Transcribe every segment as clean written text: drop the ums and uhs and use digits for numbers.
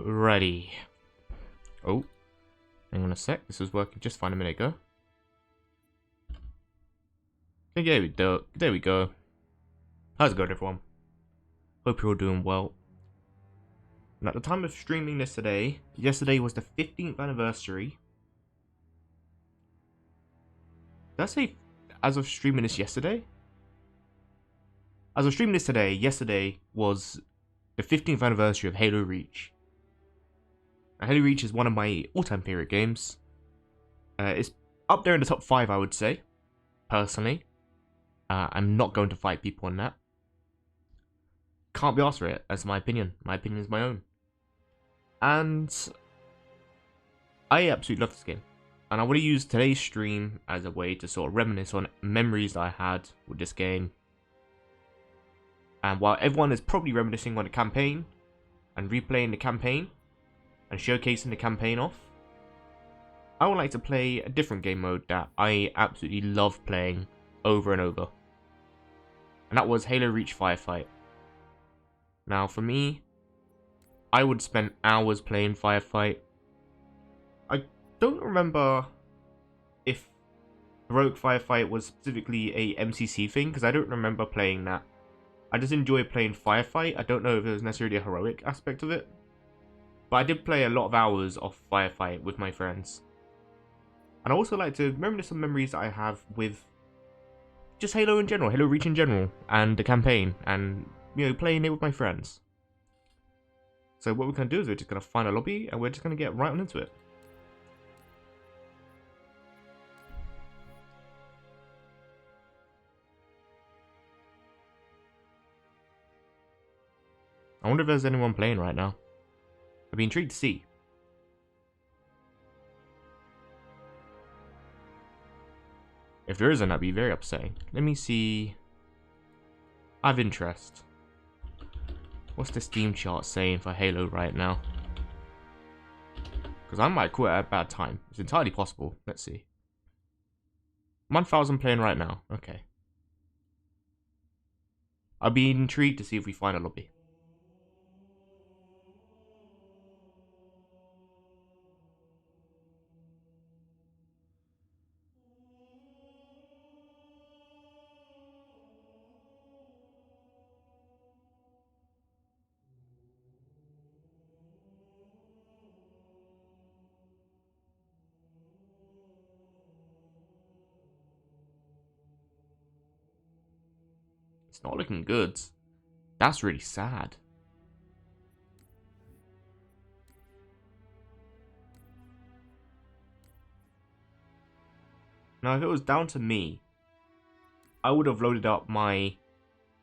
Ready. Oh, hang on a sec. This was working just fine a minute ago. Okay, there we go. How's it going, everyone? Hope you're all doing well. And at the time of streaming this today, yesterday was the 15th anniversary. Did I say as of streaming this yesterday? As of streaming this today, yesterday was the 15th anniversary of Halo Reach. Now, Halo Reach is one of my all-time favorite games. It's up there in the top 5, I would say, personally. I'm not going to fight people on that. Can't be asked for it, that's my opinion. My opinion is my own. And I absolutely love this game. And I want to use today's stream as a way to sort of reminisce on memories that I had with this game. And while everyone is probably reminiscing on the campaign and replaying the campaign and showcasing the campaign off, I would like to play a different game mode that I absolutely love playing over and over. And that was Halo Reach Firefight. Now for me, I would spend hours playing Firefight. I don't remember if Heroic Firefight was specifically a MCC thing, because I don't remember playing that. I just enjoy playing Firefight. I don't know if it was necessarily a heroic aspect of it. But I did play a lot of hours of Firefight with my friends. And I also like to reminisce some memories that I have with just Halo in general, Halo Reach in general, and the campaign, and, you know, playing it with my friends. So what we're going to do is we're just going to find a lobby, and we're just going to get right on into it. I wonder if there's anyone playing right now. I'd be intrigued to see. If there isn't, that'd be very upsetting. Let me see. I have interest. What's the Steam chart saying for Halo right now? Because I might quit at a bad time. It's entirely possible. Let's see. 1,000 playing right now. Okay. I'd be intrigued to see if we find a lobby. It's not looking good. That's really sad. Now, if it was down to me, I would have loaded up my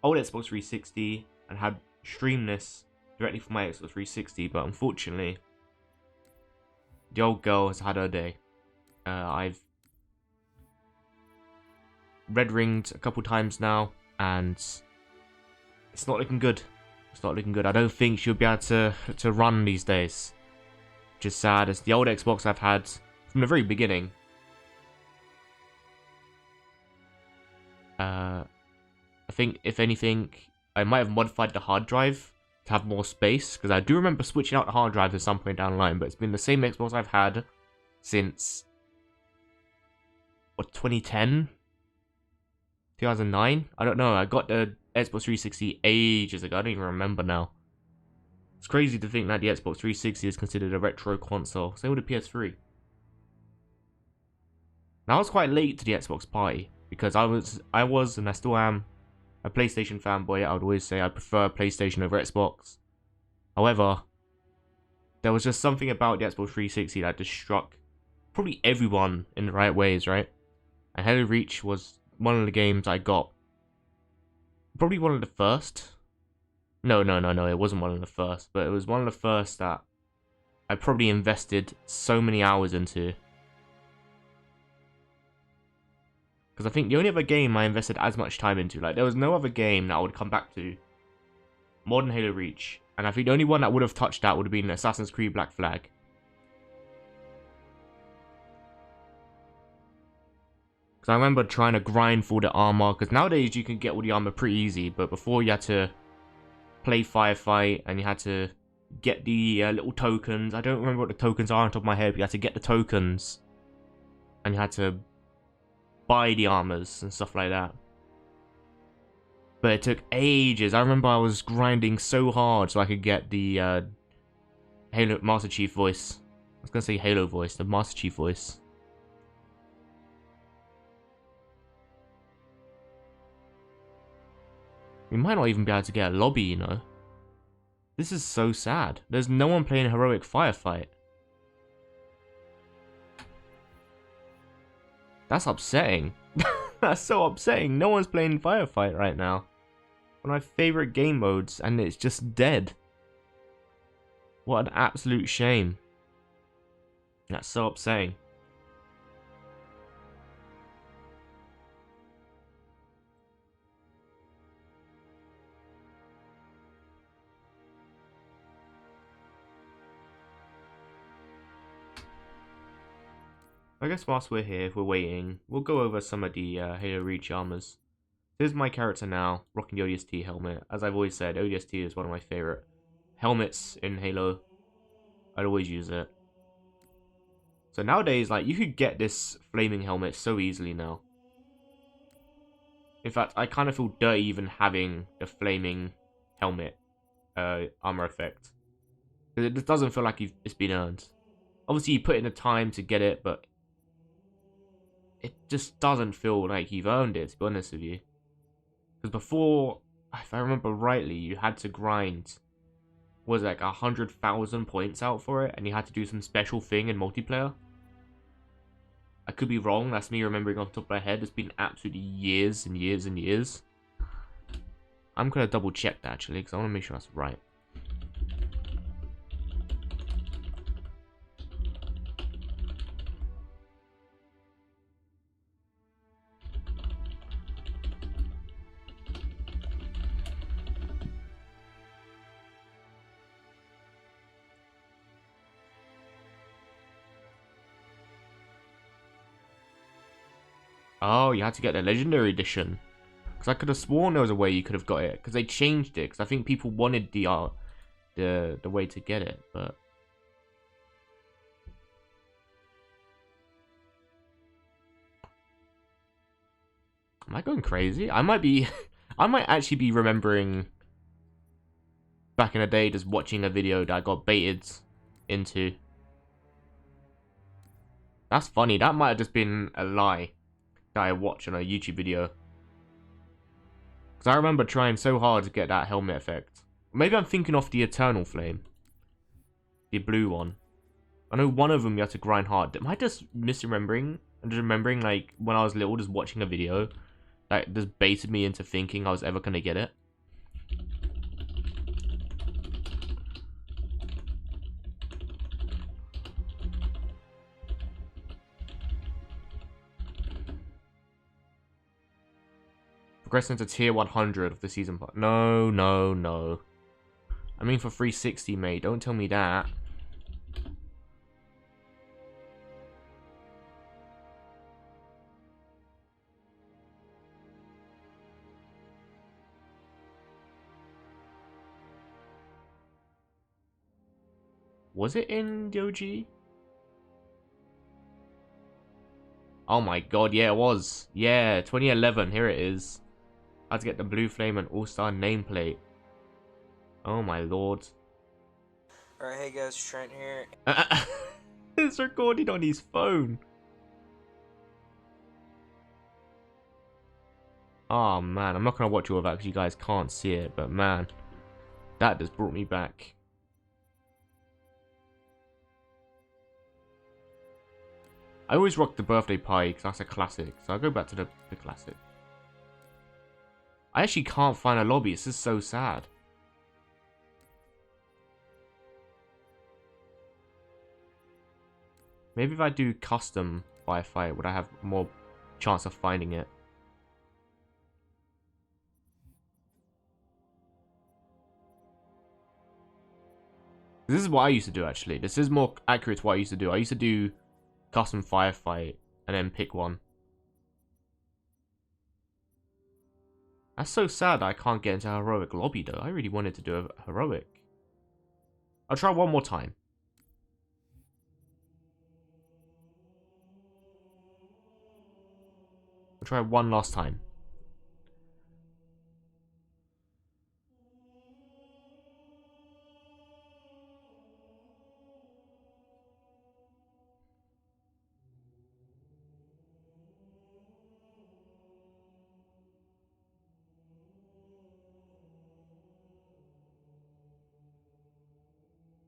old Xbox 360 and had streamed this directly from my Xbox 360, but unfortunately, the old girl has had her day. I've red ringed a couple times now, and it's not looking good. It's not looking good. I don't think she'll be able to run these days. Which is sad. It's the old Xbox I've had from the very beginning. I think, if anything, I might have modified the hard drive to have more space, because I do remember switching out the hard drive at some point down the line, but it's been the same Xbox I've had since, what, 2010? 2009? I don't know. I got the Xbox 360 ages ago. I don't even remember now. It's crazy to think that the Xbox 360 is considered a retro console. Same with the PS3. Now, I was quite late to the Xbox party, because I was, and I still am, a PlayStation fanboy. I would always say I prefer PlayStation over Xbox. However, there was just something about the Xbox 360 that just struck probably everyone in the right ways, right? And Halo Reach was one of the games I got. Probably one of the first. No, it wasn't one of the first, but it was one of the first that I probably invested so many hours into. Because I think the only other game I invested as much time into, like, there was no other game that I would come back to more than Halo Reach. And I think the only one that would have touched that would have been Assassin's Creed Black Flag. Because I remember trying to grind for the armor, because nowadays you can get all the armor pretty easy, but before you had to play Firefight, and you had to get the little tokens. I don't remember what the tokens are on top of my head, but you had to get the tokens. And you had to buy the armors and stuff like that. But it took ages. I remember I was grinding so hard so I could get the Halo Master Chief voice. I was going to say Halo voice, the Master Chief voice. We might not even be able to get a lobby, you know. This is so sad. There's no one playing Heroic Firefight. That's upsetting. That's so upsetting. No one's playing Firefight right now. One of my favorite game modes, and it's just dead. What an absolute shame. That's so upsetting. I guess whilst we're here, if we're waiting, we'll go over some of the Halo Reach armors. Here's my character now, rocking the ODST helmet. As I've always said, ODST is one of my favorite helmets in Halo. I'd always use it. So nowadays, like, you could get this flaming helmet so easily now. In fact, I kind of feel dirty even having the flaming helmet armor effect. Because it just doesn't feel like it's been earned. Obviously, you put in the time to get it, but it just doesn't feel like you've earned it, to be honest with you. Because before, if I remember rightly, you had to grind, was it like 100,000 points out for it, and you had to do some special thing in multiplayer. I could be wrong, that's me remembering off the top of my head. It's been absolutely years and years and years. I'm going to double check that actually, because I want to make sure that's right. Oh, you had to get the Legendary Edition. Because I could have sworn there was a way you could have got it. Because they changed it. Because I think people wanted the way to get it. But am I going crazy? I might be... I might actually be remembering back in the day just watching a video that I got baited into. That's funny. That might have just been a lie that I watched on a YouTube video. Because I remember trying so hard to get that helmet effect. Maybe I'm thinking of the Eternal Flame. The blue one. I know one of them you have to grind hard. Am I just misremembering? I'm just remembering like when I was little just watching a video that just baited me into thinking I was ever going to get it. Progressing to tier 100 of the season pass. No, no, no. I mean for 360, mate. Don't tell me that. Was it in the OG? Oh my god, yeah, it was. Yeah, 2011. Here it is. I had to get the Blue Flame and All-Star nameplate. Oh my lord. Alright, hey guys, Trent here. It's recorded on his phone. Oh man, I'm not gonna watch all of that because you guys can't see it, but man, that just brought me back. I always rock the birthday pie because that's a classic, so I'll go back to the classic. I actually can't find a lobby, this is so sad. Maybe if I do custom firefight, would I have more chance of finding it? This is what I used to do actually. This is more accurate to what I used to do. I used to do custom firefight and then pick one. That's so sad that I can't get into a heroic lobby though. I really wanted to do a heroic. I'll try one more time. I'll try one last time.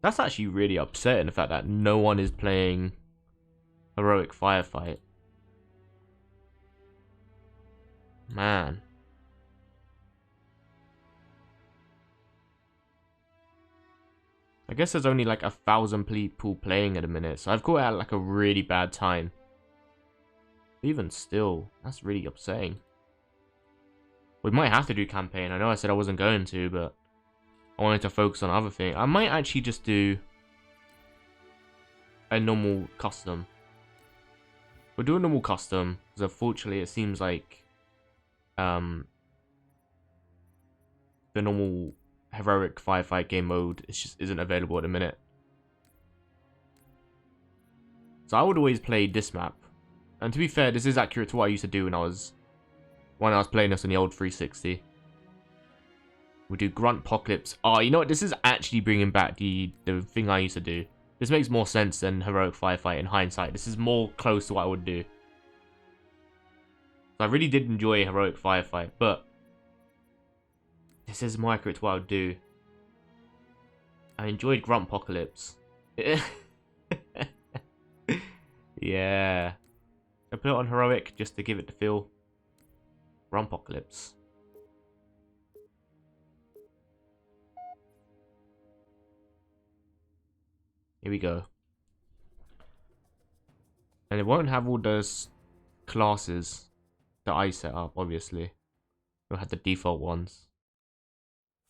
That's actually really upsetting, the fact that no one is playing Heroic Firefight. Man. I guess there's only like 1,000 people playing at a minute, so I've caught it at like a really bad time. Even still, that's really upsetting. We might have to do campaign. I know I said I wasn't going to, but I wanted to focus on other things. I might actually just do a normal custom. We'll do a normal custom, because unfortunately it seems like the normal heroic firefight game mode just isn't available at the minute. So I would always play this map. And to be fair, this is accurate to what I used to do when I was playing this on the old 360. We do Grunt Apocalypse. Oh, you know what? This is actually bringing back the thing I used to do. This makes more sense than Heroic Firefight in hindsight. This is more close to what I would do. I really did enjoy Heroic Firefight, but this is more accurate to what I would do. I enjoyed Grunt Apocalypse. Yeah. I put it on Heroic just to give it the feel. Grunt Apocalypse. Here we go. And it won't have all those classes that I set up, obviously. It'll have the default ones.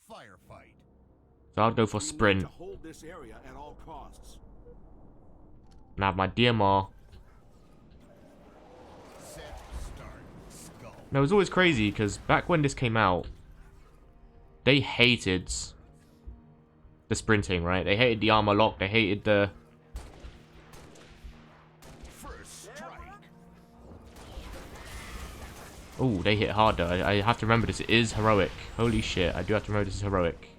Firefight. So I'll go for sprint. To hold this area at all costs. And I have my DMR. Set, start, skull. Now, it was always crazy because back when this came out, they hated the sprinting, right? They hated the armor lock. They hated the... First strike. Oh, they hit hard though. I have to remember this is heroic. Holy shit, I do have to remember this is heroic.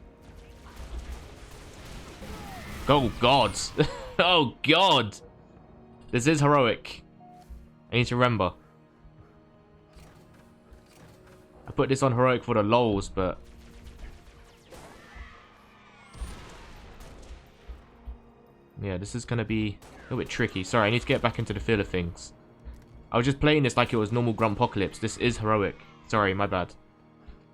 Oh, God. Oh, God. This is heroic. I need to remember. I put this on heroic for the lols, but... yeah, this is going to be a little bit tricky. Sorry, I need to get back into the feel of things. I was just playing this like it was normal Grunt Apocalypse. This is heroic. Sorry, my bad.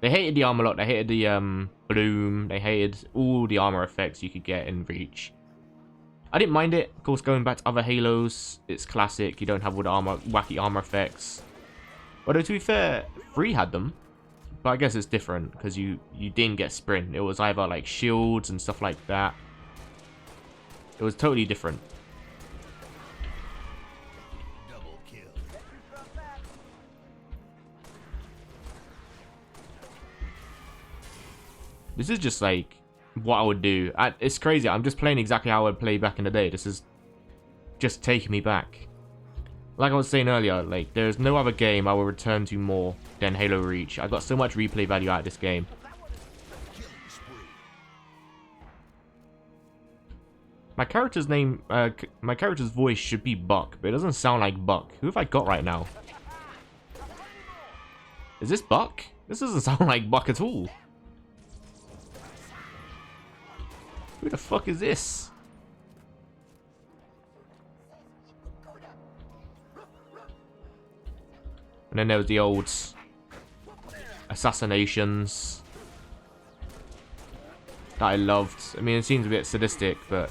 They hated the armor lock. They hated the bloom. They hated all the armor effects you could get in Reach. I didn't mind it. Of course, going back to other Halos, it's classic. You don't have all the wacky armor effects. But to be fair, 3 had them. But I guess it's different because you didn't get sprint. It was either like shields and stuff like that. It was totally different. Double kill. This is just like what I would do. It's crazy. I'm just playing exactly how I would play back in the day. This is just taking me back. Like I was saying earlier, like there's no other game I will return to more than Halo Reach. I got so much replay value out of this game. Killing spree. My character's name, my character's voice should be Buck, but it doesn't sound like Buck. Who have I got right now? Is this Buck? This doesn't sound like Buck at all. Who the fuck is this? And then there was the old assassinations that I loved. I mean, it seems a bit sadistic, but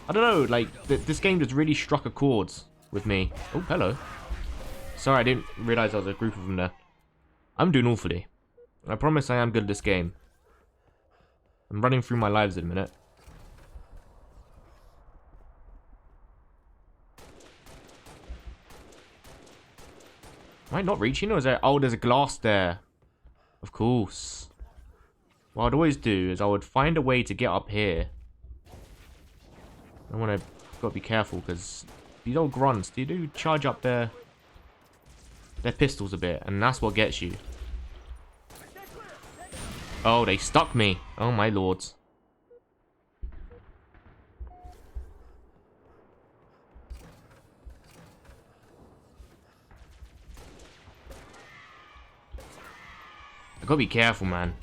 I don't know, like, this game just really struck a chord with me. Oh, hello. Sorry, I didn't realize there was a group of them there. I'm doing awfully. I promise I am good at this game. I'm running through my lives in a minute. Am I not reaching, or is there... oh, there's a glass there. Of course. What I'd always do is I would find a way to get up here. I want to gotta be careful because these old grunts, they do charge up their pistols a bit, and that's what gets you. Oh, they stuck me. Oh my lords. I gotta be careful, man.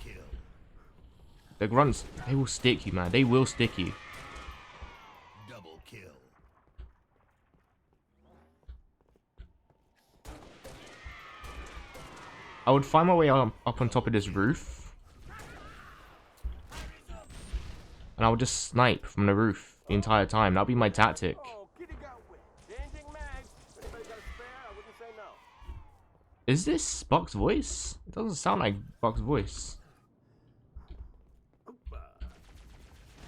The grunts, they will stick you, man. They will stick you. Double kill. I would find my way up on top of this roof. And I would just snipe from the roof the entire time. That would be my tactic. Is this Buck's voice? It doesn't sound like Buck's voice.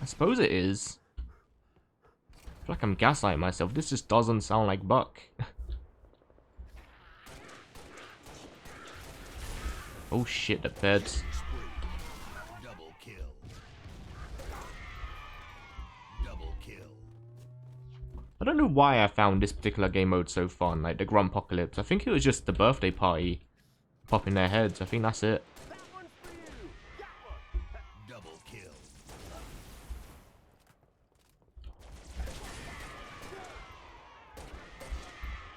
I suppose it is. I feel like I'm gaslighting myself. This just doesn't sound like Buck. Oh shit, the beds. Double kill. Double kill. I don't know why I found this particular game mode so fun, like the Grumpocalypse. I think it was just the birthday party popping their heads. I think that's it. Double kill.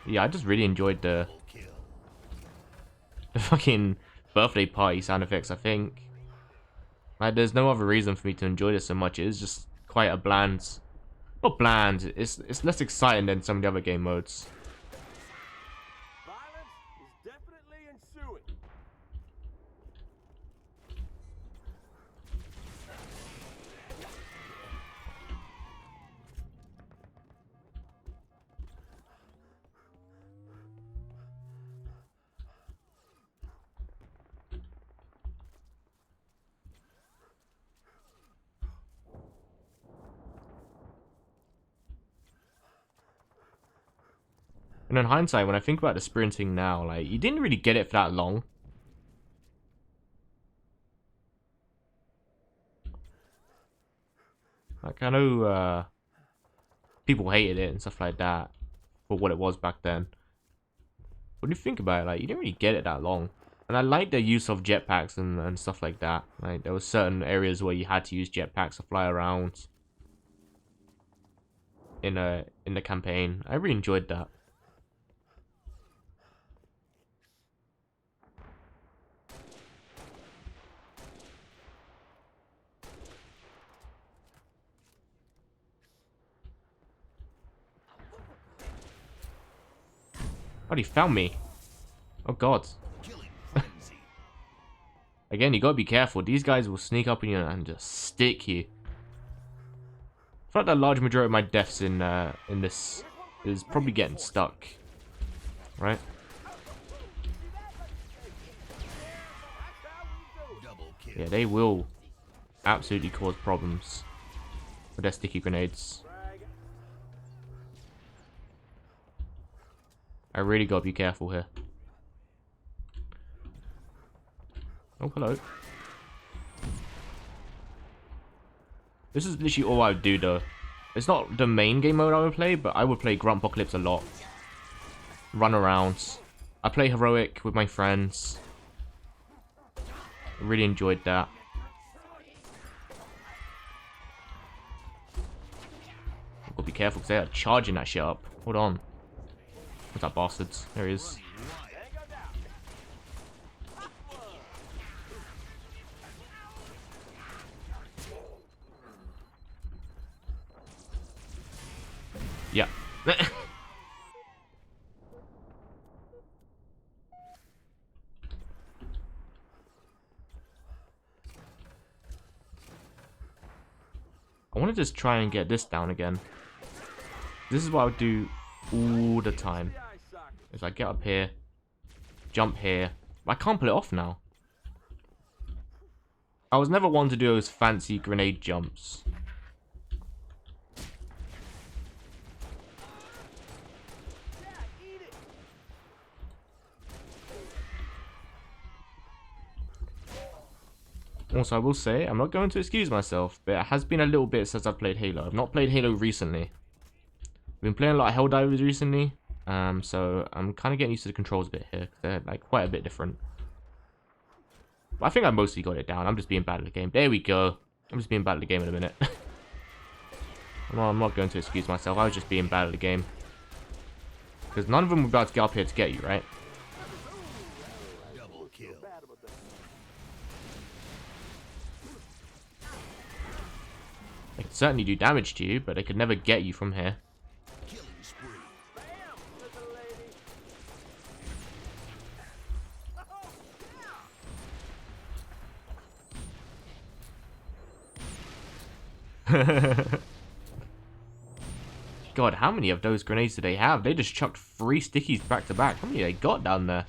Yeah, I just really enjoyed the Double kill. fucking birthday party sound effects, I think. Like, there's no other reason for me to enjoy this so much. It is just quite a bland... Not bland, it's less exciting than some of the other game modes. Violence is definitely ensuing. And in hindsight, when I think about the sprinting now, like, you didn't really get it for that long. Like, I know, people hated it and stuff like that for what it was back then. When you think about it, like, you didn't really get it that long. And I like the use of jetpacks and stuff like that. Like, there were certain areas where you had to use jetpacks to fly around in the campaign. I really enjoyed that. Oh, he found me. Oh god. Killing frenzy. Again, you gotta be careful. These guys will sneak up on you and just stick you. I feel like the large majority of my deaths in this is probably getting stuck. Right? Double kill. Yeah, they will absolutely cause problems with their sticky grenades. I really gotta be careful here. Oh, hello. This is literally all I would do, though. It's not the main game mode I would play, but I would play Grumpocalypse a lot. Run around. I play Heroic with my friends. I really enjoyed that. I've got to be careful because they are charging that shit up. Hold on. What's that, bastards? There he is. Yeah. I want to just try and get this down again. This is what I would do all the time. Is I get up here, jump here. I can't pull it off now. I was never one to do those fancy grenade jumps. Also, I will say, I'm not going to excuse myself, but it has been a little bit since I've played Halo. I've not played Halo recently. I've been playing a lot of Helldivers recently, so I'm kind of getting used to the controls a bit here, 'cause they're like quite a bit different. But I think I mostly got it down. I'm just being bad at the game. There we go. I'm just being bad at the game in a minute. No, I'm not going to excuse myself. I was just being bad at the game. Because none of them were about to get up here to get you, right? Double kill. They could certainly do damage to you, but they could never get you from here. Killing spree. God, how many of those grenades do they have? They just chucked 3 stickies back to back. How many they got down there?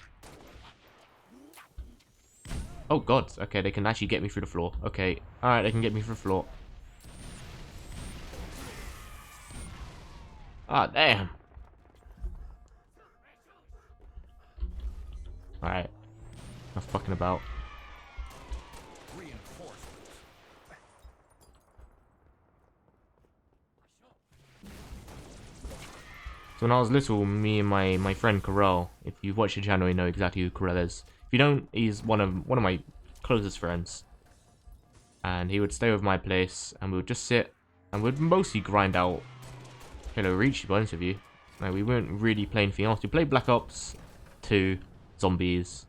Oh god, okay, they can actually get me through the floor. Okay, alright, they can get me through the floor. Ah, damn. Alright. Enough fucking about. Reinforcements. So when I was little, me and my friend Corel, if you've watched the channel, you know exactly who Corel is. If you don't, he's one of my closest friends. And he would stay with my place, and we would just sit, and we'd mostly grind out Halo Reach, to be honest with you. Like, we weren't really playing anything else. We played Black Ops 2, Zombies.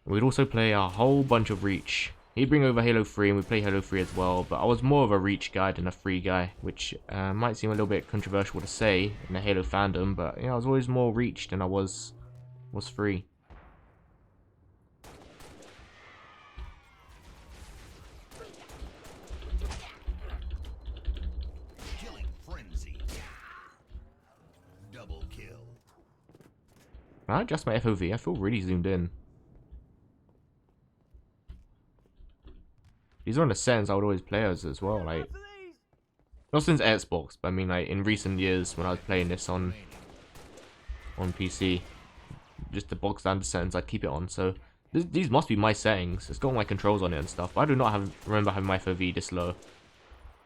We'd also play a whole bunch of Reach. He'd bring over Halo 3 and we'd play Halo 3 as well, but I was more of a Reach guy than a Free guy, which might seem a little bit controversial to say in the Halo fandom, but you know, I was always more Reach than I was Free. Killing frenzy. Double kill. When I adjust my FOV, I feel really zoomed in. These are on the settings I would always play as well, like, not since Xbox, but I mean like in recent years when I was playing this on PC, just the box standard settings I'd keep it on. So these must be my settings. It's got my controls on it and stuff, but I do not remember having my FOV this low.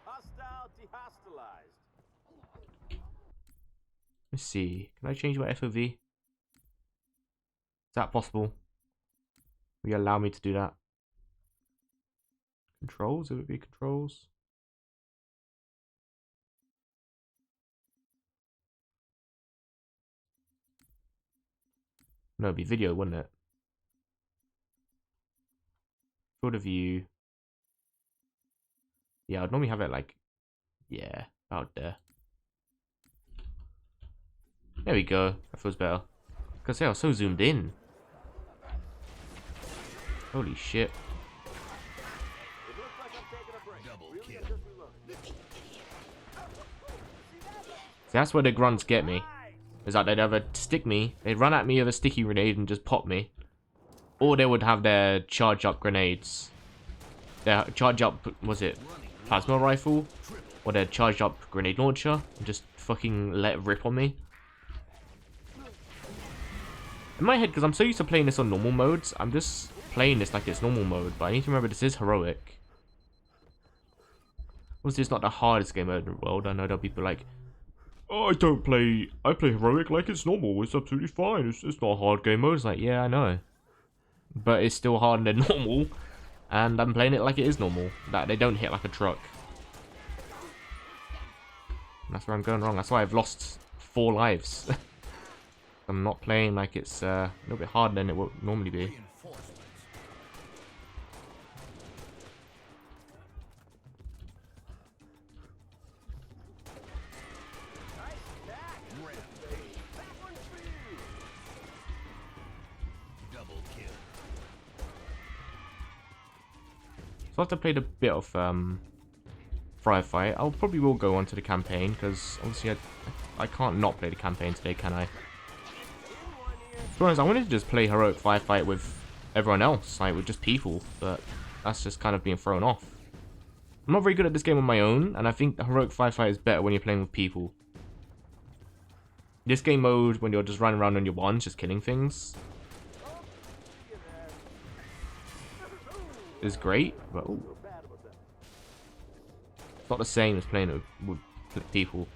Hostile dehostilized. Let's see, can I change my FOV? Is that possible? Will you allow me to do that? Controls? It would be controls. No, it'd be video, wouldn't it? Field of view. Yeah, I'd normally have it like, yeah, about there. There we go. That feels better. Because I was so zoomed in. Holy shit. It looks like I'm taking a break. Double Really kill. just reload. See, that's where the grunts get me. Is that they'd either stick me, they'd run at me with a sticky grenade and just pop me. Or they would have their charge up grenades. Their charge up, was it plasma rifle? Or their charged up grenade launcher and just fucking let it rip on me. In my head, because I'm so used to playing this on normal modes, I'm just playing this like it's normal mode, but I need to remember this is heroic. Obviously, it's not the hardest game mode in the world. I know there'll be people like, oh, I play heroic like it's normal. It's absolutely fine. It's not a hard game mode. It's like, yeah, I know. But it's still harder than normal. And I'm playing it like it is normal. That they don't hit like a truck. And that's where I'm going wrong. That's why I've lost 4 lives. I'm not playing like it's a little bit harder than it would normally be. Reinforcements. Double kill. So after I played a bit of Firefight, I probably will go on to the campaign, because obviously I can't not play the campaign today, can I? To be honest, I wanted to just play Heroic Firefight with everyone else, like with just people, but that's just kind of being thrown off. I'm not very good at this game on my own, and I think the Heroic Firefight is better when you're playing with people. This game mode, when you're just running around on your ones, just killing things. is great, but ooh, it's not the same as playing it with people.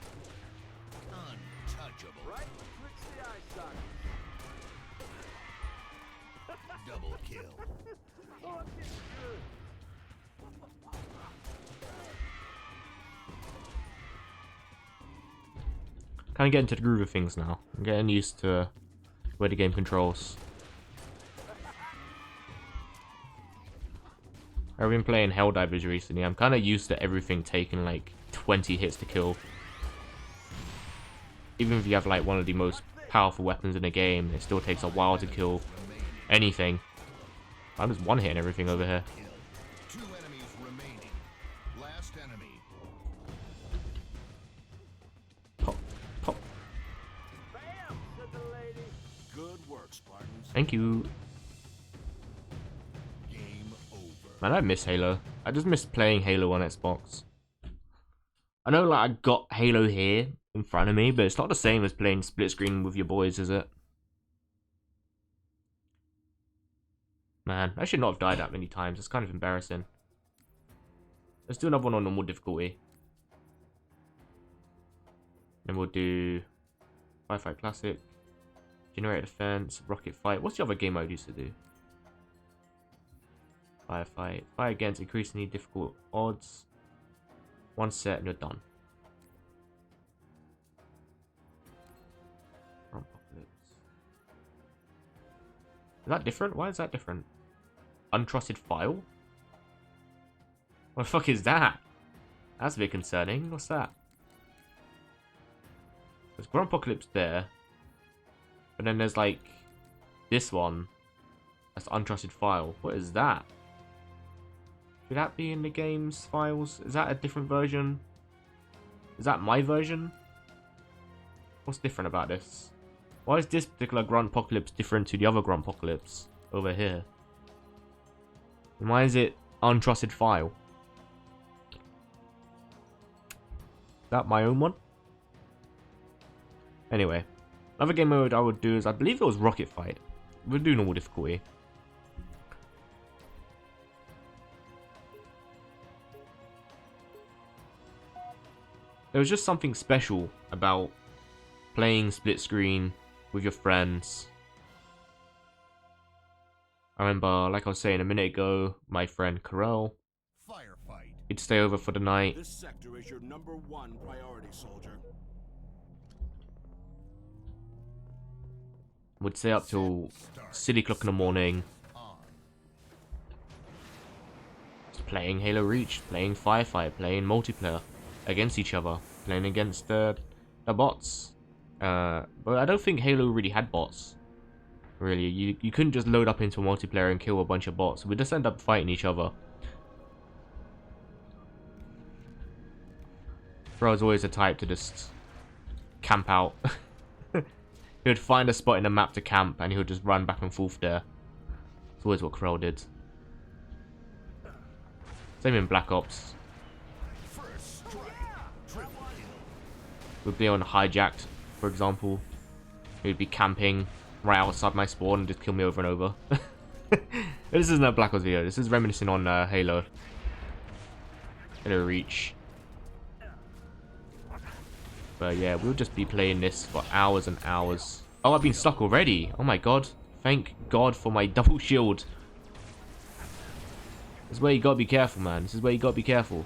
Untouchable. Right betwixt the eye sockets. Double kill. Oh, I'm getting good. Kind of getting to the groove of things now. I'm getting used to where the game controls. I've been playing Helldivers recently. I'm kind of used to everything taking like 20 hits to kill. Even if you have like one of the most powerful weapons in the game, it still takes a while to kill anything. I'm just one hitting everything over here. Two enemies remaining. Last enemy. Pop, pop. Bam, said the lady. Good work, Spartans. Thank you. Game over. Man, I miss Halo. I just miss playing Halo on Xbox. I know like I got Halo here in front of me, but it's not the same as playing split screen with your boys, is it? Man, I should not have died that many times. It's kind of embarrassing. Let's do another one on normal difficulty. Then we'll do Firefight Classic, Generator Defense, Rocket Fight. What's the other game mode I used to do? Firefight. Fight against increasingly difficult odds. One set and you're done. Is that different? Why is that different? Untrusted file? What the fuck is that? That's a bit concerning. What's that? There's Grumpocalypse there. But then there's like this one. That's untrusted file. What is that? Should that be in the game's files? Is that a different version? Is that my version? What's different about this? Why is this particular Grumpocalypse different to the other Grumpocalypse over here? And why is it untrusted file? Is that my own one? Anyway, another game mode I would do is, I believe it was Rocket Fight. We'll do normal difficulty. There was just something special about playing split screen with your friends. I remember, like I was saying a minute ago, my friend Carell, Firefight. he'd stay over for the night. This sector is your #1 priority, soldier. Would stay up till silly o'clock in the morning, On. just playing Halo Reach, playing Firefight, playing multiplayer against each other, playing against the bots. But I don't think Halo really had bots. Really, you couldn't just load up into a multiplayer and kill a bunch of bots. We'd just end up fighting each other. Bro was always the type to just camp out. He would find a spot in the map to camp and he would just run back and forth there. It's always what Carell did. Same in Black Ops. First strike. Triple kill. We'd be on Hijacked, for example. He'd be camping right outside my spawn and just kill me over and over. This isn't a Black Ops video. This is reminiscing on Halo. Halo Reach. But yeah, we'll just be playing this for hours and hours. Oh, I've been stuck already. Oh my god. Thank God for my double shield. This is where you gotta be careful, man. This is where you gotta be careful.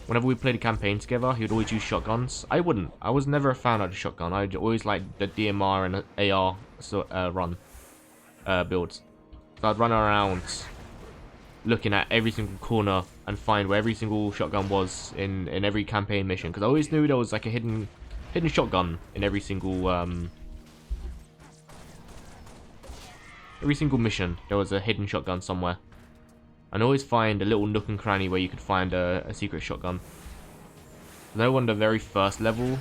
Whenever we played a campaign together, he would always use shotguns. I wouldn't. I was never a fan of the shotgun. I'd always like the DMR and AR builds. So I'd run around looking at every single corner and find where every single shotgun was in every campaign mission, because I always knew there was like a hidden shotgun in every single mission. There was a hidden shotgun somewhere, and always find a little nook and cranny where you could find a secret shotgun. Though on the very first level,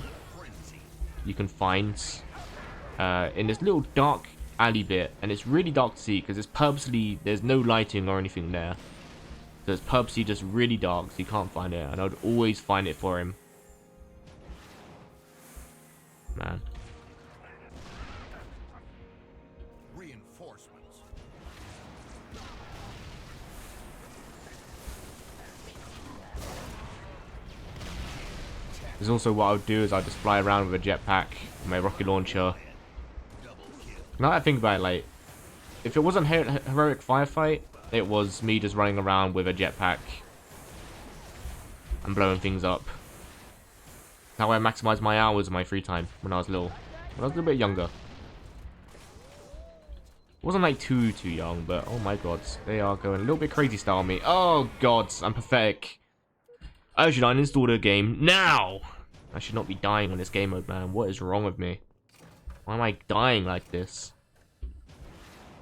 you can find in this little dark alley bit, and it's really dark to see because it's purposely, there's no lighting or anything there, so it's purposely just really dark so you can't find it, and I would always find it for him. Man, There's also what I would do is I'd just fly around with a jetpack, my rocket launcher. Now that I think about it, like, if it wasn't heroic firefight, it was me just running around with a jetpack and blowing things up. That's how I maximized my hours of my free time when I was little. When I was a little bit younger. Wasn't like too young, but oh my god, they are going a little bit crazy style on me. Oh god, I'm pathetic. I should uninstall the game now. I should not be dying on this game mode, man. What is wrong with me? Why am I dying like this?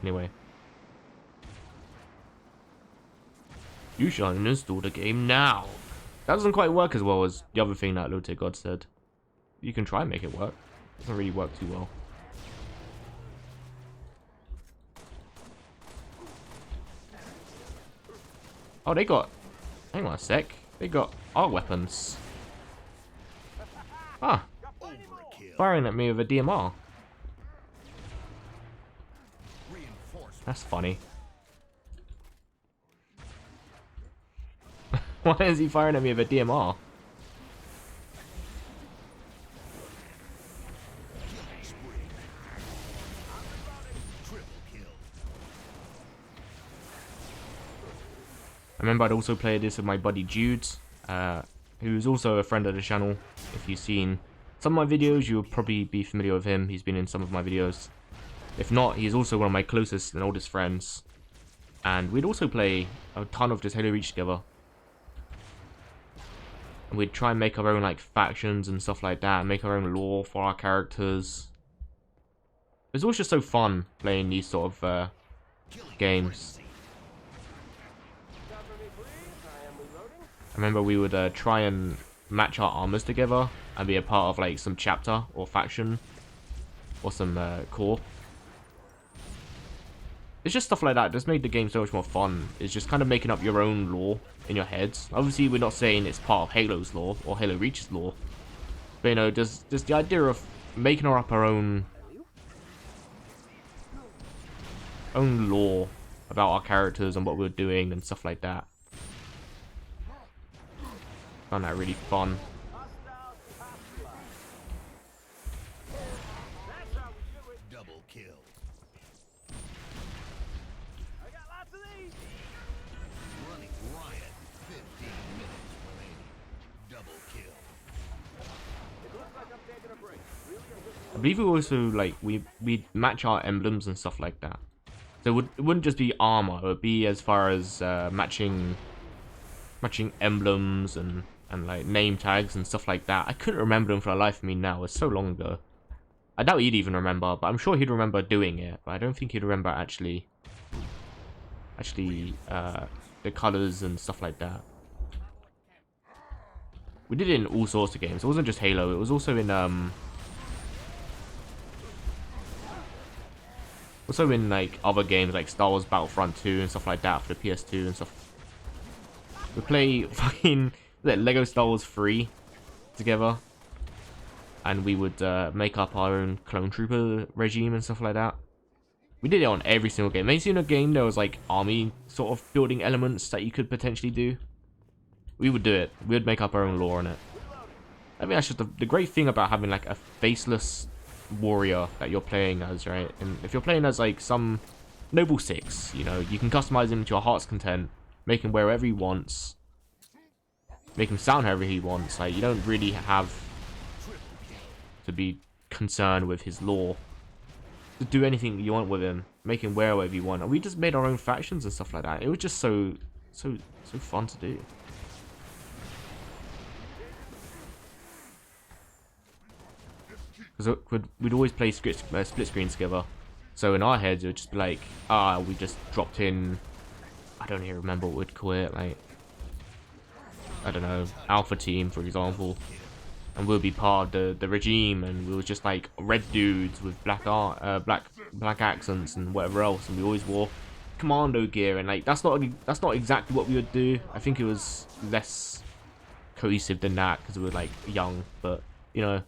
Anyway. You should uninstall the game now. That doesn't quite work as well as the other thing that Belated God said. You can try and make it work. It doesn't really work too well. Oh, they got... Hang on a sec. They got our weapons. Ah. Firing at me with a DMR. That's funny. Why is he firing at me with a DMR? I remember I'd also play this with my buddy Jude, who's also a friend of the channel. If you've seen some of my videos, you'll probably be familiar with him. He's been in some of my videos. If not, he's also one of my closest and oldest friends. And we'd also play a ton of just Halo Reach together. And we'd try and make our own like factions and stuff like that, and make our own lore for our characters. It was always just so fun playing these sort of games. I remember we would try and match our armors together and be a part of like some chapter or faction or some corps. It's just stuff like that. Just made the game so much more fun. It's just kind of making up your own lore in your heads. Obviously, we're not saying it's part of Halo's lore or Halo Reach's lore, but you know, just the idea of making up our own lore about our characters and what we're doing and stuff like that. Found that really fun. Double kill. I got lots of these. Running riot. 15 minutes remaining. Double kill. It looks like I'm taking a break. Really a good I believe we also like we match our emblems and stuff like that. So it wouldn't just be armor. It would be as far as matching emblems and like name tags and stuff like that. I couldn't remember them for the life of me now. It's so long ago. I doubt he'd even remember, but I'm sure he'd remember doing it. But I don't think he'd remember actually the colors and stuff like that. We did it in all sorts of games. It wasn't just Halo. It was also in like other games like Star Wars Battlefront 2 and stuff like that for the PS2 and stuff. We play fucking Lego Star Wars 3 together, and we would make up our own clone trooper regime and stuff like that. We did it on every single game. Every single game there was like army sort of building elements that you could potentially do. We would do it. We would make up our own lore on it. I mean, that's just the great thing about having like a faceless warrior that you're playing as, right? And if you're playing as like some Noble 6, you know, you can customize him to your heart's content, make him wear whatever he wants, make him sound however he wants. Like, you don't really have to be concerned with his lore. Just do anything you want with him, make him wear whatever you want. And we just made our own factions and stuff like that. It was just so fun to do. Because we'd always play split screens together. So in our heads, it would just be like, we just dropped in, I don't even remember what we'd call it, like, I don't know, Alpha Team, for example. And we'll be part of the regime, and we were just like red dudes with black accents and whatever else, and we always wore commando gear, and like that's not exactly what we would do. I think it was less cohesive than that because we were like young, but you know.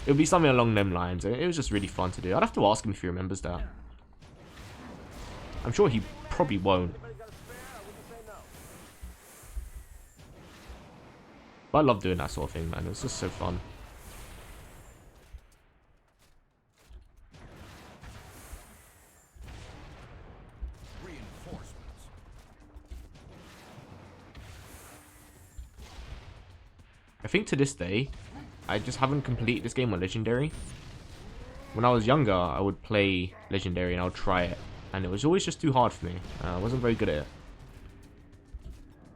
It would be something along them lines. It was just really fun to do. I'd have to ask him if he remembers that. I'm sure he probably won't. But I love doing that sort of thing, man. It's just so fun. Reinforcements. I think to this day, I just haven't completed this game on Legendary. When I was younger, I would play Legendary and I would try it. And it was always just too hard for me. I wasn't very good at it.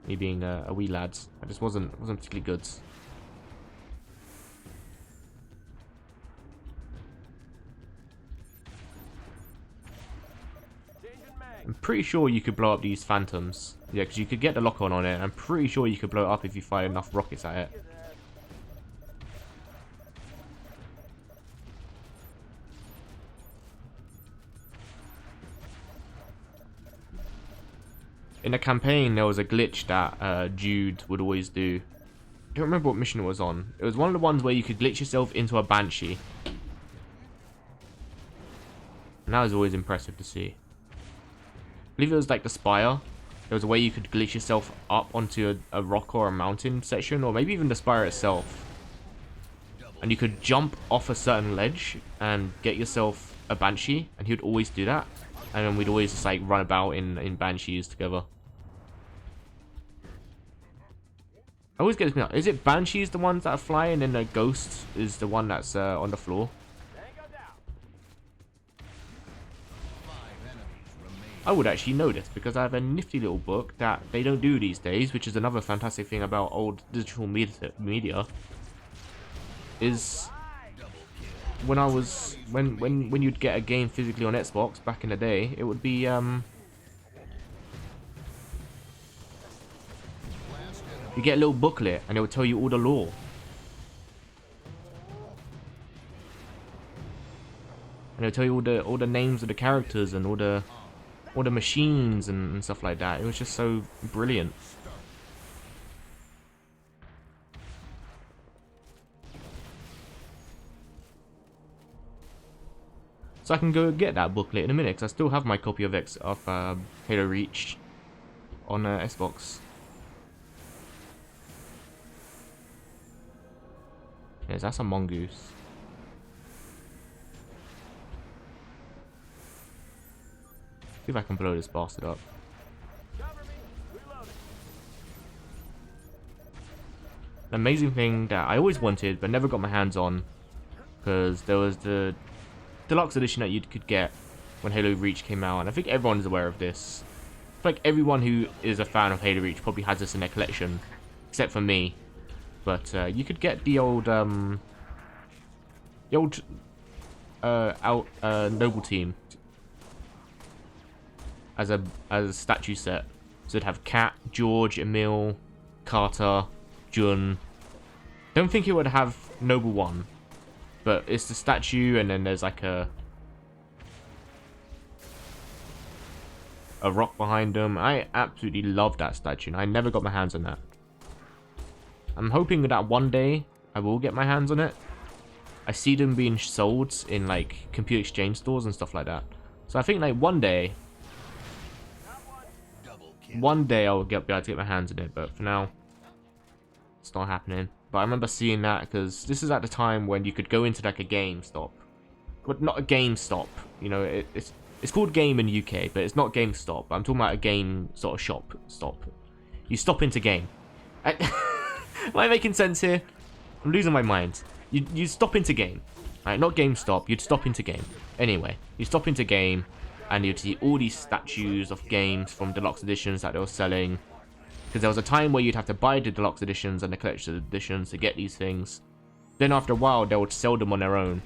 Me being a wee lad, I just wasn't particularly good. I'm pretty sure you could blow up these phantoms. Yeah, because you could get the lock on it. I'm pretty sure you could blow it up if you fire enough rockets at it. In the campaign, there was a glitch that Jude would always do. I don't remember what mission it was on. It was one of the ones where you could glitch yourself into a banshee. And that was always impressive to see. I believe it was like the Spire. There was a way you could glitch yourself up onto a rock or a mountain section, or maybe even the Spire itself. And you could jump off a certain ledge and get yourself a banshee, and he would always do that. And then we'd always just like run about in banshees together. I always get this mixed up. Is it banshees the ones that are flying, and the ghost is the one that's on the floor? I would actually know this because I have a nifty little book that they don't do these days, which is another fantastic thing about old digital media. Is when I was when you'd get a game physically on Xbox back in the day, it would be you get a little booklet and it would tell you all the lore. And it would tell you all the names of the characters and all the machines and stuff like that. It was just so brilliant. So I can go get that booklet in a minute because I still have my copy of Halo Reach on Xbox. Yes, that's a mongoose. See if I can blow this bastard up. An amazing thing that I always wanted but never got my hands on, because there was the deluxe edition that you could get when Halo Reach came out, and I think everyone is aware of this. I feel like everyone who is a fan of Halo Reach probably has this in their collection, except for me. But you could get the old Noble team as a statue set. So it'd have Kat, George, Emil, Carter, Jun. Don't think it would have Noble 1, but it's the statue, and then there's like a rock behind them. I absolutely love that statue, and I never got my hands on that. I'm hoping that one day I will get my hands on it. I see them being sold in like computer exchange stores and stuff like that. So I think like one day I'll be able to get my hands on it, but for now it's not happening. But I remember seeing that because this is at the time when you could go into like a GameStop, but not a GameStop. You know, it's called Game in the UK, but it's not GameStop. I'm talking about a game sort of shop. You stop into Game. Am I making sense here? I'm losing my mind. You stop into Game, right? Not GameStop. You'd stop into Game. Anyway, you stop into Game, and you'd see all these statues of games from deluxe editions that they were selling. Because there was a time where you'd have to buy the deluxe editions and the collector's editions to get these things. Then after a while, they would sell them on their own.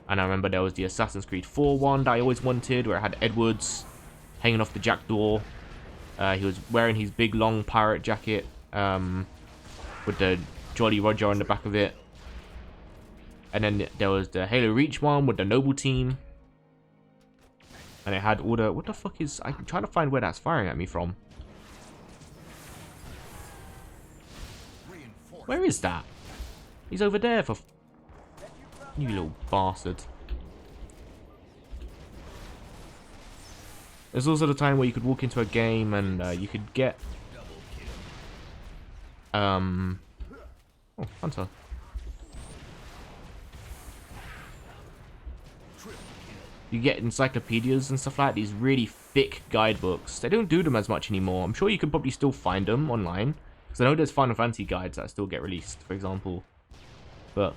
And I remember there was the Assassin's Creed 4 one that I always wanted, where it had Edwards hanging off the jackdaw. He was wearing his big long pirate jacket with the Jolly Roger on the back of it. And then there was the Halo Reach one with the Noble team. And it had all the... What the fuck is... I'm trying to find where that's firing at me from. Where is that? He's over there for... You little bastard. There's also the time where you could walk into a game and you could get Oh, Hunter. You get encyclopedias and stuff like that, these really thick guidebooks. They don't do them as much anymore. I'm sure you could probably still find them online. Because I know there's Final Fantasy guides that still get released, for example. But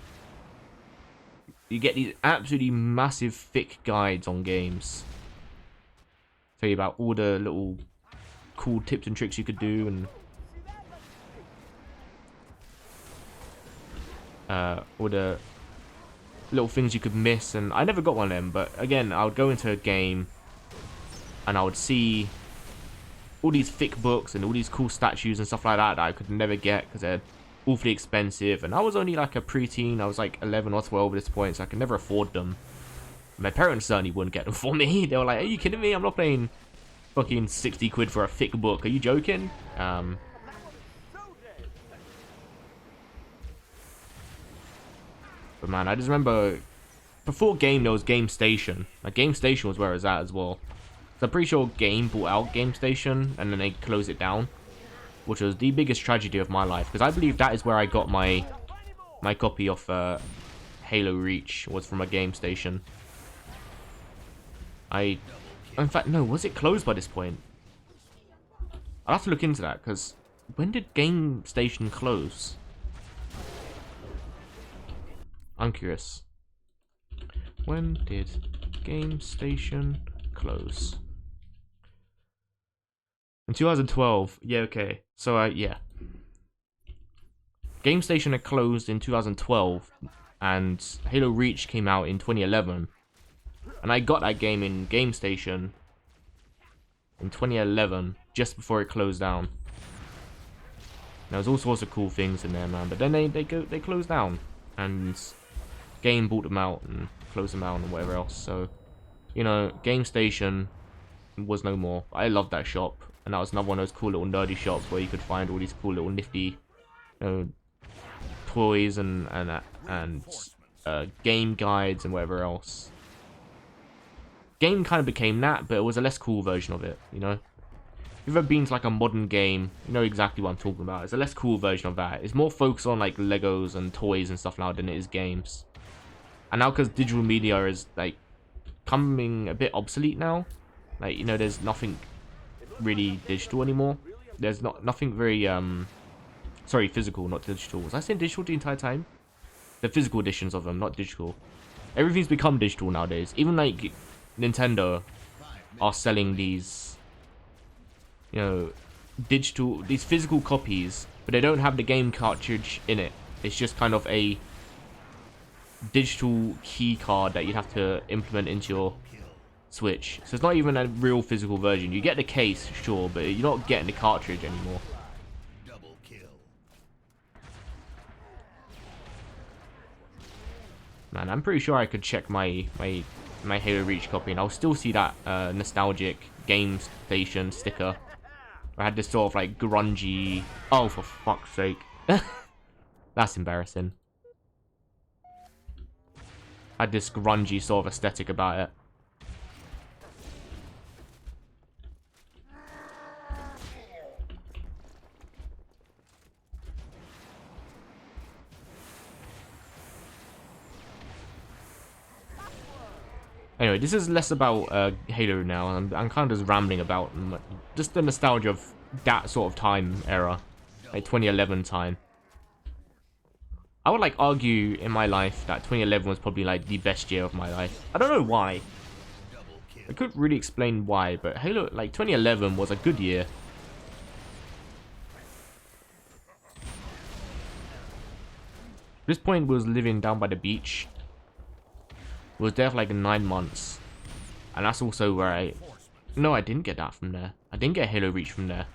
you get these absolutely massive thick guides on games. Tell you about all the little cool tips and tricks you could do, and all the little things you could miss. And I never got one of them, but again, I would go into a game and I would see all these thick books and all these cool statues and stuff like that that I could never get because they're awfully expensive, and I was only like a preteen. I was like 11 or 12 at this point, so I could never afford them. My parents certainly wouldn't get them for me. They were like, are you kidding me? I'm not paying fucking 60 quid for a thick book. Are you joking? But man, I just remember before Game there was Game Station. Like Game Station was where I was at as well. So I'm pretty sure Game bought out Game Station and then they closed it down, which was the biggest tragedy of my life, because I believe that is where I got my copy of Halo Reach, was from a Game Station. In fact, no, was it closed by this point? I'll have to look into that, because when did Game Station close? I'm curious. When did Game Station close? In 2012. Yeah, okay. So, yeah. Game Station had closed in 2012, and Halo Reach came out in 2011. And I got that game in Game Station in 2011, just before it closed down. There was all sorts of cool things in there, man. But then they closed down, and Game bought them out and closed them out and whatever else. So, you know, Game Station was no more. I loved that shop, and that was another one of those cool little nerdy shops where you could find all these cool little nifty, you know, toys and game guides and whatever else. Game kind of became that, but it was a less cool version of it, you know. If you've ever been to like a modern game, you know exactly what I'm talking about. It's a less cool version of that. It's more focused on like Legos and toys and stuff now than it is games. And now because digital media is like coming a bit obsolete now, like, you know, there's nothing really digital anymore. There's nothing very sorry, physical, not digital. Was I saying digital the entire time? The physical editions of them, not digital. Everything's become digital nowadays. Even like Nintendo are selling these, you know, these physical copies, but they don't have the game cartridge in it. It's just kind of a digital key card that you'd have to implement into your Switch. So it's not even a real physical version. You get the case, sure, but you're not getting the cartridge anymore. Double kill. Man, I'm pretty sure I could check my Halo Reach copy and I'll still see that nostalgic Game Station sticker. I had this sort of like grungy... Oh, for fuck's sake. That's embarrassing. I had this grungy sort of aesthetic about it. Anyway, this is less about Halo now. I'm kind of just rambling about just the nostalgia of that sort of time era, like 2011 time. I would like argue in my life that 2011 was probably like the best year of my life. I don't know why. I couldn't really explain why, but Halo, like 2011 was a good year. At this point, was living down by the beach. Was there for like 9 months, and that's also where no, I didn't get that from there. I didn't get Halo Reach from there.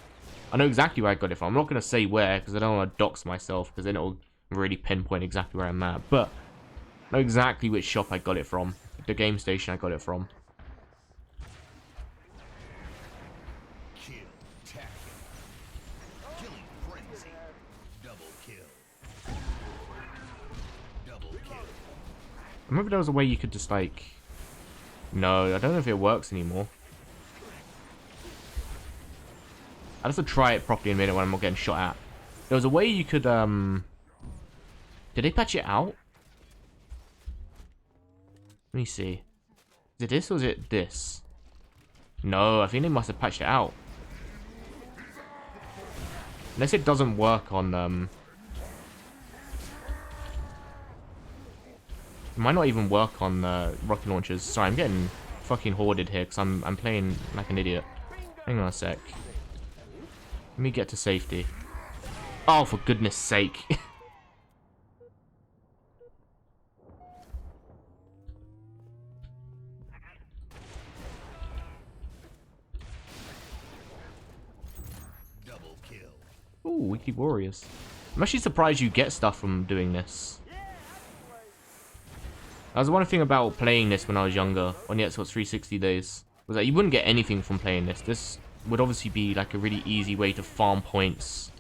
I know exactly where I got it from. I'm not going to say where, because I don't want to dox myself, because then it'll really pinpoint exactly where I'm at. But I know exactly which shop I got it from. The Game Station I got it from. Kill. Tack. Killing frenzy. Double kill. Double kill. I remember there was a way you could just like... No, I don't know if it works anymore. I'll have to try it properly in a minute when I'm not getting shot at. There was a way you could, did they patch it out? Let me see. Is it this or is it this? No, I think they must have patched it out. Unless it doesn't work on, it might not even work on rocket launchers. Sorry, I'm getting fucking hoarded here because I'm playing like an idiot. Hang on a sec. Let me get to safety. Oh, for goodness sake. Double kill. Ooh, Wiki Warriors. I'm actually surprised you get stuff from doing this. That was one thing about playing this when I was younger, on the Xbox 360 days, was that you wouldn't get anything from playing this. This would obviously be like a really easy way to farm points.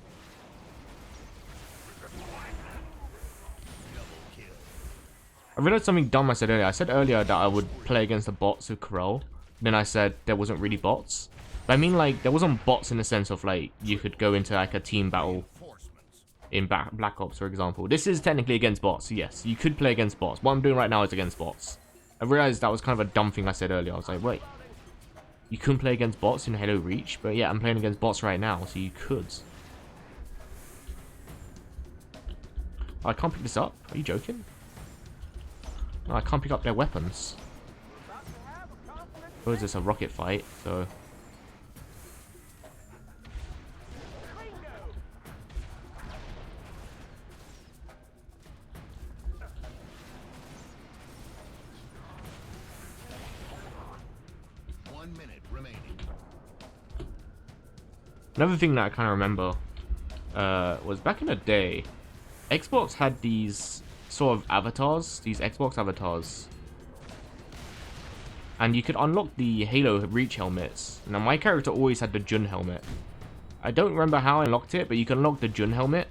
I realized something dumb I said earlier. I said earlier that I would play against the bots of Corel. Then I said there wasn't really bots. But I mean, like, there wasn't bots in the sense of, like, you could go into, like, a team battle in Black Ops, for example. This is technically against bots, yes. You could play against bots. What I'm doing right now is against bots. I realized that was kind of a dumb thing I said earlier. I was like, wait. You couldn't play against bots in Halo Reach? But yeah, I'm playing against bots right now, so you could. Oh, I can't pick this up? Are you joking? No, I can't pick up their weapons. Or is this a rocket fight? So... Another thing that I kind of remember was back in the day, Xbox had these sort of avatars, these Xbox avatars. And you could unlock the Halo Reach helmets. Now, my character always had the Jun helmet. I don't remember how I unlocked it, but you can unlock the Jun helmet.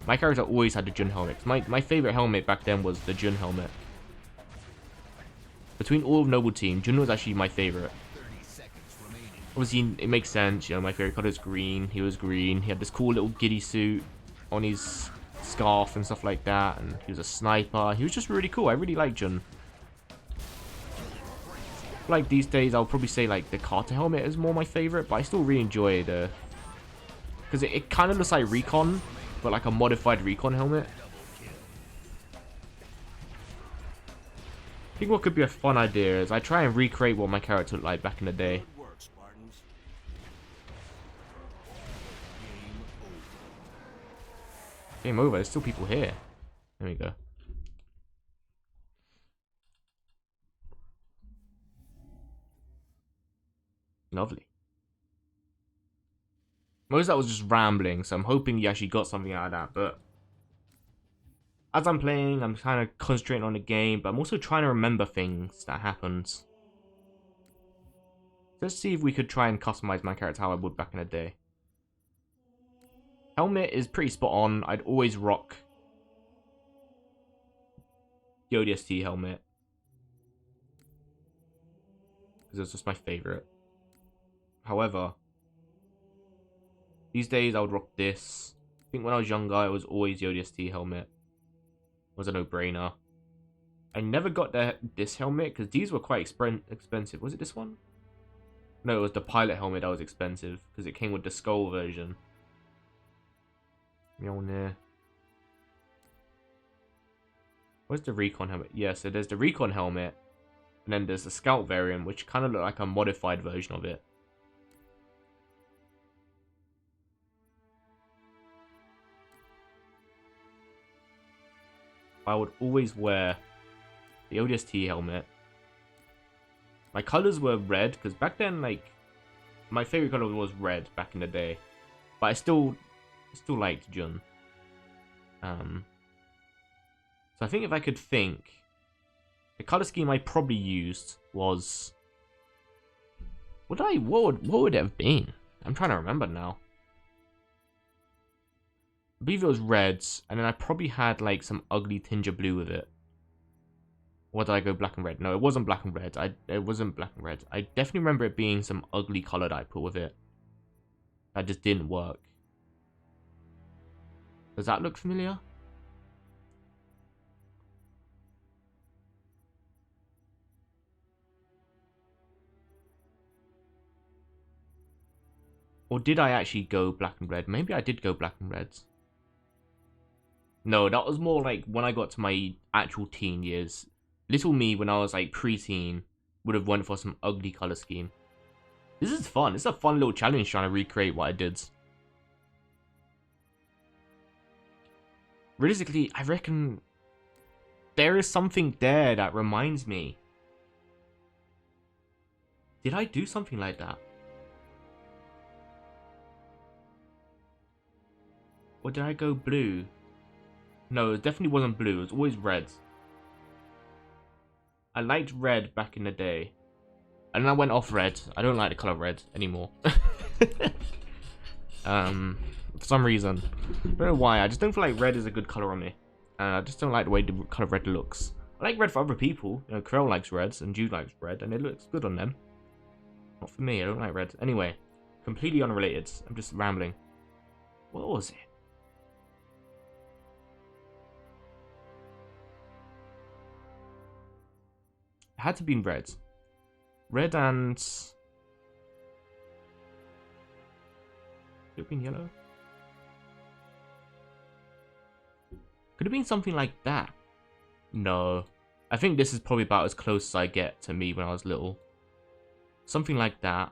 My character always had the Jun helmet. My favorite helmet back then was the Jun helmet. Between all of Noble Team, Jun was actually my favorite. Obviously, it makes sense, you know, my favorite color is green. He was green. He had this cool little giddy suit on his scarf and stuff like that. And he was a sniper. He was just really cool. I really like Jun. Like, these days, I'll probably say, like, the Carter helmet is more my favorite. But I still really enjoy the... Because it kind of looks like Recon, but like a modified Recon helmet. I think what could be a fun idea is I try and recreate what my character looked like back in the day. Game over. There's still people here. There we go. Lovely. Most of that was just rambling, so I'm hoping you actually got something out of that. But as I'm playing, I'm kind of concentrating on the game, but I'm also trying to remember things that happened. Let's see if we could try and customize my character how I would back in the day. Helmet is pretty spot on. I'd always rock the ODST helmet, because it's just my favorite. However, these days I would rock this. I think when I was younger, it was always the ODST helmet. It was a no-brainer. I never got this helmet, because these were quite expensive. Was it this one? No, it was the pilot helmet that was expensive, because it came with the skull version. Mjolnir. Where's the Recon helmet? Yeah, so there's the Recon helmet. And then there's the Scout variant, which kind of look like a modified version of it. I would always wear the ODST helmet. My colors were red, because back then, like, my favorite color was red back in the day. But I still liked Jun. So I think if I could think, the color scheme I probably used was... What would it have been? I'm trying to remember now. I believe it was reds, and then I probably had like some ugly tinge of blue with it. Or did I go black and red? No, it wasn't black and red. It wasn't black and red. I definitely remember it being some ugly color that I put with it. That just didn't work. Does that look familiar? Or did I actually go black and red? Maybe I did go black and reds. No, that was more like when I got to my actual teen years. Little me, when I was like pre-teen, would have went for some ugly color scheme. This is fun. It's a fun little challenge trying to recreate what I did. Realistically, I reckon there is something there that reminds me. Did I do something like that? Or did I go blue? No, it definitely wasn't blue. It was always red. I liked red back in the day. And then I went off red. I don't like the color red anymore. For some reason. I don't know why. I just don't feel like red is a good color on me. I just don't like the way the color red looks. I like red for other people. You know, Krell likes reds and Jude likes red. And it looks good on them. Not for me. I don't like red. Anyway. Completely unrelated. I'm just rambling. What was it? It had to be in red. Red and... Could it have been yellow? Could have been something like that. No. I think this is probably about as close as I get to me when I was little. Something like that.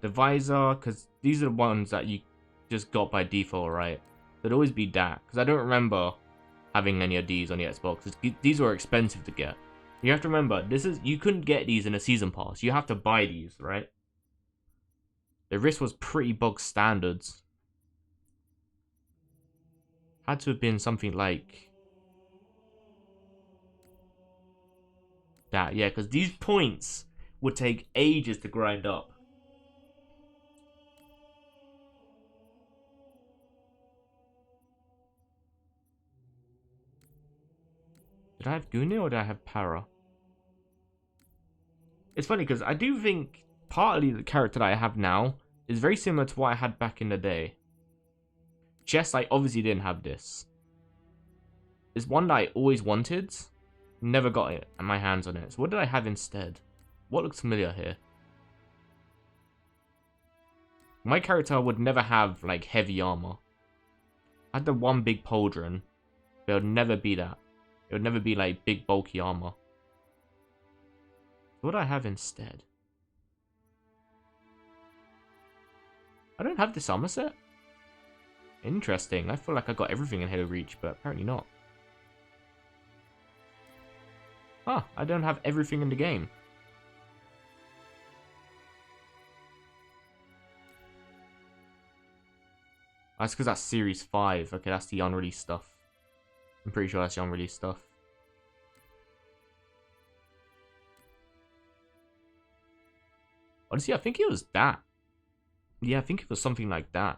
The visor, because these are the ones that you just got by default, right? There'd always be that, because I don't remember having any of these on the Xbox. These were expensive to get. You have to remember, you couldn't get these in a season pass. You have to buy these, right? The wrist was pretty bog standards. Had to have been something like that, yeah, because these points would take ages to grind up. Did I have Gune or did I have Para? It's funny because I do think partly the character that I have now is very similar to what I had back in the day. Chess, I obviously didn't have this. It's one that I always wanted. Never got it and my hands on it. So what did I have instead? What looks familiar here? My character would never have like heavy armor. I had the one big pauldron, but it would never be that. It would never be like big bulky armor. What do I have instead? I don't have this armor set. Interesting. I feel like I got everything in Halo Reach, but apparently not. Huh, I don't have everything in the game. That's because that's Series 5. Okay, that's the unreleased stuff. I'm pretty sure that's the unreleased stuff. Honestly, I think it was that. Yeah, I think it was something like that.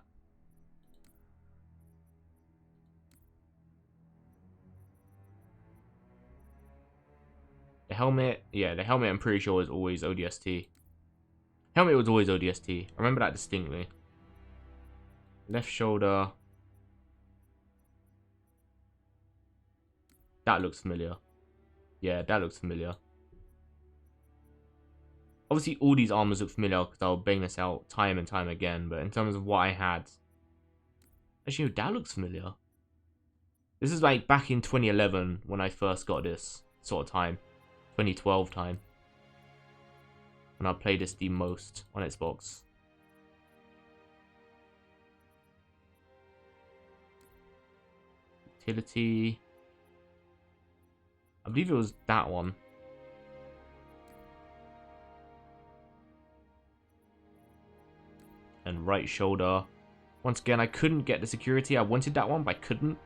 The helmet, yeah, the helmet I'm pretty sure was always ODST. Helmet was always ODST. I remember that distinctly. Left shoulder. That looks familiar. Yeah, that looks familiar. Obviously, all these armors look familiar because I'll bang this out time and time again. But in terms of what I had... Actually, no, that looks familiar. This is like back in 2011 when I first got this sort of time. 2012 time. When I played this the most on Xbox. Utility... I believe it was that one. And right shoulder. Once again, I couldn't get the security. I wanted that one, but I couldn't.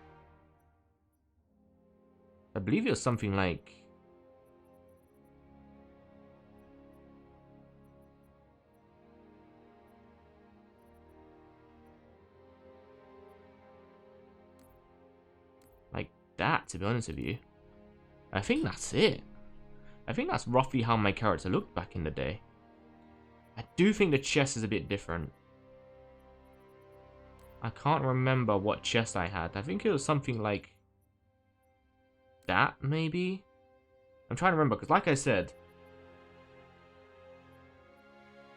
I believe it was something like... like that, to be honest with you. I think that's it. I think that's roughly how my character looked back in the day. I do think the chest is a bit different. I can't remember what chest I had. I think it was something like that, maybe? I'm trying to remember, because like I said,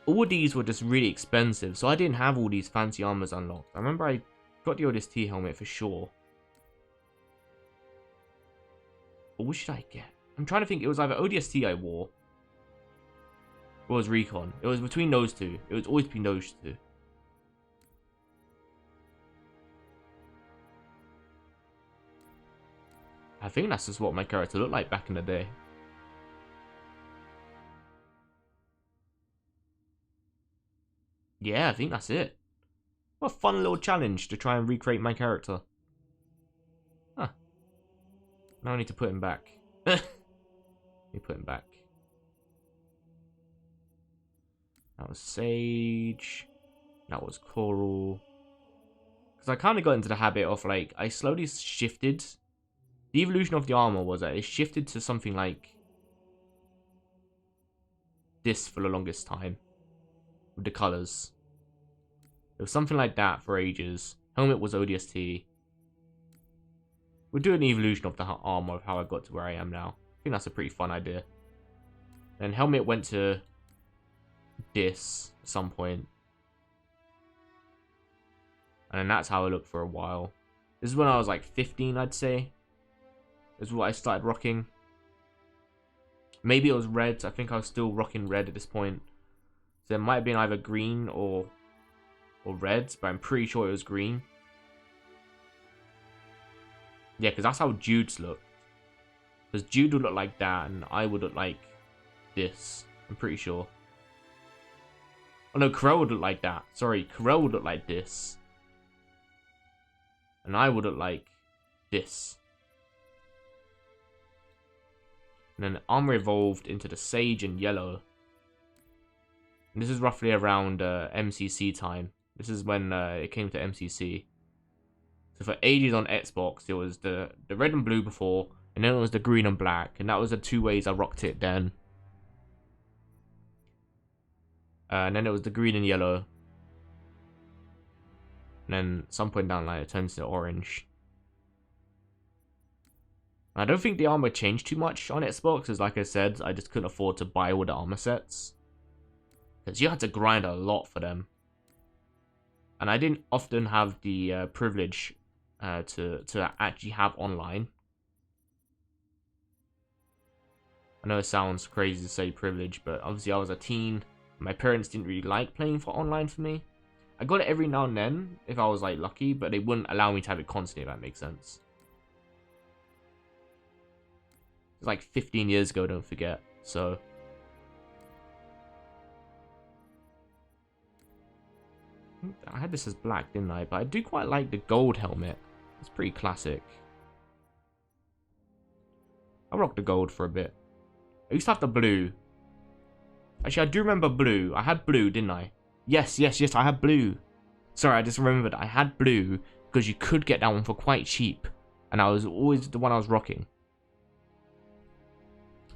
all these were just really expensive, so I didn't have all these fancy armors unlocked. I remember I got the ODST helmet for sure. Or what should I get? I'm trying to think. It was either ODST I wore, or it was Recon. It was between those two. It was always between those two. I think that's just what my character looked like back in the day. Yeah, I think that's it. What a fun little challenge to try and recreate my character. Huh. Now I need to put him back. Let me put him back. That was Sage. That was Coral. Because I kind of got into the habit of, like, I slowly shifted. The evolution of the armor was that it shifted to something like this for the longest time. With the colors. It was something like that for ages. Helmet was ODST. We'll do an evolution of the armor of how I got to where I am now. I think that's a pretty fun idea. Then helmet went to this at some point. And then that's how I looked for a while. This is when I was like 15, I'd say. This is what I started rocking. Maybe it was red. I think I was still rocking red at this point. So it might have been either green or red, but I'm pretty sure it was green. Yeah, because that's how Jude's looked. Because Jude would look like that, and I would look like this. I'm pretty sure. Oh no, Corel would look like that. Sorry, Corel would look like this. And I would look like this. And then armor evolved into the Sage and Yellow. And this is roughly around MCC time. This is when it came to MCC. So for ages on Xbox, it was the red and blue before, and then it was the green and black, and that was the two ways I rocked it then. And then it was the green and yellow. And then at some point down the line, it turns to orange. I don't think the armor changed too much on Xbox, because like I said, I just couldn't afford to buy all the armor sets. Because you had to grind a lot for them. And I didn't often have the privilege to actually have online. I know it sounds crazy to say privilege, but obviously I was a teen. My parents didn't really like playing for online for me. I got it every now and then if I was like lucky, but they wouldn't allow me to have it constantly, if that makes sense. It's like 15 years ago, don't forget. So I had this as black, didn't I? But I do quite like the gold helmet. It's pretty classic. I rocked the gold for a bit. I used to have the blue. Actually, I do remember blue. I had blue, didn't I? Yes, I had blue. Sorry, I just remembered I had blue because you could get that one for quite cheap. And I was always the one I was rocking.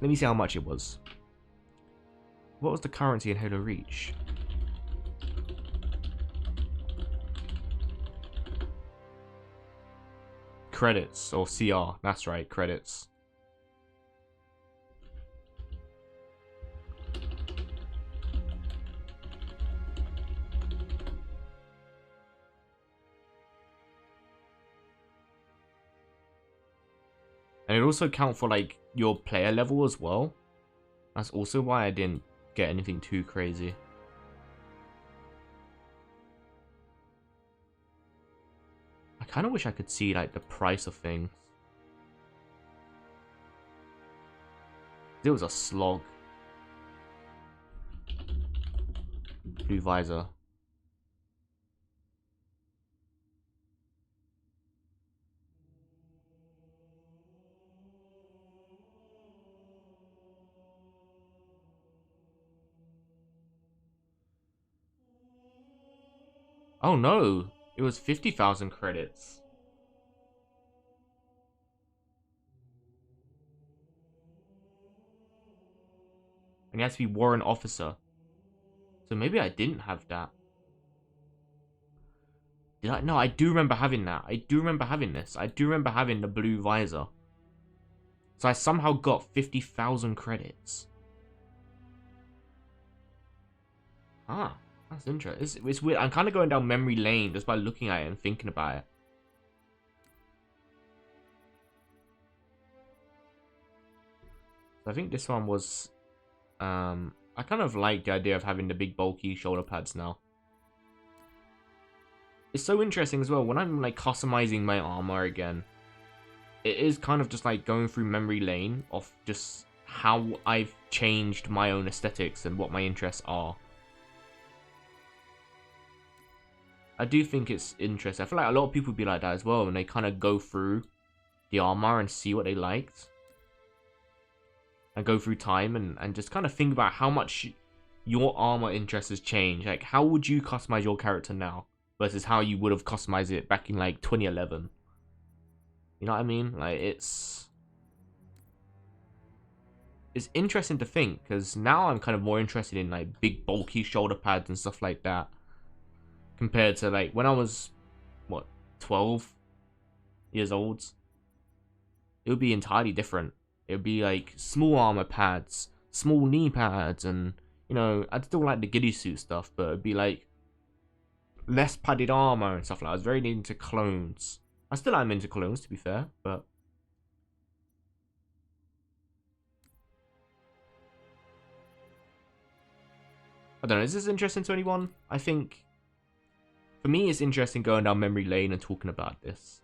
Let me see how much it was. What was the currency in Halo Reach? Credits, or CR. That's right, credits. And it also count for like your player level as well. That's also why I didn't get anything too crazy. I kind of wish I could see like the price of things. It was a slog. Blue visor. Oh no, it was 50,000 credits. And he has to be warrant officer. So maybe I didn't have that. Did I? No, I do remember having that. I do remember having this. I do remember having the blue visor. So I somehow got 50,000 credits. Ah, that's interesting. It's weird. I'm kind of going down memory lane just by looking at it and thinking about it. So I think this one was... I kind of like the idea of having the big bulky shoulder pads now. It's so interesting as well, when I'm like customizing my armor again, it is kind of just like going through memory lane of just how I've changed my own aesthetics and what my interests are. I do think it's interesting. I feel like a lot of people be like that as well, when they kind of go through the armor and see what they liked. And go through time and just kind of think about how much your armor interest has changed. Like, how would you customize your character now versus how you would have customized it back in like 2011? You know what I mean? Like, it's interesting to think, because now I'm kind of more interested in like big bulky shoulder pads and stuff like that, compared to like when I was, what, 12 years old. It would be entirely different. It would be like small armor pads, small knee pads, and, you know, I'd still like the ghillie suit stuff, but it'd be like less padded armor and stuff like that. I was very into clones. I still am into clones, to be fair, but I don't know. Is this interesting to anyone? I think for me, it's interesting going down memory lane and talking about this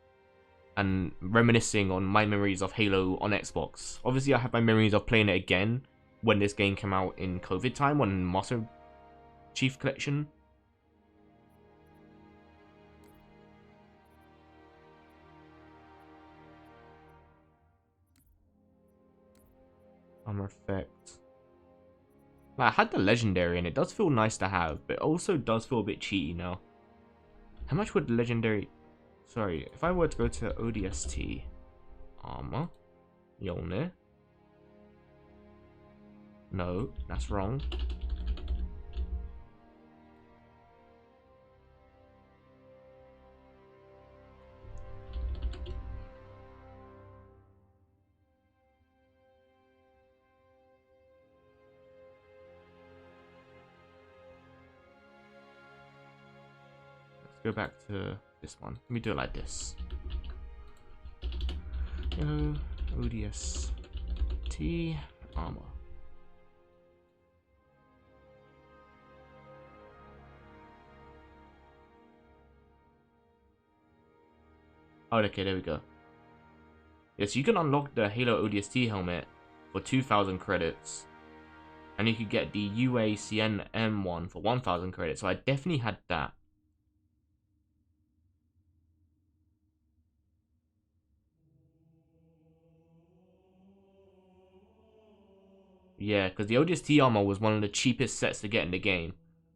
and reminiscing on my memories of Halo on Xbox. Obviously, I have my memories of playing it again when this game came out in COVID time on Master Chief Collection. Armor effect. Like, I had the legendary and it does feel nice to have, but it also does feel a bit cheaty now. How much would legendary... Sorry, if I were to go to ODST... Armor... Yolnir... No, that's wrong. Go back to this one. Let me do it like this. ODST armor. Oh, okay, there we go. Yes, you can unlock the Halo ODST helmet for 2,000 credits. And you could get the UACN M1 for 1,000 credits. So I definitely had that. Yeah, because the ODST armor was one of the cheapest sets to get in the game.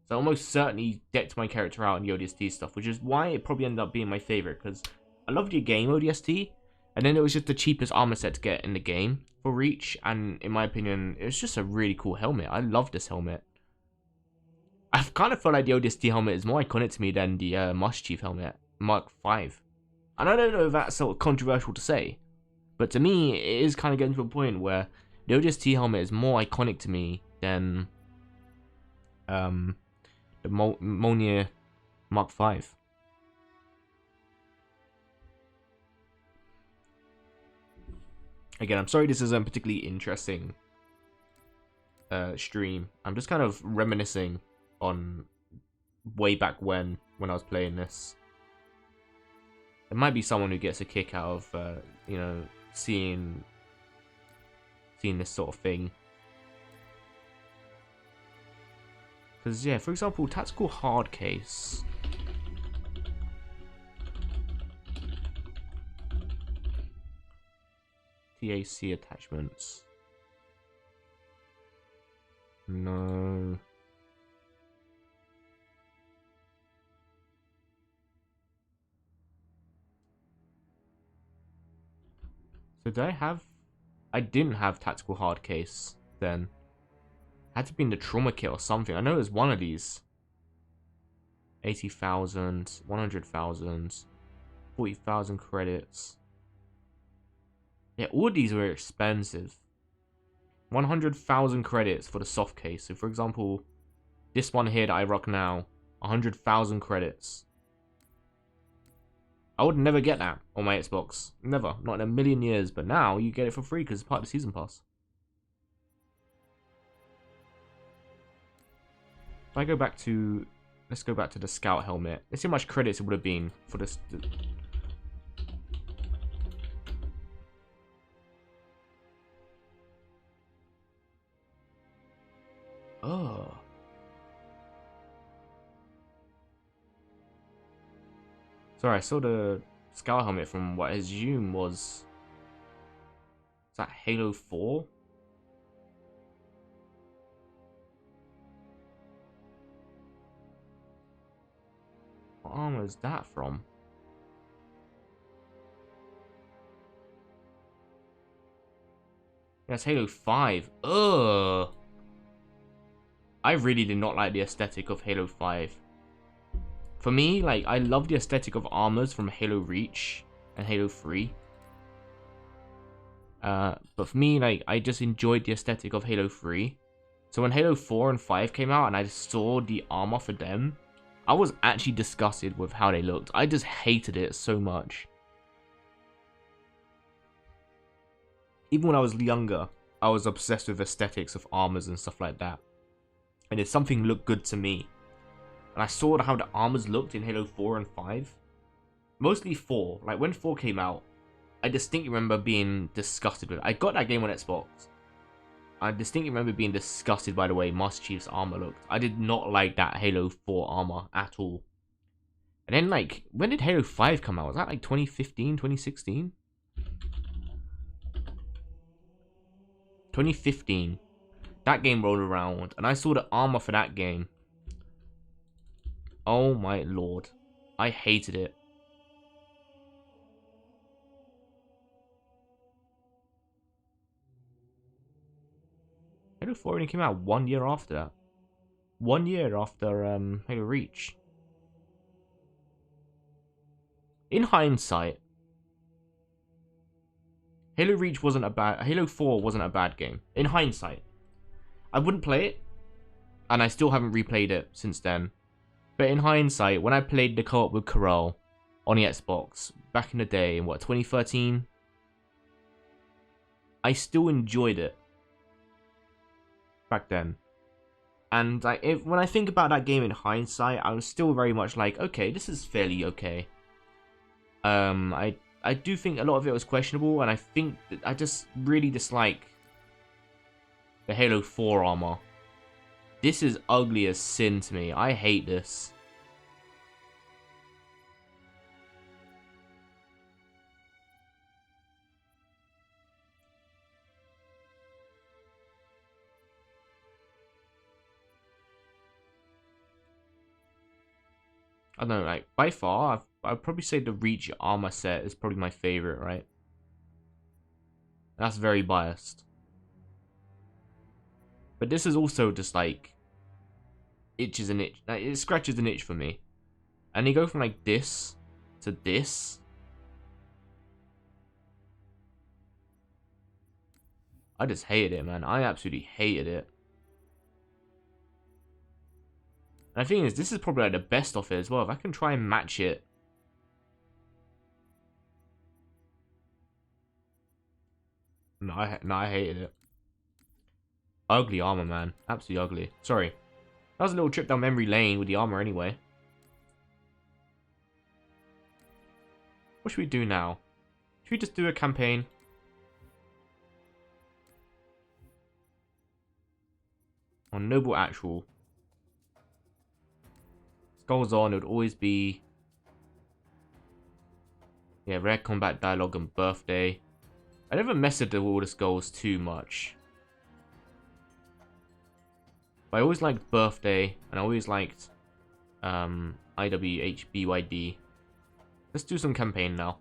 So I almost certainly decked my character out in the ODST stuff, which is why it probably ended up being my favorite, because I loved your game ODST, and then it was just the cheapest armor set to get in the game for Reach, and in my opinion, it was just a really cool helmet. I love this helmet. I kind of feel like the ODST helmet is more iconic to me than the Master Chief helmet, Mark V. And I don't know if that's sort of controversial to say, but to me, it is kind of getting to a point where the ODST helmet is more iconic to me than the Mjolnir Mark V. Again, I'm sorry this isn't a particularly interesting stream. I'm just kind of reminiscing on way back when I was playing this. There might be someone who gets a kick out of, you know, seeing this sort of thing. Because, yeah, for example, tactical hard case. TAC attachments. No. So did I have... I didn't have tactical hard case then. Had to be in the trauma kit or something. I know it was one of these. 80,000, 100,000, 40,000 credits. Yeah, all these were expensive. 100,000 credits for the soft case. So, for example, this one here that I rock now, 100,000 credits. I would never get that on my Xbox. Never. Not in a million years. But now you get it for free because it's part of the season pass. If I go back to... Let's go back to the scout helmet. Let's see how much credits it would have been for this... Oh. Sorry, I saw the scout helmet from what I assume was... Is that Halo 4? What armor is that from? That's Halo 5. Ugh. I really did not like the aesthetic of Halo 5. For me, like, I love the aesthetic of armors from Halo Reach and Halo 3. But for me, like, I just enjoyed the aesthetic of Halo 3. So when Halo 4 and 5 came out and I saw the armor for them, I was actually disgusted with how they looked. I just hated it so much. Even when I was younger, I was obsessed with aesthetics of armors and stuff like that. And if something looked good to me, and I saw how the armors looked in Halo 4 and 5, mostly 4, like when 4 came out, I distinctly remember being disgusted with it. I got that game on Xbox. I distinctly remember being disgusted by the way Master Chief's armor looked. I did not like that Halo 4 armor at all. And then, like, when did Halo 5 come out? Was that like 2015, 2016? 2015. That game rolled around, and I saw the armor for that game. Oh my lord. I hated it. Halo 4 only came out 1 year after that. 1 year after Halo Reach. In hindsight, Halo 4 wasn't a bad game. In hindsight. I wouldn't play it, and I still haven't replayed it since then. But in hindsight, when I played the co-op with Corel on the Xbox back in the day, in what, 2013? I still enjoyed it back then. And when I think about that game in hindsight, I was still very much like, okay, this is fairly okay. I do think a lot of it was questionable, and I think that I just really dislike the Halo 4 armor. This is ugly as sin to me. I hate this. I don't know, like, by far, I'd probably say the Reach armor set is probably my favorite, right? That's very biased. But this is also just like itches an itch. Like, it scratches an itch for me. And you go from like this to this. I just hated it, man. I absolutely hated it. And the thing is, this is probably like the best of it as well. If I can try and match it. No, I hated it. Ugly armor, man. Absolutely ugly. Sorry. That was a little trip down memory lane with the armor anyway. What should we do now? Should we just do a campaign? On Noble Actual. Skulls on, it would always be... Yeah, rare combat dialogue and birthday. I never messed with all the skulls too much. But I always liked birthday, and I always liked IWHBYD. Let's do some campaign now.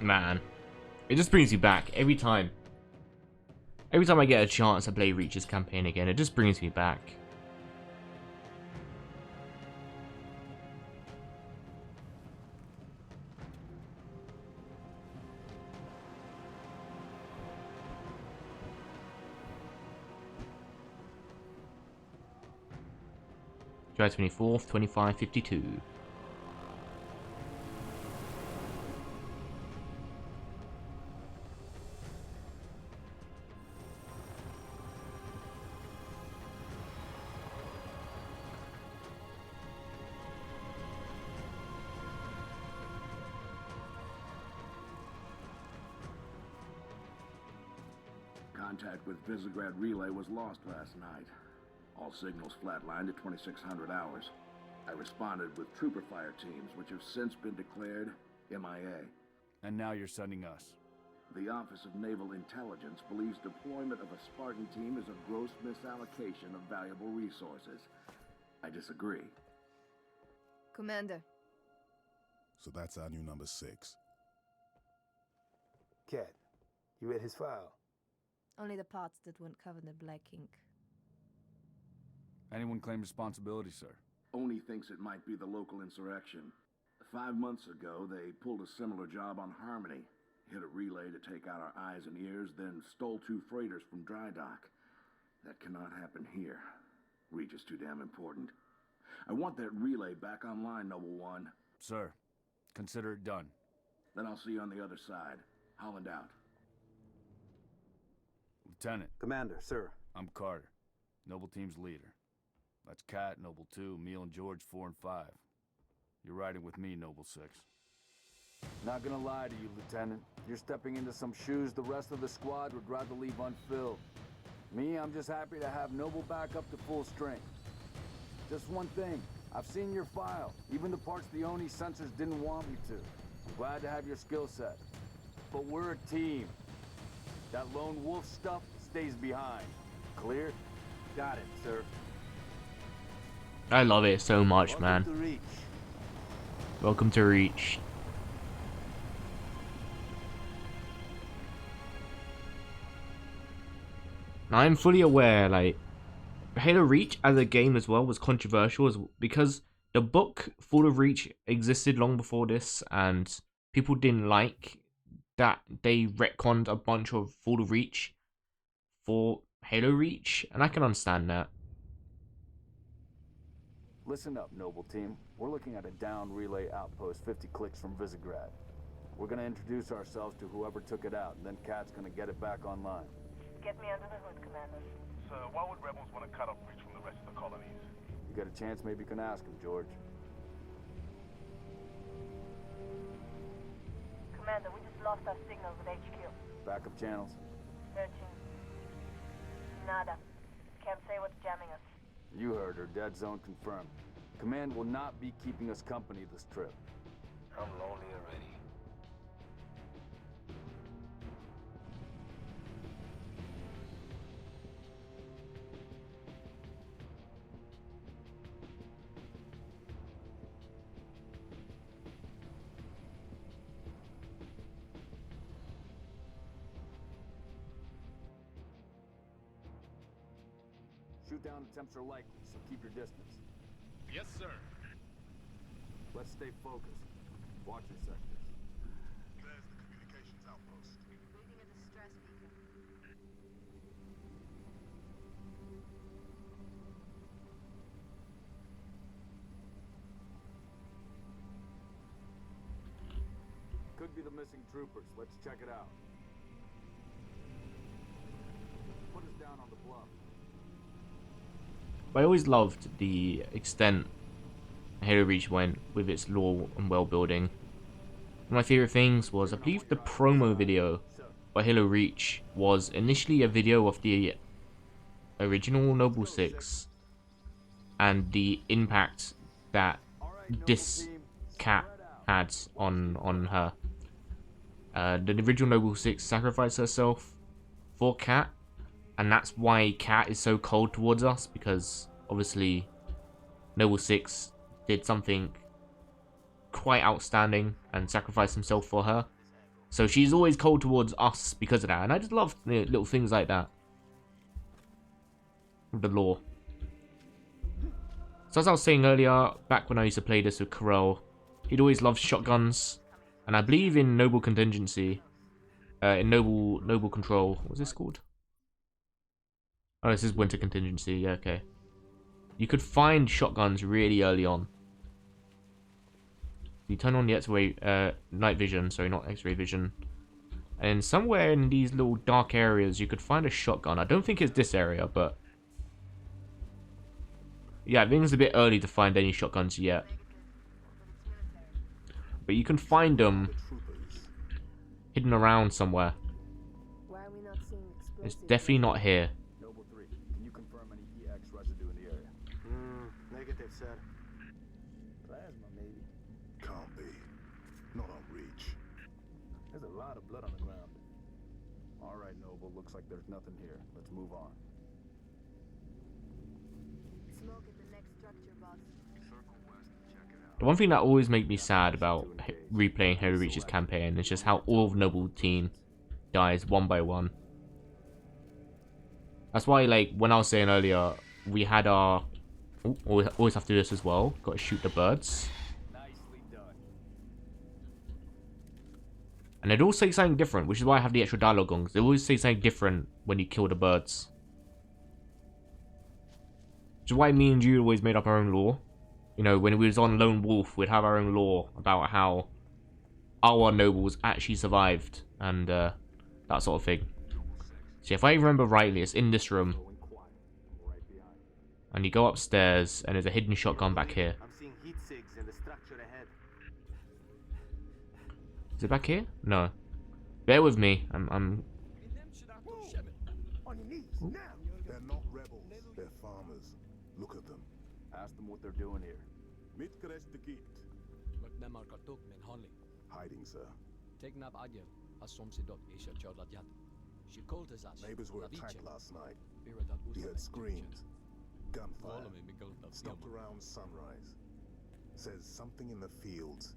Man, it just brings you back every time. Every time I get a chance to play Reach's campaign again, it just brings me back. July 24th, 2552. Contact with Visegrad Relay was lost last night. All signals flatlined at 2600 hours. I responded with trooper fire teams, which have since been declared MIA. And now you're sending us. The Office of Naval Intelligence believes deployment of a Spartan team is a gross misallocation of valuable resources. I disagree. Commander. So that's our new number 6. Cat, you read his file? Only the parts that weren't covered in black ink. Anyone claim responsibility, sir? Oni thinks it might be the local insurrection. 5 months ago, they pulled a similar job on Harmony. Hit a relay to take out our eyes and ears, then stole 2 freighters from dry dock. That cannot happen here. Reach is too damn important. I want that relay back online, Noble One. Sir, consider it done. Then I'll see you on the other side. Holland out. Lieutenant. Commander, sir. I'm Carter, Noble Team's leader. That's Cat, Noble 2, Meal and George 4 and 5. You're riding with me, Noble 6. Not gonna lie to you, Lieutenant. You're stepping into some shoes the rest of the squad would rather leave unfilled. Me, I'm just happy to have Noble back up to full strength. Just one thing, I've seen your file, even the parts the Oni sensors didn't want me to. I'm glad to have your skill set. But we're a team. That lone wolf stuff stays behind. Clear? Got it, sir. I love it so much, man. Welcome to Reach. Welcome to Reach. Now, I'm fully aware, like, Halo Reach as a game as well was controversial because the book Fall of Reach existed long before this, and people didn't like that they retconned a bunch of Fall of Reach for Halo Reach, and I can understand that. Listen up, Noble Team. We're looking at a down relay outpost 50 clicks from Visegrad. We're gonna introduce ourselves to whoever took it out, and then Cat's gonna get it back online. Get me under the hood, Commander. Sir, why would rebels want to cut off Reach from the rest of the colonies? You get a chance, maybe you can ask him, George. Commander, we just lost our signal with HQ. Backup channels? Searching. Nada. Can't say what's jamming us. You heard her. Dead zone confirmed. Command will not be keeping us company this trip. I'm lonely already. Shoot-down attempts are likely, so keep your distance. Yes, sir. Let's stay focused. Watch your sectors. There's the communications outpost. Reading a distress beacon. Could be the missing troopers. Let's check it out. Put us down on the bluff. I always loved the extent Halo Reach went with its lore and world building. One of my favourite things was, I believe, the promo video for Halo Reach was initially a video of the original Noble 6 and the impact that this cat had on her. The original Noble 6 sacrificed herself for Cat, and that's why Cat is so cold towards us, because obviously Noble 6 did something quite outstanding and sacrificed himself for her. So she's always cold towards us because of that. And I just love little things like that. The lore. So as I was saying earlier, back when I used to play this with Carell, he'd always loved shotguns. And I believe in Noble Contingency, in Noble Control, what was this called? Oh, this is Winter Contingency, yeah, okay. You could find shotguns really early on. You turn on the X-ray, night vision, sorry, not X-ray vision. And somewhere in these little dark areas, you could find a shotgun. I don't think it's this area, but... yeah, I think it's a bit early to find any shotguns yet. But you can find them hidden around somewhere. Why are we not seeing It's explosives? definitely not here. Noble 3, can you confirm any EX residue in the area? Negative, sir. Plasma, maybe. Can't be. Not on reach. There's a lot of blood on the ground. Alright, Noble, looks like there's nothing here. Let's move on. Smoke at the next structure, boss. The one thing that always makes me sad about replaying Halo Reach's campaign is just how all of Noble Team dies one by one. That's why, like, when I was saying earlier, we had our... oh, always have to do this as well. Got to shoot the birds. Nicely done. And they'd all say something different, which is why I have the extra dialogue on, because they always say something different when you kill the birds. Which is why me and you always made up our own lore. You know, when we was on Lone Wolf, we'd have our own lore about how our nobles actually survived and that sort of thing. So if I remember rightly, it's in this room. And you go upstairs, and there's a hidden shotgun back here. I'm seeing heat sigs in the structure ahead. Is it back here? No. Bear with me. I'm On your knees, now! They're not rebels. They're farmers. Look at them. Ask them what they're doing here. Hiding, sir. Neighbors were attacked last night. We heard screams. Gunfire. Stopped around sunrise. Says something in the fields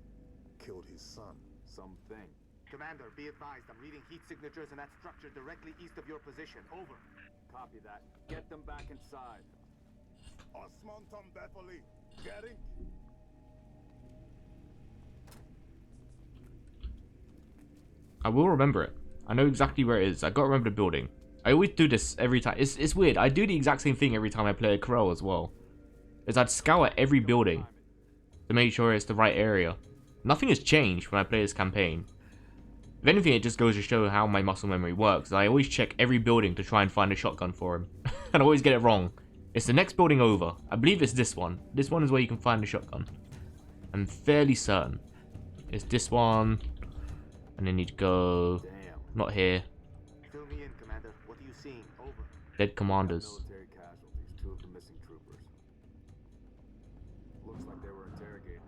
killed his son. Something. Commander, be advised. I'm reading heat signatures in that structure directly east of your position. Over. Copy that. Get them back inside. Osman Tom Bethely. Getting? I will remember it. I know exactly where it is. I gotta remember the building. I always do this every time. It's weird. I do the exact same thing every time I play a Carell as well. Is I'd scour every building to make sure it's the right area. Nothing has changed when I play this campaign. If anything, it just goes to show how my muscle memory works. I always check every building to try and find a shotgun for him. And I always get it wrong. It's the next building over. I believe it's this one. This one is where you can find the shotgun. I'm fairly certain. It's this one. And then you'd go... Damn. not here. Fill me in, Commander. What are you seeing? Over. Dead commanders. Military casualties, 2 of the missing troopers. Looks like they were interrogated.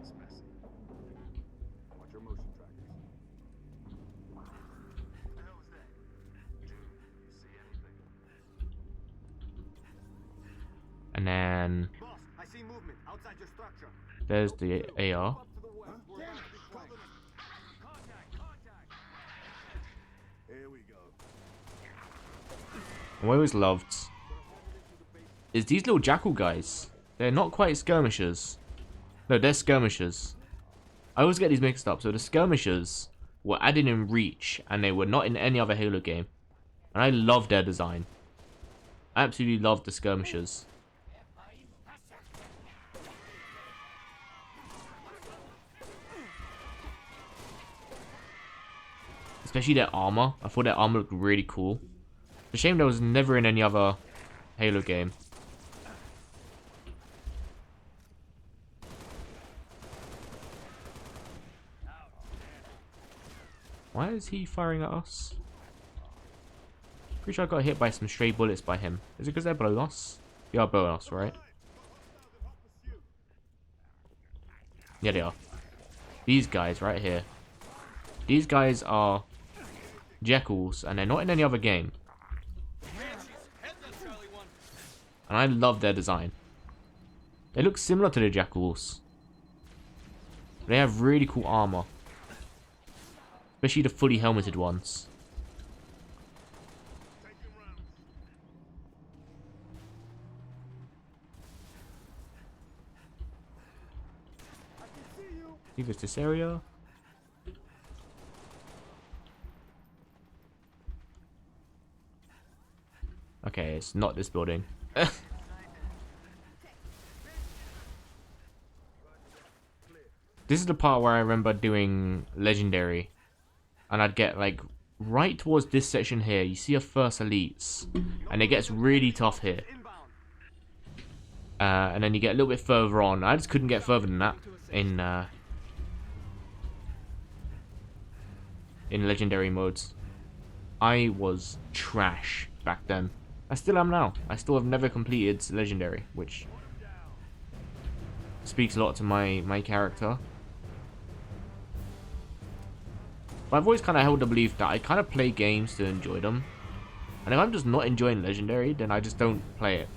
It's messy. Watch your motion trackers. What the hell was that? Dude, you see anything? And then Boss, I see movement outside your structure. there's the AR. Here we go. What I always loved is these little jackal guys. They're not quite skirmishers. No, they're skirmishers. I always get these mixed up. So the skirmishers were added in Reach, and they were not in any other Halo game. And I love their design. I absolutely love the skirmishers. Especially their armor. I thought their armor looked really cool. It's a shame that was never in any other Halo game. Why is he firing at us? Pretty sure I got hit by some stray bullets by him. Is it because they're below us? They are below us, right? Yeah, they are. These guys right here. These guys are jackals, and they're not in any other game. And I love their design. They look similar to the jackals. They have really cool armor. Especially the fully helmeted ones. Leave us this area. Okay, it's not this building. This is the part where I remember doing Legendary. And I'd get like right towards this section here. You see a first elites. And it gets really tough here. And then you get a little bit further on. I just couldn't get further than that in Legendary modes. I was trash back then. I still am now. I still have never completed Legendary, which speaks a lot to my character. But I've always kind of held the belief that I kind of play games to enjoy them. And if I'm just not enjoying Legendary, then I just don't play it.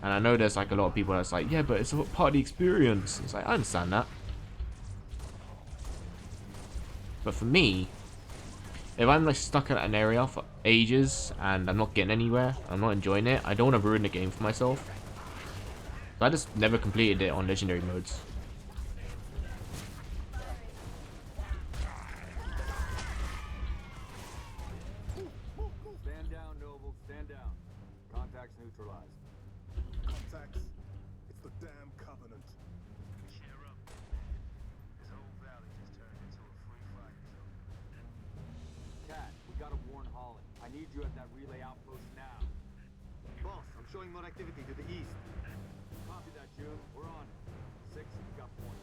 And I know there's like a lot of people that's like, yeah, but it's a part of the experience. It's like, I understand that. But for me, if I'm like stuck in an area for ages and I'm not getting anywhere, I'm not enjoying it, I don't want to ruin the game for myself. So I just never completed it on Legendary modes. Stand down, Noble. Stand down. Contacts neutralized. Contacts. It's the damn Covenant. Cheer up. This whole valley just turned into a free fire zone. Cat, we gotta warn Holland. I need you at that relay outpost now. Boss, I'm showing more activity to the east. Copy that, June. We're on it. 6, you got point.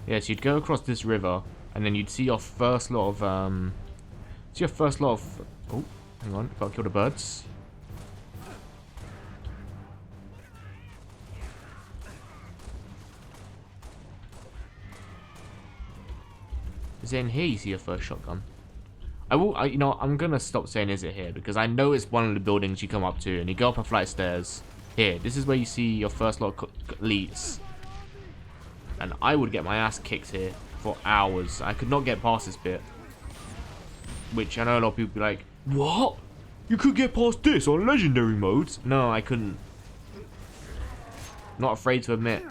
Yes, you'd go across this river, and then you'd see your first lot of oh, hang on, gotta kill the birds. Is it in here you see your first shotgun? You know, I'm gonna stop saying is it here, because I know it's one of the buildings you come up to, and you go up a flight of stairs. Here, this is where you see your first lot of elites. And I would get my ass kicked here for hours. I could not get past this bit. Which I know a lot of people be like, what? You could get past this on Legendary modes? No, I couldn't. Not afraid to admit.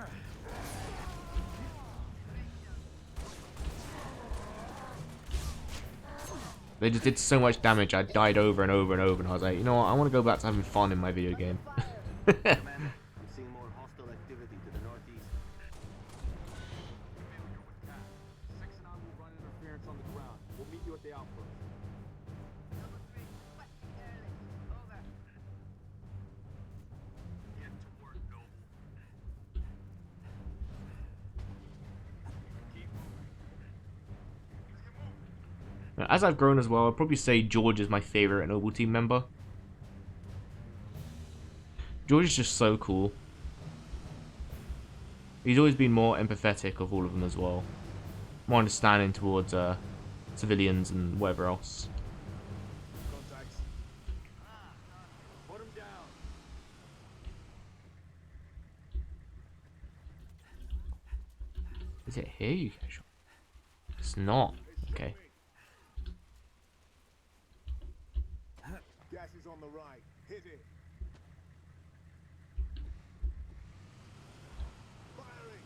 They just did so much damage, I died over and over and over, and I was like, you know what, I want to go back to having fun in my video game. I'm seeing more hostile activity to the northeast. 6 and I will run interference on the ground. We'll meet you at the outpost. Get to work, Noble. Keep moving. As I've grown as well, I'd probably say George is my favorite Noble team member. George is just so cool. He's always been more empathetic of all of them as well. More understanding towards civilians and whatever else. Contacts. Put him down. Is it here you can shot? It's not. Okay. Gas is on the right. Hit it. Firing.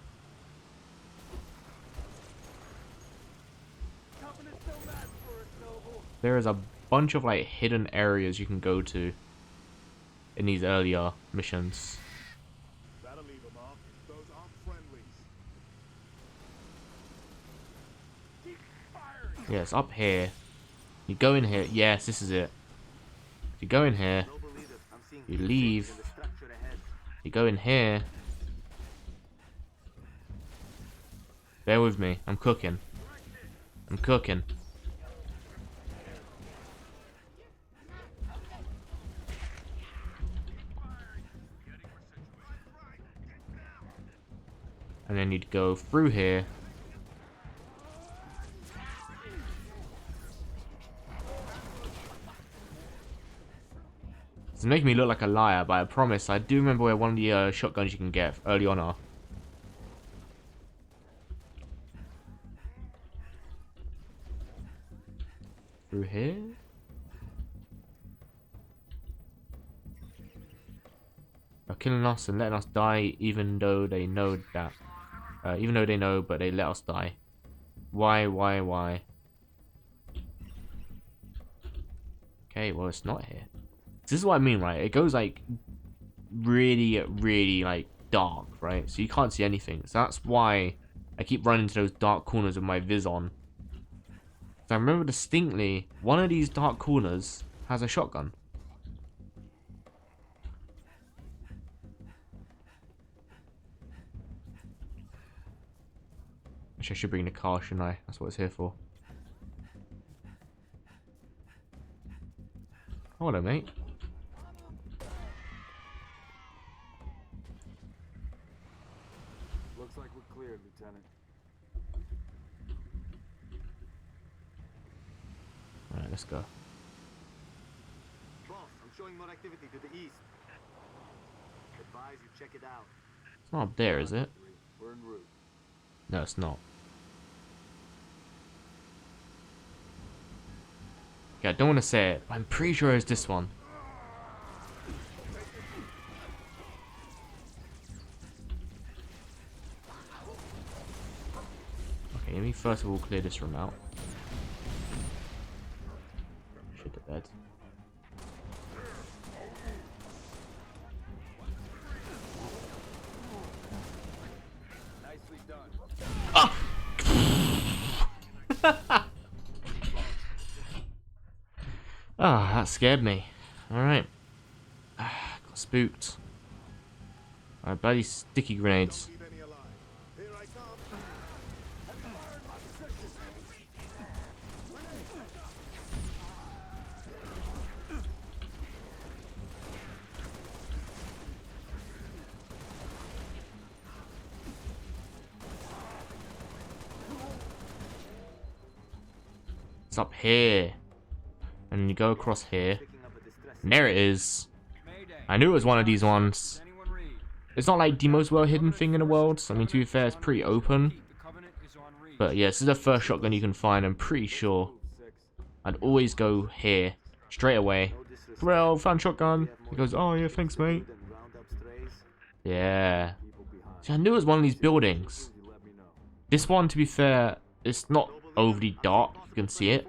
Covenant's no match for us, Noble. There is a bunch of like hidden areas you can go to in these earlier missions. That'll leave them off. Those aren't friendlies. Keep firing. Yeah, it's up here. You go in here. Yes, this is it. You go in here. Noble leader, I'm seeing You heat leave. sinks in the structure ahead. You go in here. Bear with me. I'm cooking. I'm cooking. And then you'd go through here. It's making me look like a liar, but I promise I do remember where one of the shotguns you can get early on are. Through here? They're killing us and letting us die, even though they know that. Even though they know, but they let us die. Why? Okay, well, it's not here. This is what I mean, right? It goes like really like dark, right? So you can't see anything. So that's why I keep running to those dark corners with my Viz on. So I remember distinctly, one of these dark corners has a shotgun. Actually, I should bring the car, shouldn't I? That's what it's here for. Oh, hello, mate. Looks like we're clear, Lieutenant. Alright, let's go. Boss, I'm showing more activity to the east. Advise you check it out. It's not up there, is it? We're en route. No, it's not. Yeah, I don't want to say it, but I'm pretty sure it's this one. Okay, let me first of all clear this room out. Shit, the bed. Nicely done. Ah, that scared me. Alright. Got spooked. Alright, bloody sticky grenades. Keep any alive. Here I come. It's up here. And then you go across here. And there it is. I knew it was one of these ones. It's not like the most well hidden thing in the world. I mean, to be fair, it's pretty open. But yeah, this is the first shotgun you can find, I'm pretty sure. I'd always go here. Straight away. Well, found shotgun. He goes, oh yeah, thanks mate. Yeah. See, I knew it was one of these buildings. This one, to be fair, it's not overly dark. You can see it.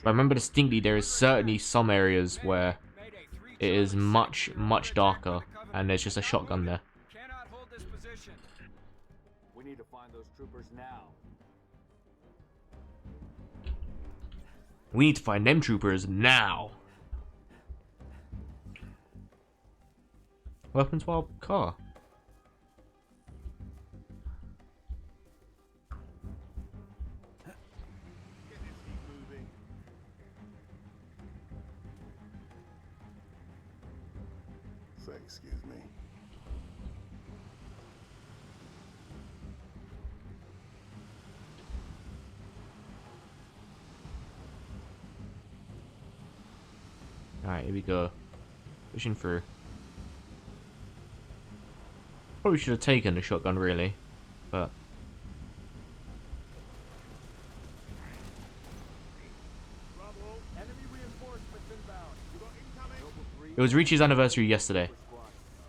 But I remember distinctly there is certainly some areas where it is much darker and there's just a shotgun there. Cannot hold this position. We need to find those troopers now. We need to find them troopers now. What happened to our car? Get this heat moving. Say, excuse me. Alright, here we go. Pushing through. Probably should have taken the shotgun, really. But Bravo. Enemy reinforcements inbound. You got incoming? it was Reach's anniversary yesterday.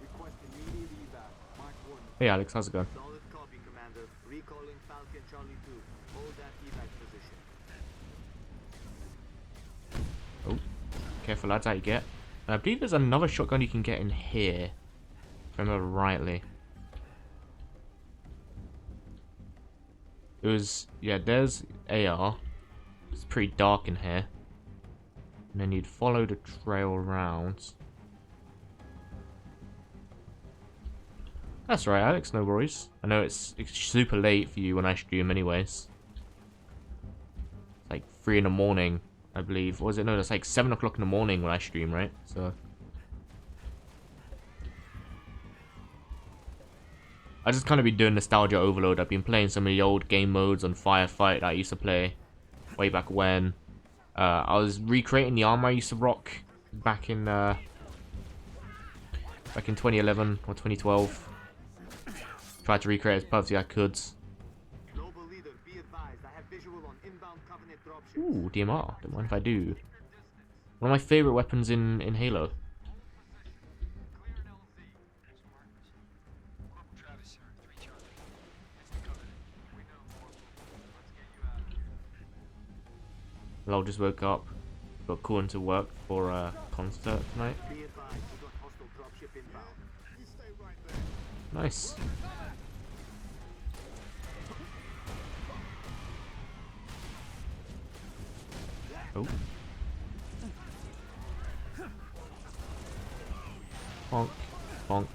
Request immediate evac. Mark coordinates. Hey Alex, how's it going? Solid copy, Commander. Recalling Falcon Charlie 2. Hold that evac position. Oh, careful lads, how you get. And I believe there's another shotgun you can get in here. If I remember rightly. It was, yeah, there's AR. It's pretty dark in here. And then you'd follow the trail around. That's right, Alex, no worries. I know it's super late for you when I stream anyways. It's like 3 in the morning, I believe. Or was it? No, it's like 7 o'clock in the morning when I stream, right? So I just kind of been doing nostalgia overload. I've been playing some of the old game modes on Firefight that I used to play way back when. I was recreating the armor I used to rock back in 2011 or 2012. Tried to recreate as perfectly as I could. Global leader, be advised. I have visual on inbound inbound Covenant dropships. Ooh, DMR. Don't mind if I do. One of my favorite weapons in Halo. Lol just woke up. Got called into work for a concert tonight. Be advised, we got hostile dropship inbound. You stay right there. Nice. Oh. Bonk. Bonk.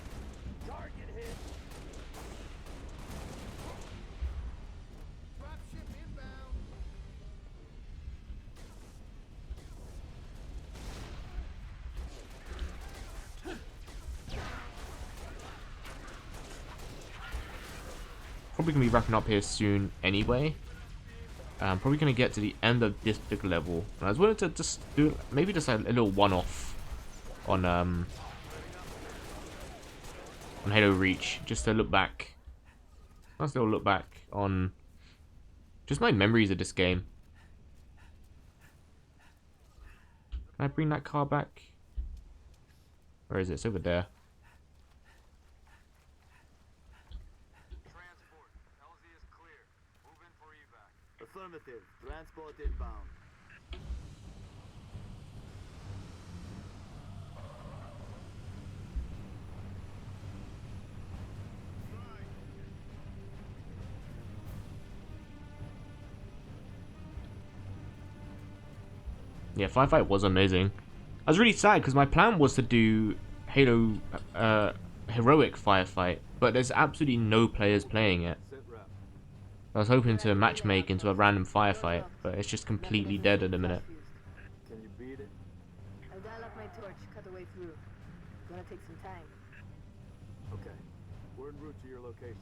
Probably gonna be wrapping up here soon anyway. Probably gonna get to the end of this particular level. And I was willing to just do maybe just a little one-off on Halo Reach, just to look back. Nice little look back on just my memories of this game. Can I bring that car back? Where is it? It's over there. Transport. LZ is clear. Move in for evac. Affirmative. Transport inbound. Yeah, firefight was amazing. I was really sad because my plan was to do Halo heroic firefight, but there's absolutely no players playing it. I was hoping to matchmake into a random firefight, but it's just completely dead at the minute. Can you beat it? I'll dial up my torch, cut the way through. Gonna take some time. Okay. We're en route to your location.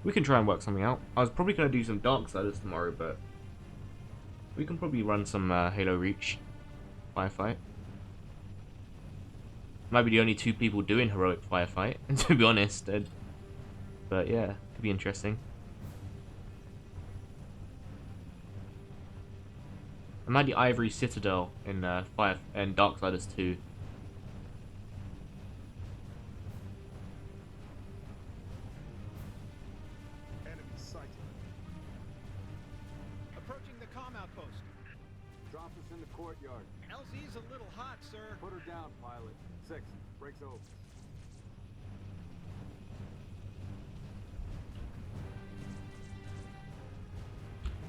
We can try and work something out. I was probably going to do some Darksiders tomorrow, but we can probably run some Halo Reach firefight. Might be the only two people doing heroic firefight, to be honest. But yeah, could be interesting. I'm at the Ivory Citadel in Darksiders 2. Enemy sighted. Approaching the comm outpost. Drop us in the courtyard. LZ's a little hot, sir. Put her down, pilot. 6. Breaks over.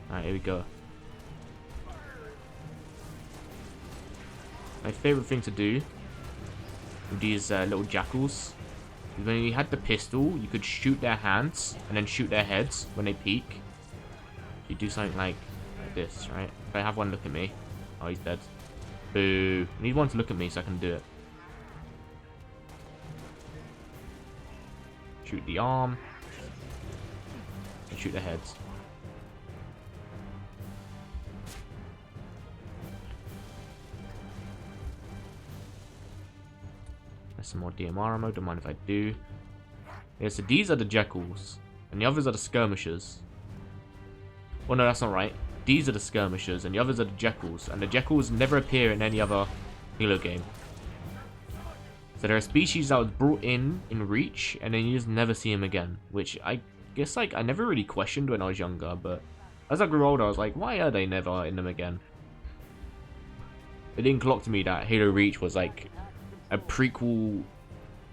Alright, here we go. My favourite thing to do with these little jackals is when you had the pistol, you could shoot their hands and then shoot their heads when they peek. You do something like this, right? If I have one look at me. Oh, he's dead. Boo. I need one to look at me so I can do it. Shoot the arm. And shoot their heads. There's some more DMR ammo, don't mind if I do. Yeah, so these are the Jackals, and the others are the Skirmishers. Well, no, that's not right. These are the Skirmishers, and the others are the Jackals, and the Jackals never appear in any other Halo game. So they're a species that was brought in Reach, and then you just never see them again, which I guess, like, I never really questioned when I was younger, but as I grew older, I was like, why are they never in them again? It didn't clock to me that Halo Reach was, like, a prequel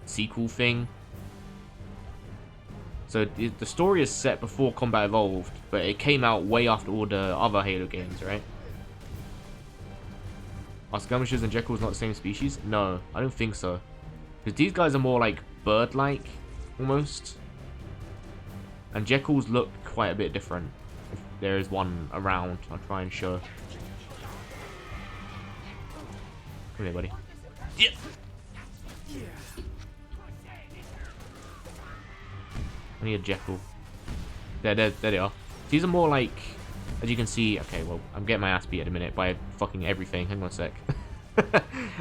sequel thing. So the story is set before Combat Evolved, but it came out way after all the other Halo games, right? Are Skirmishers and Jackals not the same species? No, I don't think so. Because these guys are more like bird-like, almost. And Jackals look quite a bit different. If there is one around, I'll try and show. Come here, buddy. Yeah. I need a Jackal. There they are. These are more like As you can see, okay, well, I'm getting my ass beat at a minute by fucking everything. Hang on a sec.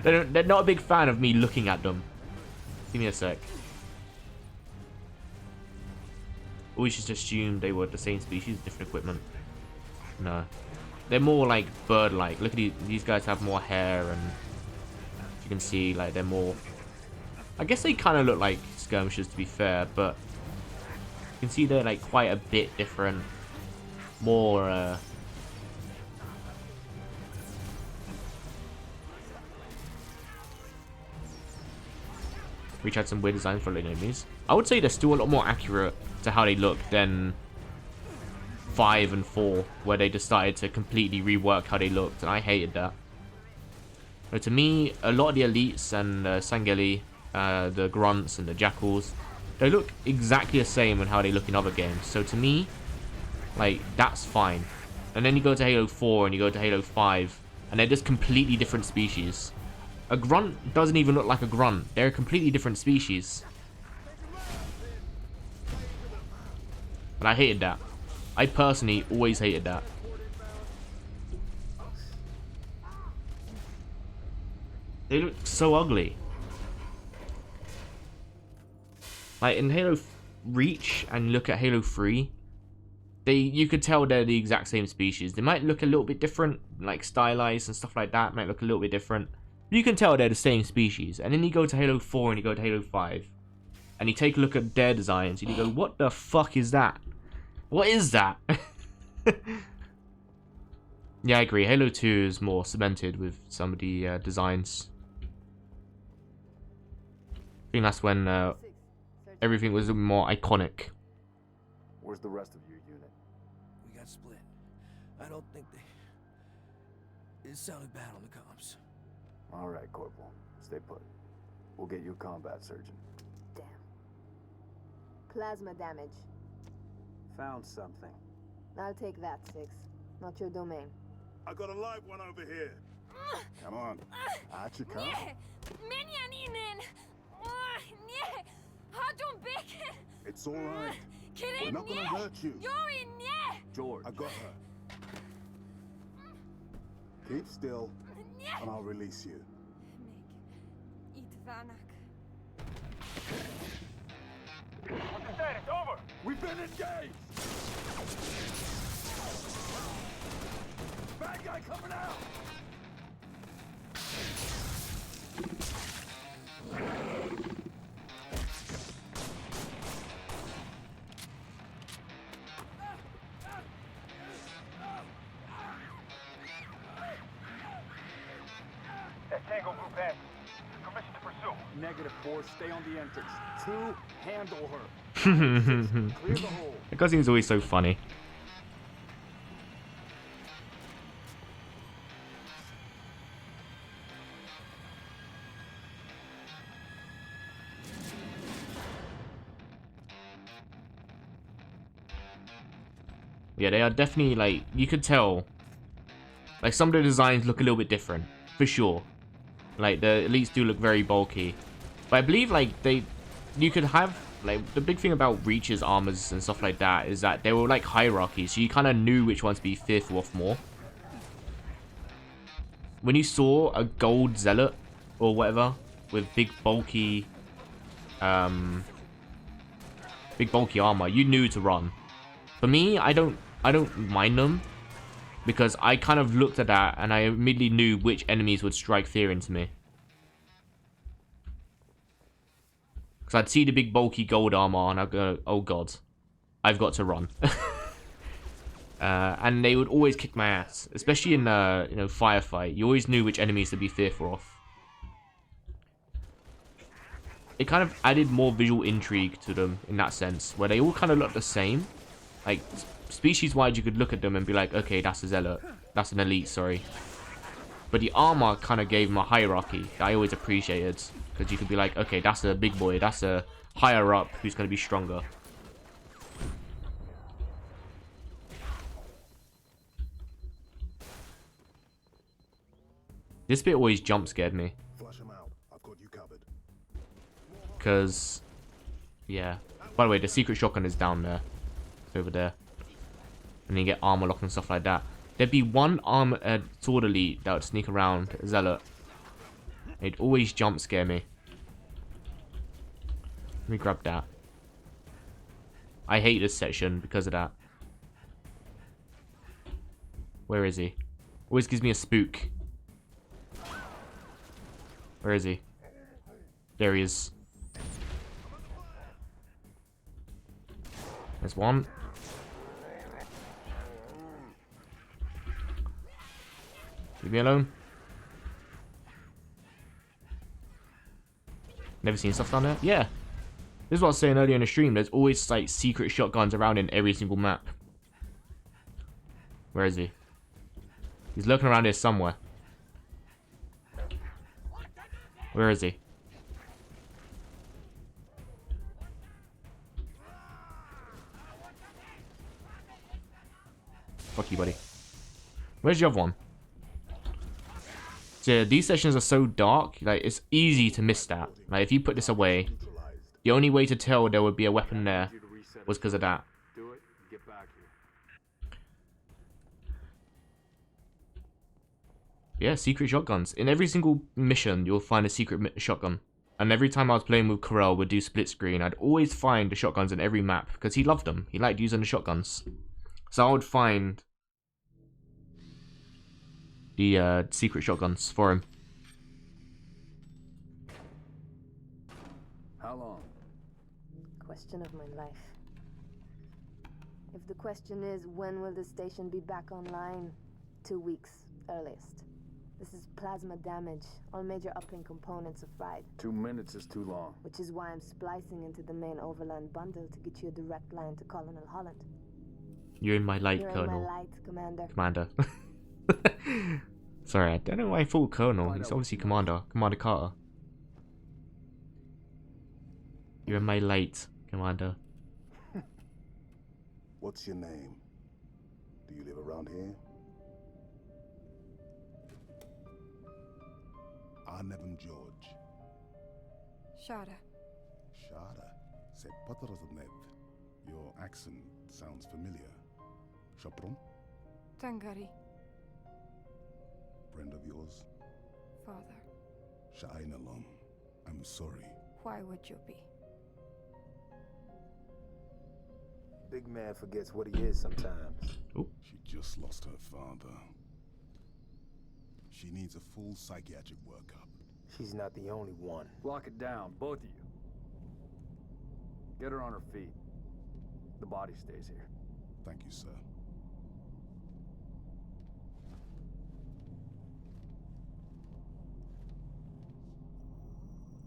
They're not a big fan of me looking at them. Give me a sec. Always just assumed they were the same species, different equipment. No. They're more like bird-like. Look at these guys have more hair, and you can see, like, they're more... I guess they kind of look like skirmishers, to be fair, but you can see they're, like, quite a bit different. More, Reach had some weird designs for little enemies. I would say they're still a lot more accurate to how they look than 5 and 4, where they decided to completely rework how they looked, and I hated that. But to me, a lot of the elites and Sangeli, the grunts and the jackals, they look exactly the same in how they look in other games. So to me, like, that's fine. And then you go to Halo 4 and you go to Halo 5, and they're just completely different species. A grunt doesn't even look like a grunt. They're a completely different species. And I hated that. I personally always hated that. They look so ugly. Like in Halo Reach and look at Halo 3, you could tell they're the exact same species. They might look a little bit different, like stylized and stuff like that, might look a little bit different. You can tell they're the same species. And then you go to Halo 4 and you go to Halo 5. And you take a look at their designs and you go, what the fuck is that? What is that? Yeah, I agree. Halo 2 is more cemented with some of the designs. I think that's when everything was more iconic. Where's the rest of your unit? We got split. I don't think they... It sounded bad on the comms. All right, Corporal. Stay put. We'll get you a combat surgeon. Damn. Plasma damage. Found something. I'll take that, 6. Not your domain. I got a live one over here. Come on. Out you come. It's all right. We're not gonna hurt you. George. I got her. Keep still, and I'll release you. What's the status? Over! We've been engaged! Bad guy coming out! That Tango group has permission to pursue. -4, stay on the entrance. 2, handle her. That Clear the hole. cutscene's always so funny. Yeah, they are definitely, like, you could tell, like, some of the designs look a little bit different, for sure. Like, the elites do look very bulky. But I believe, like, you could have, like, the big thing about Reach's armors and stuff like that is that they were, like, hierarchies, so you kind of knew which ones to be fearful of more. When you saw a gold zealot, or whatever, with big bulky armor, you knew to run. For me, I don't mind them, because I kind of looked at that and I immediately knew which enemies would strike fear into me. Because I'd see the big bulky gold armor and I'd go, oh god, I've got to run. And they would always kick my ass, especially in firefight. You always knew which enemies to be fearful of. It kind of added more visual intrigue to them in that sense, where they all kind of look the same. Like, species-wise, you could look at them and be like, okay, that's a zealot. That's an elite, sorry. But the armor kind of gave them a hierarchy that I always appreciated. Because you could be like, okay, that's a big boy. That's a higher up who's going to be stronger. This bit always jump scared me. Flush them out. I've got you covered. Because, yeah. By the way, the secret shotgun is down there. It's over there. And then you get armor lock and stuff like that. There'd be one sword elite that would sneak around Zealot. It'd always jump scare me. Let me grab that. I hate this section because of that. Where is he? Always gives me a spook. Where is he? There he is. There's one. Leave me alone. Never seen stuff down there? Yeah. This is what I was saying earlier in the stream. There's always like secret shotguns around in every single map. Where is he? He's lurking around here somewhere. Where is he? Fuck you, buddy. Where's the other one? So yeah, these sessions are so dark, like it's easy to miss that. Like if you put this away, the only way to tell there would be a weapon there was because of that. Do it, get back here. Yeah, secret shotguns. In every single mission, you'll find a secret shotgun. And every time I was playing with Corel, we'd do split screen, I'd always find the shotguns in every map because he loved them. He liked using the shotguns. So I would find the secret shotguns for him. How long? Question of my life. If the question is when will the station be back online, 2 weeks earliest. This is plasma damage. All major uplink components are fried. 2 minutes is too long. Which is why I'm splicing into the main overland bundle to get you a direct line to Colonel Holland. You're in my light, You're Colonel. in my light, Commander. Commander. Sorry, I don't know why I thought Colonel. He's obviously Commander. Commander Carter. You're in my light, Commander. What's your name? Do you live around here? Arnevin George. Shada. Shada. C'est Nev. Your accent sounds familiar. Chapron? Tangari. Friend of yours? Father. Sha'ainalom. I'm sorry. Why would you be? Big man forgets what he is sometimes. Ooh. She just lost her father. She needs a full psychiatric workup. She's not the only one. Lock it down, both of you. Get her on her feet. The body stays here. Thank you, sir.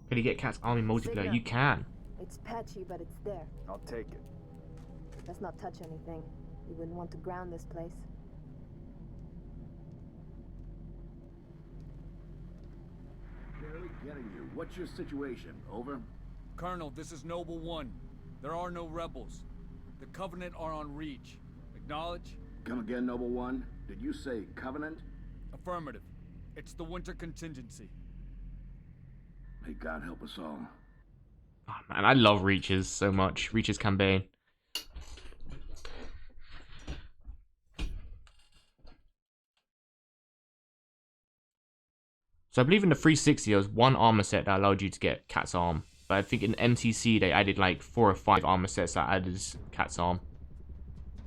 Can you get Cat's Army multiplayer? Signal. You can. It's patchy, but it's there. I'll take it. Let's not touch anything. We wouldn't want to ground this place. Barely getting you. What's your situation? Over? Colonel, this is Noble 1. There are no rebels. The Covenant are on Reach. Acknowledge? Come again, Noble One? Did you say Covenant? Affirmative. It's the winter contingency. May God help us all. Oh, man, I love Reaches so much. Reaches campaign. So I believe in the 360 there was one armor set that allowed you to get Cat's Arm. But I think in MTC they added like 4 or 5 armor sets that added Cat's Arm.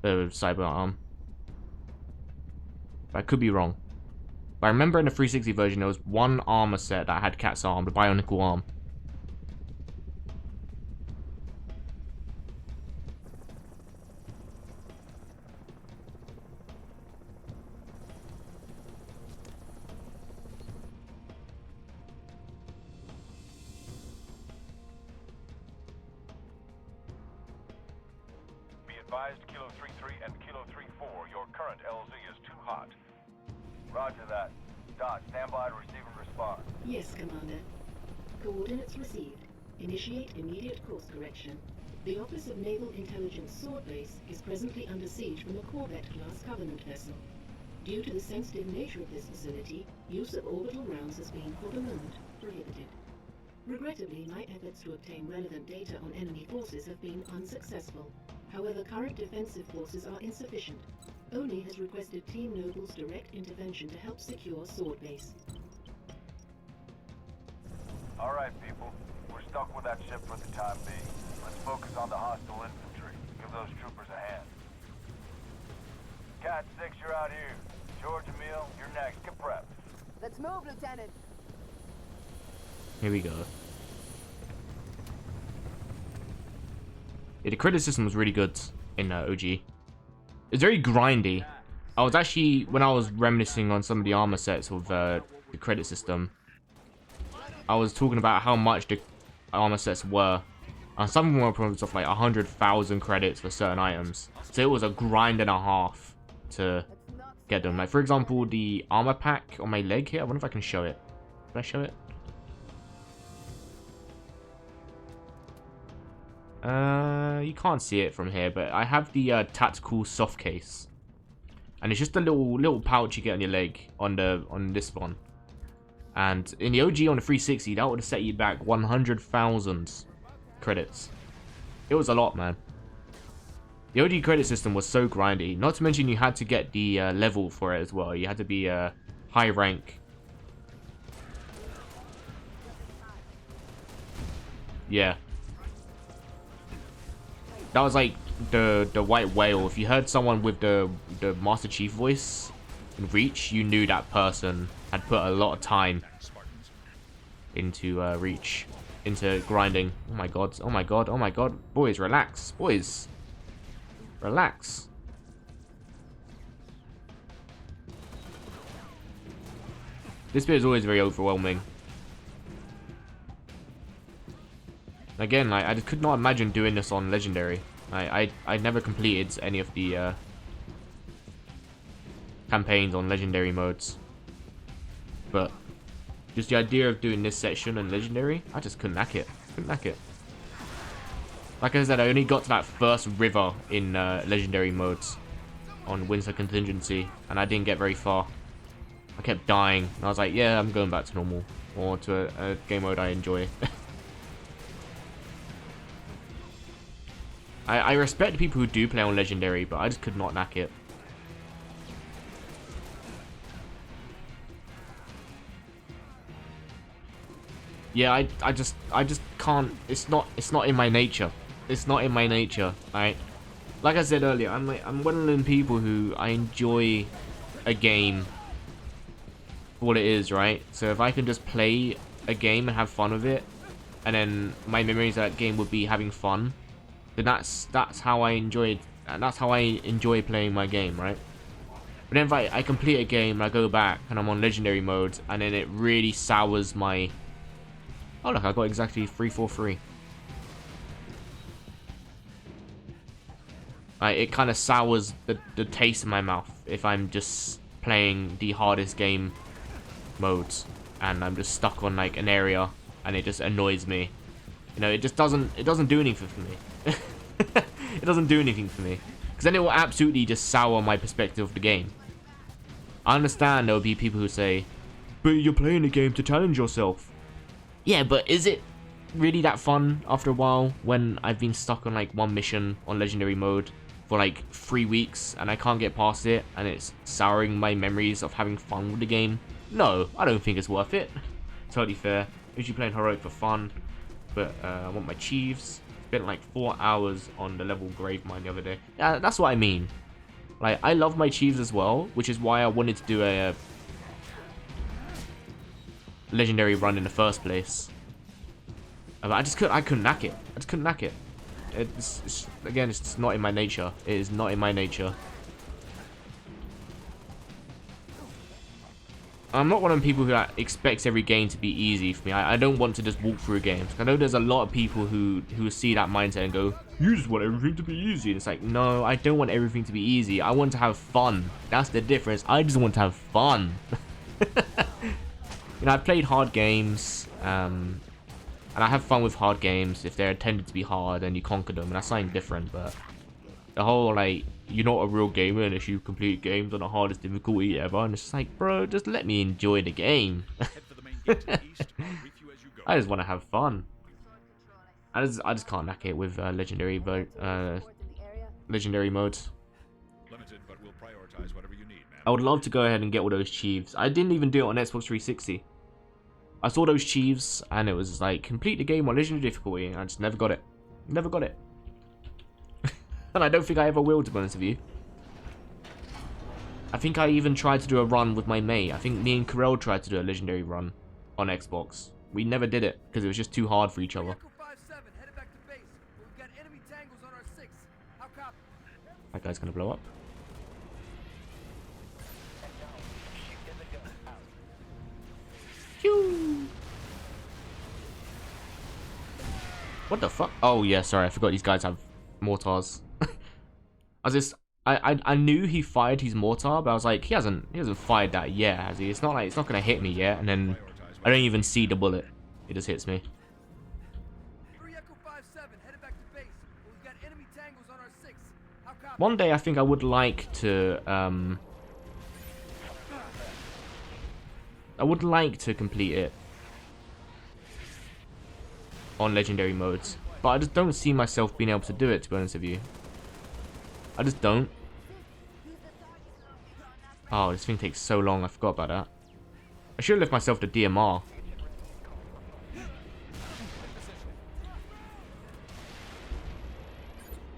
Cyber Arm. But I could be wrong. But I remember in the 360 version there was one armor set that had Cat's Arm, the Bionicle Arm. Advised Kilo 3-3 and Kilo 3-4, your current LZ is too hot. Roger that. Dot, stand by to receive and respond. Yes, Commander. Coordinates received. Initiate immediate course correction. The Office of Naval Intelligence Sword Base is presently under siege from a Corvette-class Covenant vessel. Due to the sensitive nature of this facility, use of orbital rounds has been, for the moment, prohibited. Regrettably, my efforts to obtain relevant data on enemy forces have been unsuccessful. However, current defensive forces are insufficient. Oni has requested Team Noble's direct intervention to help secure Sword Base. Alright, people. We're stuck with that ship for the time being. Let's focus on the hostile infantry. Give those troopers a hand. Cat 6, you're out here. George, Emil, you're next. Get prepped. Let's move, Lieutenant. Here we go. Yeah, the credit system was really good in OG. It's very grindy. I was actually, when I was reminiscing on some of the armor sets with the credit system, I was talking about how much the armor sets were. And some of them were probably stuff like 100,000 credits for certain items. So it was a grind and a half to get them. Like, for example, the armor pack on my leg here. I wonder if I can show it. Can I show it? You can't see it from here, but I have the tactical soft case, and it's just a little pouch you get on your leg on this one. And in the OG on the 360, that would have set you back 100,000 credits. It was a lot, man. The OG credit system was so grindy. Not to mention you had to get the level for it as well. You had to be high rank. Yeah. That was like the white whale. If you heard someone with the Master Chief voice in Reach, you knew that person had put a lot of time into Reach, into grinding. Oh my god, oh my god, oh my god. Boys, relax. Boys, relax. This bit is always very overwhelming. Again, like, I just could not imagine doing this on Legendary. I never completed any of the campaigns on Legendary modes. But just the idea of doing this section on Legendary, I just couldn't hack it. Couldn't hack it. Like I said, I only got to that first river in Legendary modes on Winter Contingency, and I didn't get very far. I kept dying, and I was like, yeah, I'm going back to normal. Or to a game mode I enjoy. I respect people who do play on Legendary, but I just could not knack it. Yeah, I just can't. It's not in my nature. It's not in my nature. Right? Like I said earlier, I'm one of them people who I enjoy a game for what it is, right? So if I can just play a game and have fun with it, and then my memories of that game would be having fun, then that's how I enjoy, and that's how I enjoy playing my game, right? But then if I complete a game and I go back and I'm on Legendary mode, and then it really sours my... Oh look, I got exactly 343. It kind of sours the taste in my mouth if I'm just playing the hardest game modes and I'm just stuck on like an area and it just annoys me. You know, it doesn't do anything for me. It doesn't do anything for me. Because then it will absolutely just sour my perspective of the game. I understand there will be people who say, but you're playing the game to challenge yourself. Yeah, but is it really that fun after a while when I've been stuck on like one mission on Legendary mode for like 3 weeks and I can't get past it and it's souring my memories of having fun with the game? No, I don't think it's worth it. Totally fair. Usually playing Heroic for fun, but I want my Chiefs. Spent like 4 hours on the level Grave Mine the other day. Yeah, that's what I mean. Like, I love my Chiefs as well, which is why I wanted to do a Legendary run in the first place. But I couldn't knack it. I just couldn't knack it. Again, it's just not in my nature. It is not in my nature. I'm not one of the people who expects every game to be easy for me. I don't want to just walk through games. I know there's a lot of people who see that mindset and go, you just want everything to be easy. And it's like, no, I don't want everything to be easy. I want to have fun. That's the difference. I just want to have fun. You know, I've played hard games, and I have fun with hard games if they're intended to be hard and you conquer them, and that's something different. But the whole, like, you're not a real gamer unless you complete games on the hardest difficulty ever, and it's just like, bro, just let me enjoy the game. I just want to have fun. I just can't knack it with Legendary legendary modes. Limited, but we'll prioritize whatever you need, man. I would love to go ahead and get all those Chiefs. I didn't even do it on Xbox 360. I saw those Chiefs and it was like complete the game on legendary difficulty and I just never got it. Never got it. And I don't think I ever will, to be honest with you. I think I even tried to do a run with my mate. I think me and Karel tried to do a legendary run on Xbox. We never did it because it was just too hard for each other. That guy's gonna blow up. Phew. What the fuck? Oh yeah, sorry, I forgot these guys have mortars. I knew he fired his mortar, but I was like, he hasn't fired that yet, has he? It's not like it's not gonna hit me yet, and then I don't even see the bullet. It just hits me. One day I think I would like to complete it on legendary modes, but I just don't see myself being able to do it, to be honest with you. I just don't. Oh, this thing takes so long, I forgot about that. I should have left myself the DMR.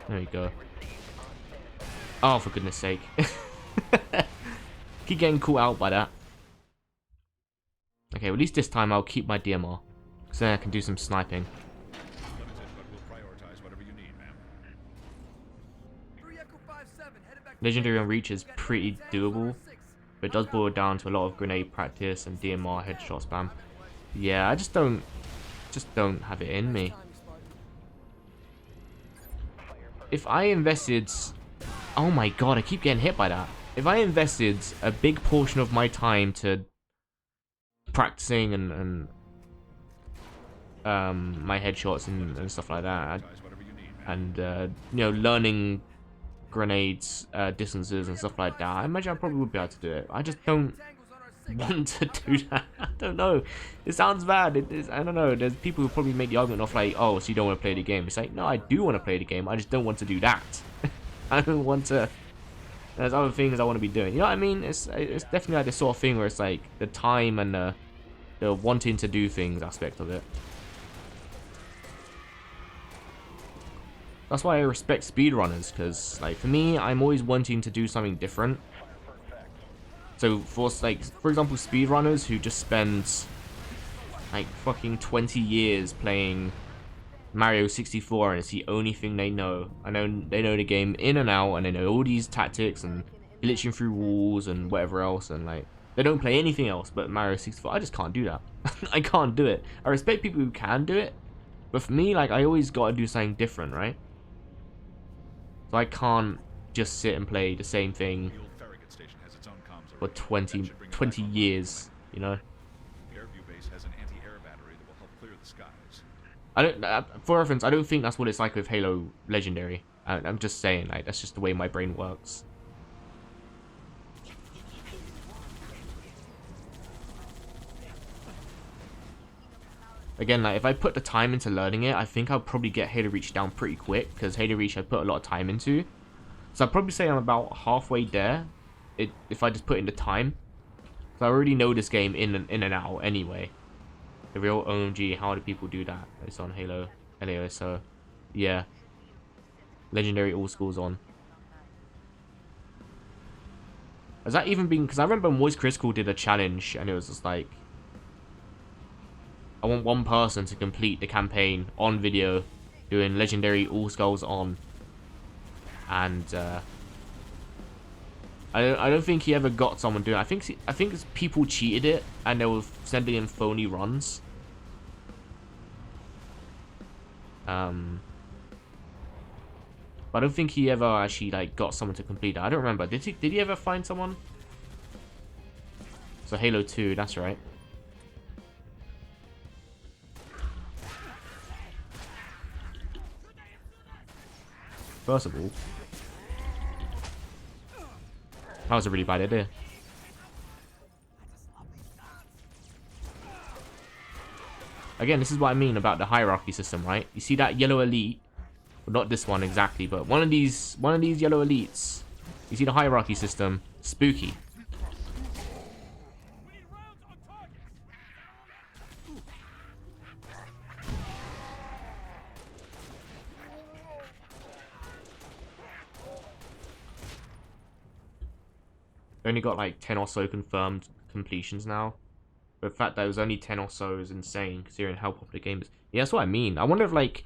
There you go. Oh, for goodness sake. Keep getting caught out by that. Okay, well, at least this time I'll keep my DMR. Because then I can do some sniping. Legendary on Reach is pretty doable. But it does boil down to a lot of grenade practice and DMR headshot spam. Yeah, I just don't have it in me. If I invested... Oh my god, I keep getting hit by that. If I invested a big portion of my time to practicing and my headshots and stuff like that, and you know, learning grenades distances and stuff like that, I imagine I probably would be able to do it. I just don't want to do that. I don't know. It sounds bad. It is. I don't know. There's people who probably make the argument of like, oh, so you don't want to play the game. It's like, no, I do want to play the game. I just don't want to do that. I don't want to. There's other things I want to be doing. You know what I mean? It's definitely like the sort of thing where it's like the time and the wanting to do things aspect of it. That's why I respect speedrunners, because like for me, I'm always wanting to do something different. So for example, speedrunners who just spend like fucking 20 years playing Mario 64 and it's the only thing they know. I know they know the game in and out and they know all these tactics and glitching through walls and whatever else, and like they don't play anything else but Mario 64. I just can't do that. I can't do it. I respect people who can do it, but for me, like, I always gotta do something different, right? So I can't just sit and play the same thing for 20 years, you know? I don't, for reference, I don't think that's what it's like with Halo Legendary. I'm just saying, like, that's just the way my brain works. Again, like, if I put the time into learning it, I think I'll probably get Halo Reach down pretty quick, because Halo Reach I put a lot of time into. So I'd probably say I'm about halfway there, if I just put in the time. So I already know this game in and out anyway. The real OMG, how do people do that? It's on Halo. Anyway, so yeah. Legendary all schools on. Has that even been... Because I remember Moist Critical did a challenge and it was just like, I want one person to complete the campaign on video doing Legendary all skulls on. And I don't think he ever got someone doing it. I think it's people cheated it and they were sending in phony runs. But I don't think he ever actually like got someone to complete it. I don't remember. Did he ever find someone? So Halo 2, that's right. First of all, that was a really bad idea. Again, this is what I mean about the hierarchy system, right? You see that yellow elite? Well, not this one exactly, but one of these yellow elites. You see the hierarchy system? Spooky. Only got like 10 or so confirmed completions now. But the fact that it was only 10 or so is insane, considering how popular the game is. Yeah, that's what I mean. I wonder if like,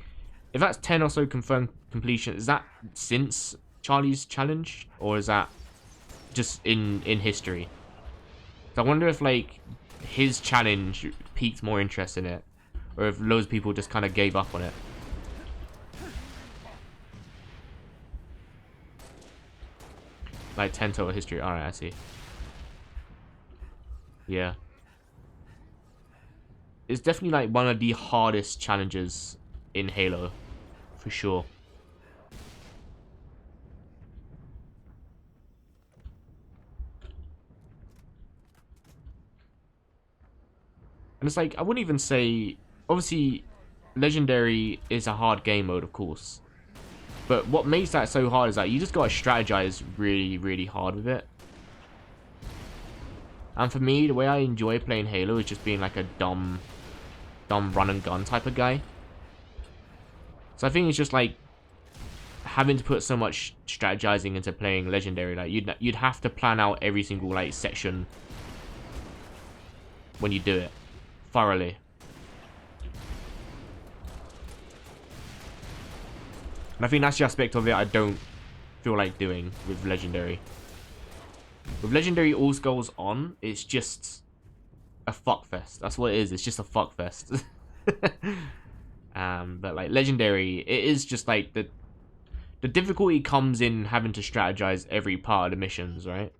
if that's 10 or so confirmed completion, is that since Charlie's challenge, or is that just in history? So I wonder if like his challenge piqued more interest in it, or if loads of people just kind of gave up on it. Like 10 total history. Alright, I see. Yeah. It's definitely like one of the hardest challenges in Halo. For sure. And it's like, I wouldn't even say... Obviously, Legendary is a hard game mode, of course. But what makes that so hard is that you just gotta strategize really, really hard with it. And for me, the way I enjoy playing Halo is just being like a dumb run and gun type of guy. So I think it's just like having to put so much strategizing into playing Legendary. Like you'd have to plan out every single like section when you do it thoroughly. And I think that's the aspect of it I don't feel like doing with Legendary. With Legendary all skulls on, it's just a fuckfest. That's what it is. It's just a fuckfest. But like Legendary, it is just like the difficulty comes in having to strategize every part of the missions, right?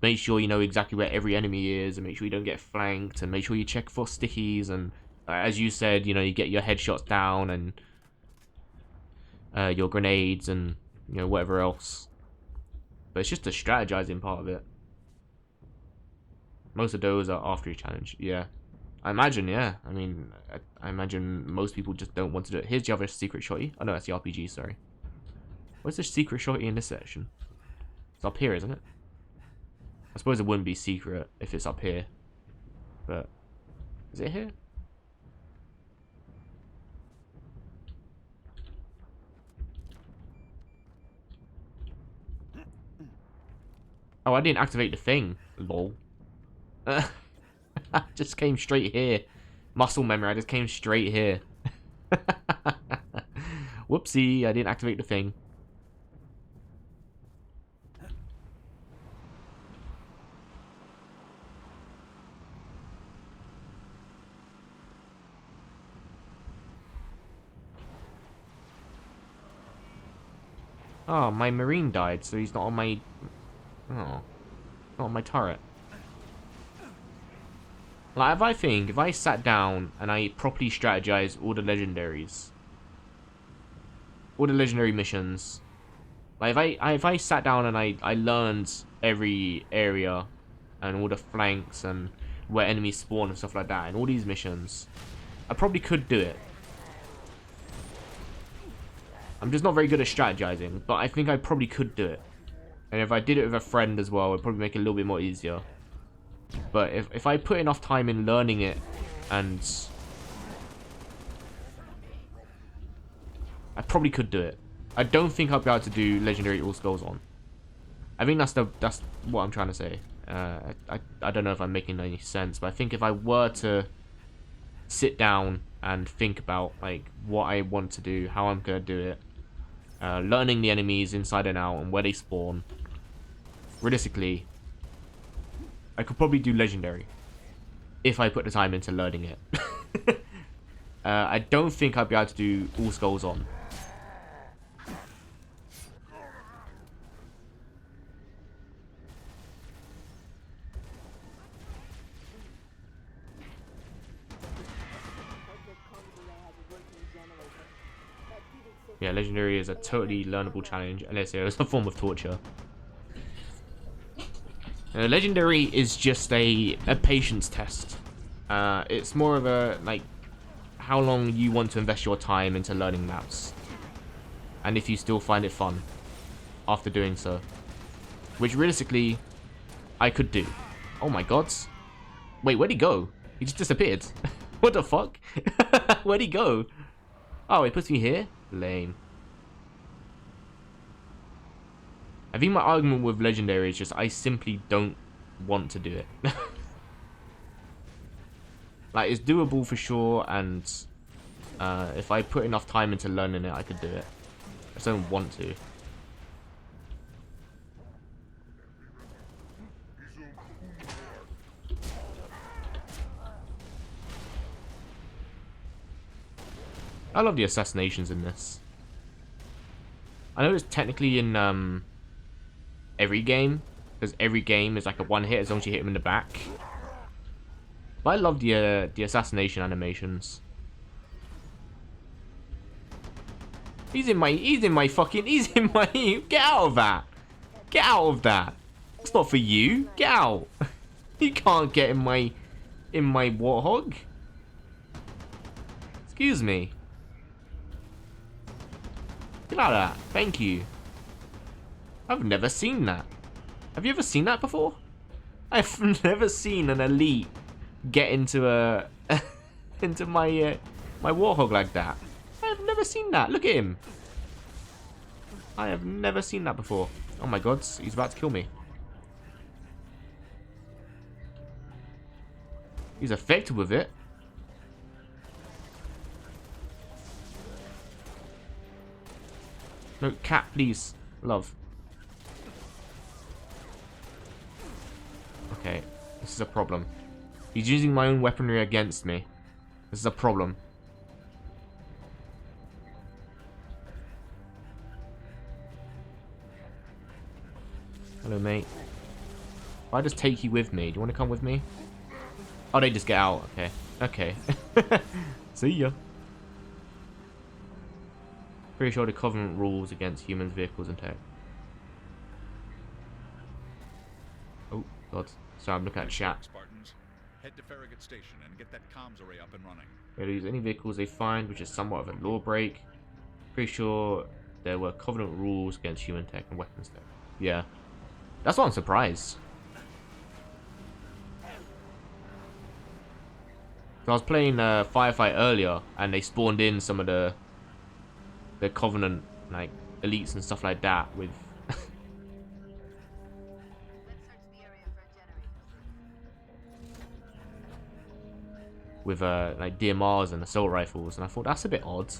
Make sure you know exactly where every enemy is, and make sure you don't get flanked, and make sure you check for stickies, and as you said, you know, you get your headshots down, and your grenades, and you know, whatever else. But it's just the strategizing part of it. Most of those are after your challenge. Yeah, I imagine. Yeah, I mean, I imagine most people just don't want to do it. Here's the other secret shotty. Oh no, that's the RPG. Sorry. Where's the secret shotty in this section? It's up here, isn't it? I suppose it wouldn't be secret if it's up here. But is it here? Oh, I didn't activate the thing. Lol. I just came straight here. Muscle memory, I just came straight here. Whoopsie, I didn't activate the thing. Oh, my Marine died, so he's not on my... Oh. Not on my turret. Like, if I sat down and I properly strategized all the legendaries... all the legendary missions... Like, if I sat down and I learned every area and all the flanks and where enemies spawn and stuff like that in all these missions, I probably could do it. I'm just not very good at strategizing, but I think I probably could do it. And if I did it with a friend as well, it'd probably make it a little bit more easier. But if I put enough time in learning it, and I probably could do it. I don't think I'll be able to do Legendary all skulls on. I think that's what I'm trying to say. I don't know if I'm making any sense, but I think if I were to sit down and think about like what I want to do, how I'm gonna do it, learning the enemies inside and out and where they spawn, realistically, I could probably do Legendary if I put the time into learning it. I don't think I'd be able to do all skulls on. Yeah, Legendary is a totally learnable challenge, unless it's a form of torture. Legendary is just a patience test. It's more of a, like, how long you want to invest your time into learning maps. and if you still find it fun after doing so. Which realistically, I could do. Oh my god. Wait, where'd he go? He just disappeared. What the fuck? Where'd he go? Oh, it puts me here? Lame. I think my argument with Legendary is just I simply don't want to do it. Like, it's doable for sure, and if I put enough time into learning it, I could do it. I just don't want to. I love the assassinations in this. I know it's technically in every game, because every game is like a one hit as long as you hit him in the back. But I love the assassination animations. He's in my get out of that. Get out of that. It's not for you. Get out. You can't get in my warthog. Excuse me. Get out of that. Thank you. I've never seen that. Have you ever seen that before? I've never seen an elite get into a into my warthog like that. I've never seen that. Look at him. I have never seen that before. Oh my god, he's about to kill me. He's effective with it. No, cat, please. Love. Okay, this is a problem. He's using my own weaponry against me. This is a problem. Hello, mate. If I just take you with me, do you want to come with me? Oh, they just get out. Okay. Okay. See ya. Pretty sure the Covenant rules against humans, vehicles, and tech. Oh, God. Sorry, I'm looking at chat. Spartans, head to Farragut Station and get that comms array up and running. They'll use any vehicles they find, which is somewhat of a law break. Pretty sure there were Covenant rules against human tech and weapons tech. Yeah. That's why I'm surprised. So I was playing Firefight earlier, and they spawned in some of the Covenant like elites and stuff like that with with like DMRs and assault rifles, and I thought that's a bit odd.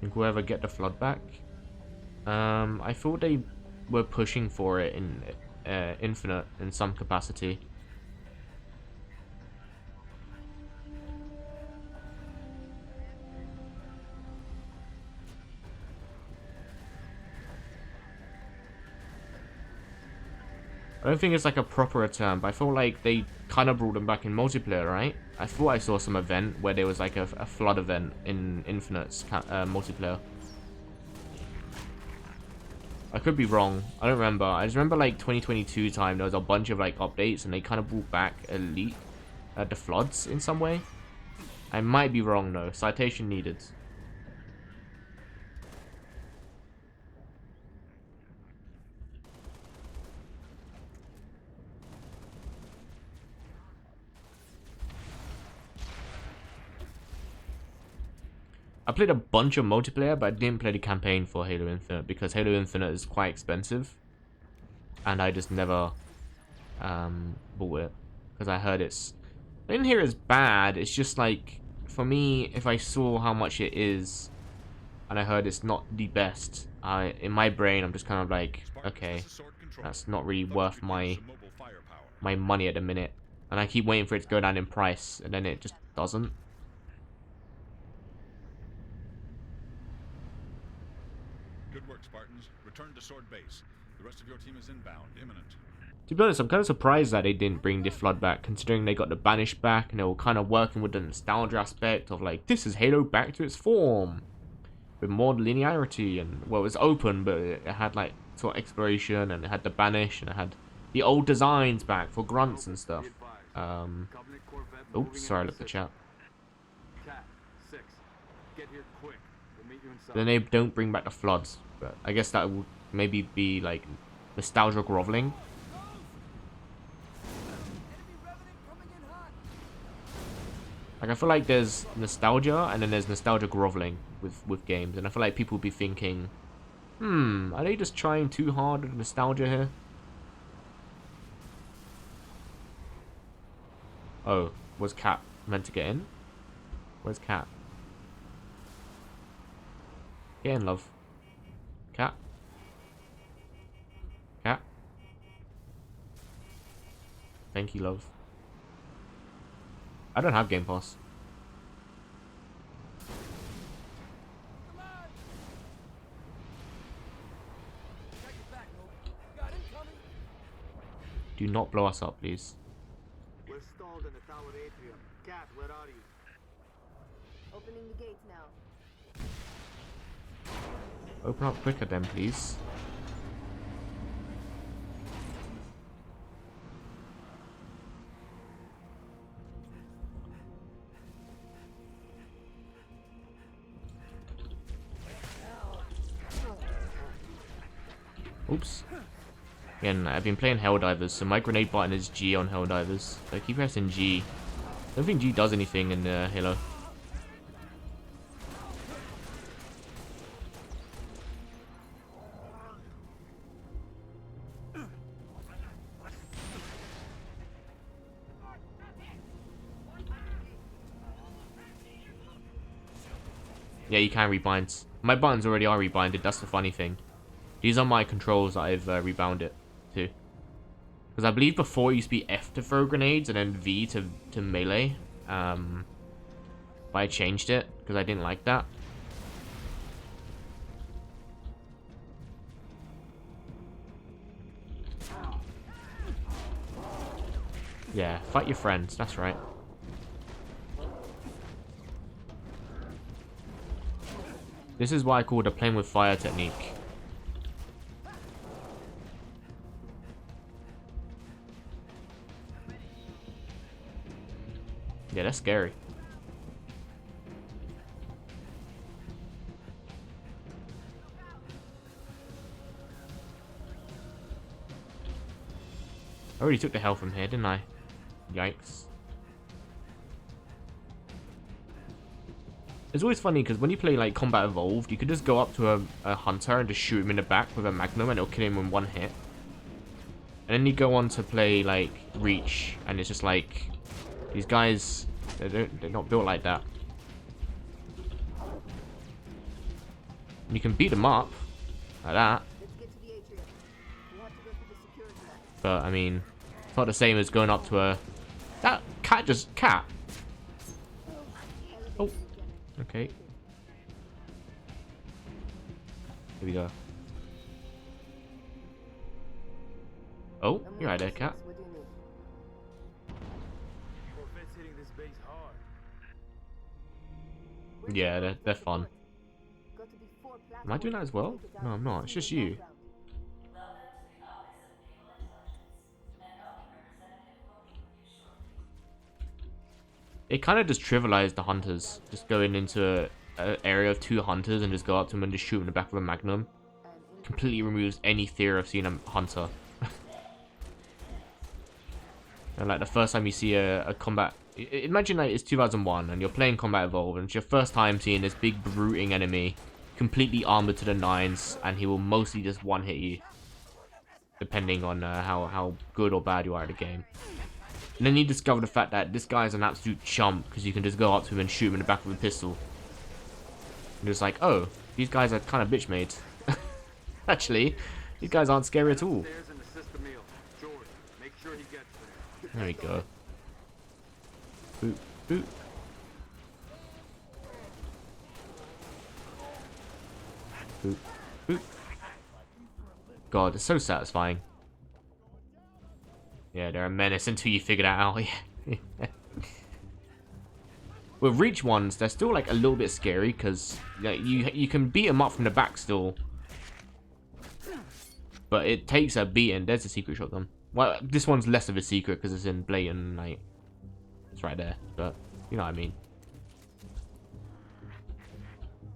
Think we'll ever get the flood back? I thought they were pushing for it in Infinite in some capacity. I don't think it's like a proper return, but I feel like they kind of brought them back in multiplayer, right? I thought I saw some event where there was like a flood event in Infinite's multiplayer. I could be wrong. I don't remember. I just remember like 2022 time there was a bunch of like updates and they kind of brought back Elite, the floods in some way. I might be wrong though. Citation needed. I played a bunch of multiplayer, but I didn't play the campaign for Halo Infinite because Halo Infinite is quite expensive, and I just never bought it because I heard it's. I didn't hear it's bad. It's just like for me, if I saw how much it is, and I heard it's not the best, in my brain I'm just kind of like, okay, that's not really worth my money at the minute, and I keep waiting for it to go down in price, and then it just doesn't. Good work, Spartans. Return to Sword Base. The rest of your team is inbound, imminent. To be honest, I'm kind of surprised that they didn't bring the flood back, considering they got the Banished back, and they were kind of working with the nostalgia aspect of like, this is Halo back to its form, with more linearity, and well, it was open, but it had like sort of exploration, and it had the Banish, and it had the old designs back for grunts and stuff. Oops, sorry, I looked at the chat. Cat, 6. Get here quick. We'll meet you inside. Then they don't bring back the floods, but I guess that would maybe be like nostalgia groveling. Like I feel like there's nostalgia and then there's nostalgia groveling with games, and I feel like people would be thinking, are they just trying too hard with nostalgia here? Oh, was Cat meant to get in? Where's Cat? Get in, love. Cat? Cat? Thank you, love. I don't have Game Pass. Do not blow us up, please. We're stalled in the tower atrium. Cat, where are you? Opening the gates now. Open up quicker then, please. Oops. Again, I've been playing Helldivers, so my grenade button is G on Helldivers. So I keep pressing G. I don't think G does anything in Halo. Yeah, you can rebind. My buttons already are rebinded, that's the funny thing. These are my controls that I've rebound it to. Because I believe before it used to be F to throw grenades and then V to melee. But I changed it because I didn't like that. Yeah, fight your friends, that's right. This is what I call the playing with fire technique. Yeah, that's scary. I already took the health from here, didn't I? Yikes. It's always funny because when you play like Combat Evolved, you could just go up to a hunter and just shoot him in the back with a magnum and it'll kill him in one hit. And then you go on to play like Reach and it's just like these guys, they're not built like that. You can beat them up like that. But I mean, it's not the same as going up to a... That cat just... Cat? Oh. Okay. Here we go. Oh, you're right there, cat. Yeah, they're fun. Am I doing that as well? No, I'm not. It's just you. It kind of just trivialized the hunters. Just going into an area of 2 hunters and just go up to them and just shoot in the back with a magnum. Completely removes any fear of seeing a hunter. And like the first time you see a combat... Imagine like it's 2001 and you're playing Combat Evolved and it's your first time seeing this big brooding enemy completely armored to the nines and he will mostly just one-hit you. Depending on how good or bad you are at the game. And then you discover the fact that this guy's an absolute chump because you can just go up to him and shoot him in the back with a pistol. And it's like, oh, these guys are kind of bitch made. Actually, these guys aren't scary at all. There we go. Boop, boop. Boop, boop. God, it's so satisfying. Yeah, they're a menace until you figure that out. Yeah. With Reach ones, they're still like a little bit scary because like, you can beat them up from the back still. But it takes a beating. There's a secret shotgun. Well, this one's less of a secret because it's in blatant, like, it's right there. But, you know what I mean.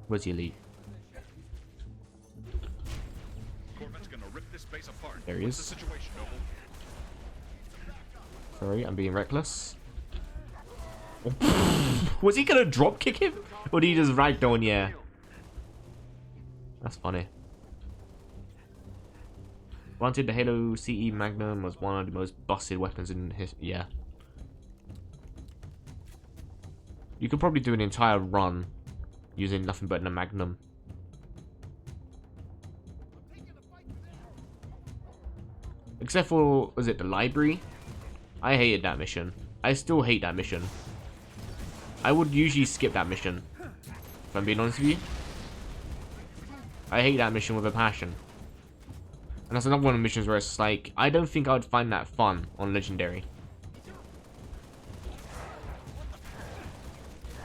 Where's the elite? Corvette's gonna rip this base apart. There he What's is. the situation, Noble? Sorry, I'm being reckless. Was he gonna drop kick him? Or did he just ragdoll? Yeah. That's funny. Granted, the Halo CE Magnum was one of the most busted weapons in his. Yeah. You could probably do an entire run using nothing but a Magnum. Except for, was it the library? I hated that mission. I still hate that mission. I would usually skip that mission, if I'm being honest with you. I hate that mission with a passion. And that's another one of the missions where it's like, I don't think I would find that fun on Legendary.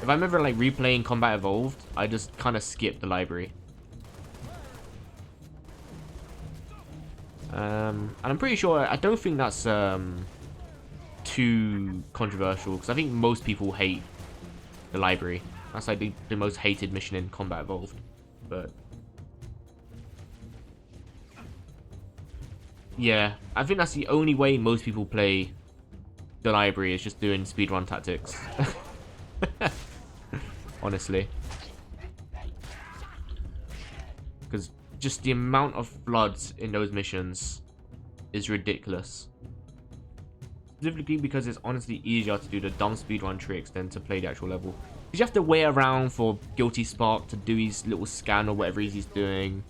If I'm ever like replaying Combat Evolved, I just kind of skip the library. And I'm pretty sure, I don't think that's too controversial, because I think most people hate the library. That's like the most hated mission in Combat Evolved. But yeah, I think that's the only way most people play the library, is just doing speedrun tactics. Honestly. Because just the amount of floods in those missions is ridiculous. Specifically because it's honestly easier to do the dumb speedrun tricks than to play the actual level. Because you have to wait around for Guilty Spark to do his little scan or whatever he's doing.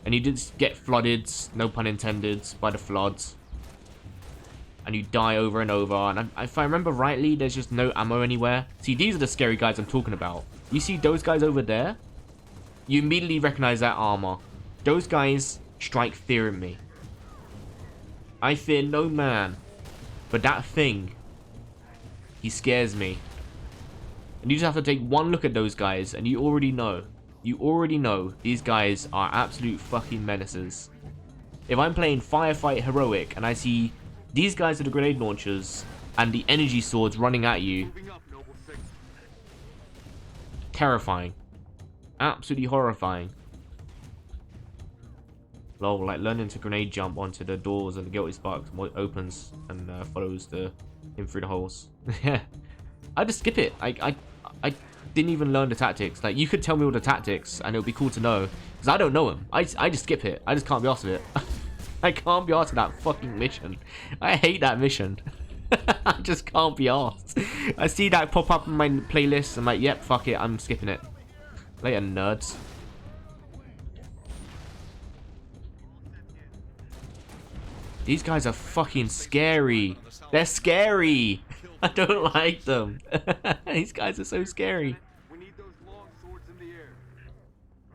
And you just get flooded, no pun intended, by the floods. And you die over and over. And if I remember rightly, there's just no ammo anywhere. See, these are the scary guys I'm talking about. You see those guys over there? You immediately recognize that armor. Those guys strike fear in me. I fear no man. But that thing, he scares me. And you just have to take one look at those guys and you already know. You already know these guys are absolute fucking menaces. If I'm playing Firefight Heroic and I see these guys with the grenade launchers and the energy swords running at you, terrifying. Absolutely horrifying. Lol, like learning to grenade jump onto the doors and the Guilty Spark opens and follows him through the holes. Yeah, I just skip it. I didn't even learn the tactics. Like, you could tell me all the tactics and it would be cool to know, because I don't know them. I just skip it. I just can't be arsed with it. I can't be arsed with that fucking mission. I hate that mission. I just can't be arsed. I see that pop up in my playlist. I'm like, yep, fuck it. I'm skipping it. Later, nerds. These guys are fucking scary. They're scary. I don't like them. These guys are so scary.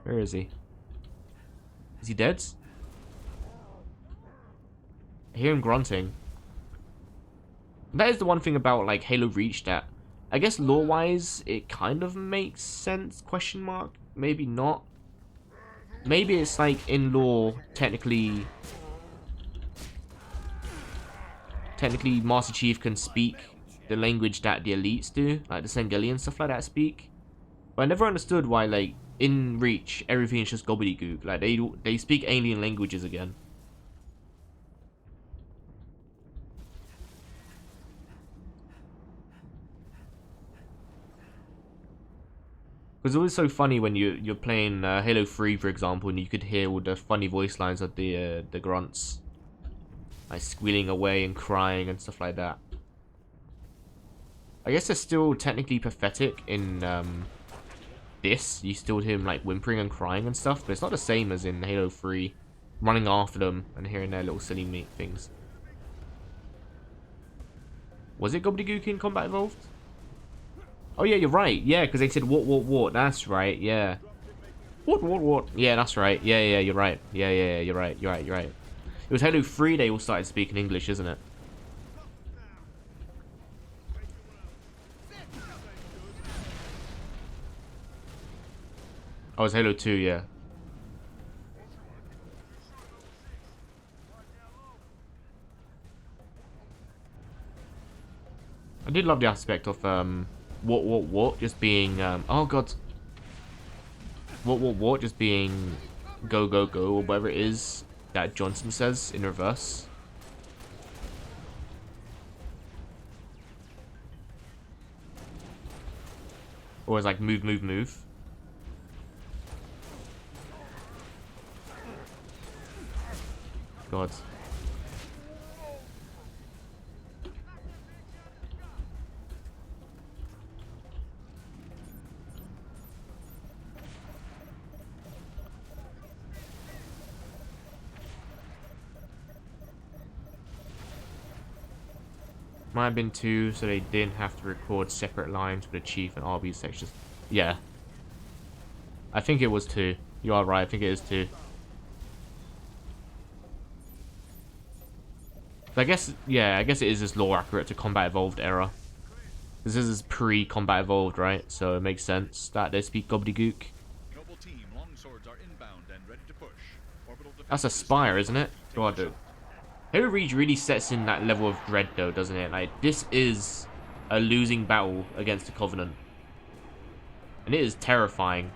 Where is he? Is he dead? I hear him grunting. That is the one thing about like Halo Reach that I guess lore-wise it kind of makes sense, question mark. Maybe not. Maybe it's like in lore technically Master Chief can speak the language that the elites do, like the Sengeli and stuff like that speak. But I never understood why, like, in Reach, everything is just gobbledygook. Like, they speak alien languages again. Because it was so funny when you're playing Halo 3, for example, and you could hear all the funny voice lines of the grunts. Like squealing away and crying and stuff like that. I guess they're still technically pathetic in this. You still hear him like whimpering and crying and stuff, but it's not the same as in Halo 3. Running after them and hearing their little silly meat things. Was it gobbledygook in Combat Evolved? Oh yeah, you're right. Yeah, because they said what. That's right. Yeah. What. Yeah, that's right. Yeah, you're right. Yeah, you're right. You're right. It was Halo 3 they all started speaking English, isn't it? Oh, it was Halo 2, yeah. I did love the aspect of what just being oh god, what just being go go go or whatever it is that Johnson says in reverse. Or it's like move move move. God. Might have been 2, so they didn't have to record separate lines for the Chief and RB sections. Yeah. I think it was 2. You are right, I think it is 2. But I guess, yeah, I guess it is just lore accurate to Combat Evolved era. This is pre-Combat Evolved, right? So it makes sense that they speak gobbledygook. Noble team, longswords are inbound and ready to push. Orbital That's a Spire, isn't it? God, dude. Halo Reach really sets in that level of dread, though, doesn't it? Like, this is a losing battle against the Covenant. And it is terrifying.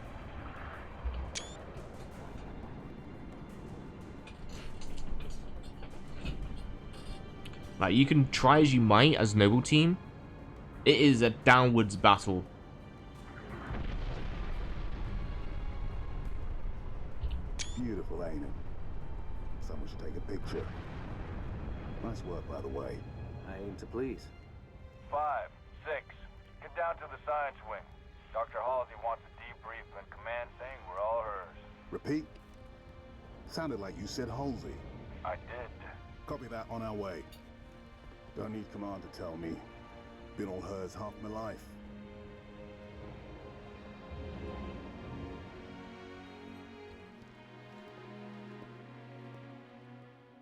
Like, you can try as you might as Noble Team. It is a downwards battle. Beautiful, ain't it? Someone should take a picture. Nice work, by the way. I aim to please. 5, 6, get down to the science wing. Dr. Halsey wants a debrief and command saying we're all hers. Repeat? Sounded like you said Halsey. I did. Copy that, on our way. Don't need command to tell me. Been all hers half my life.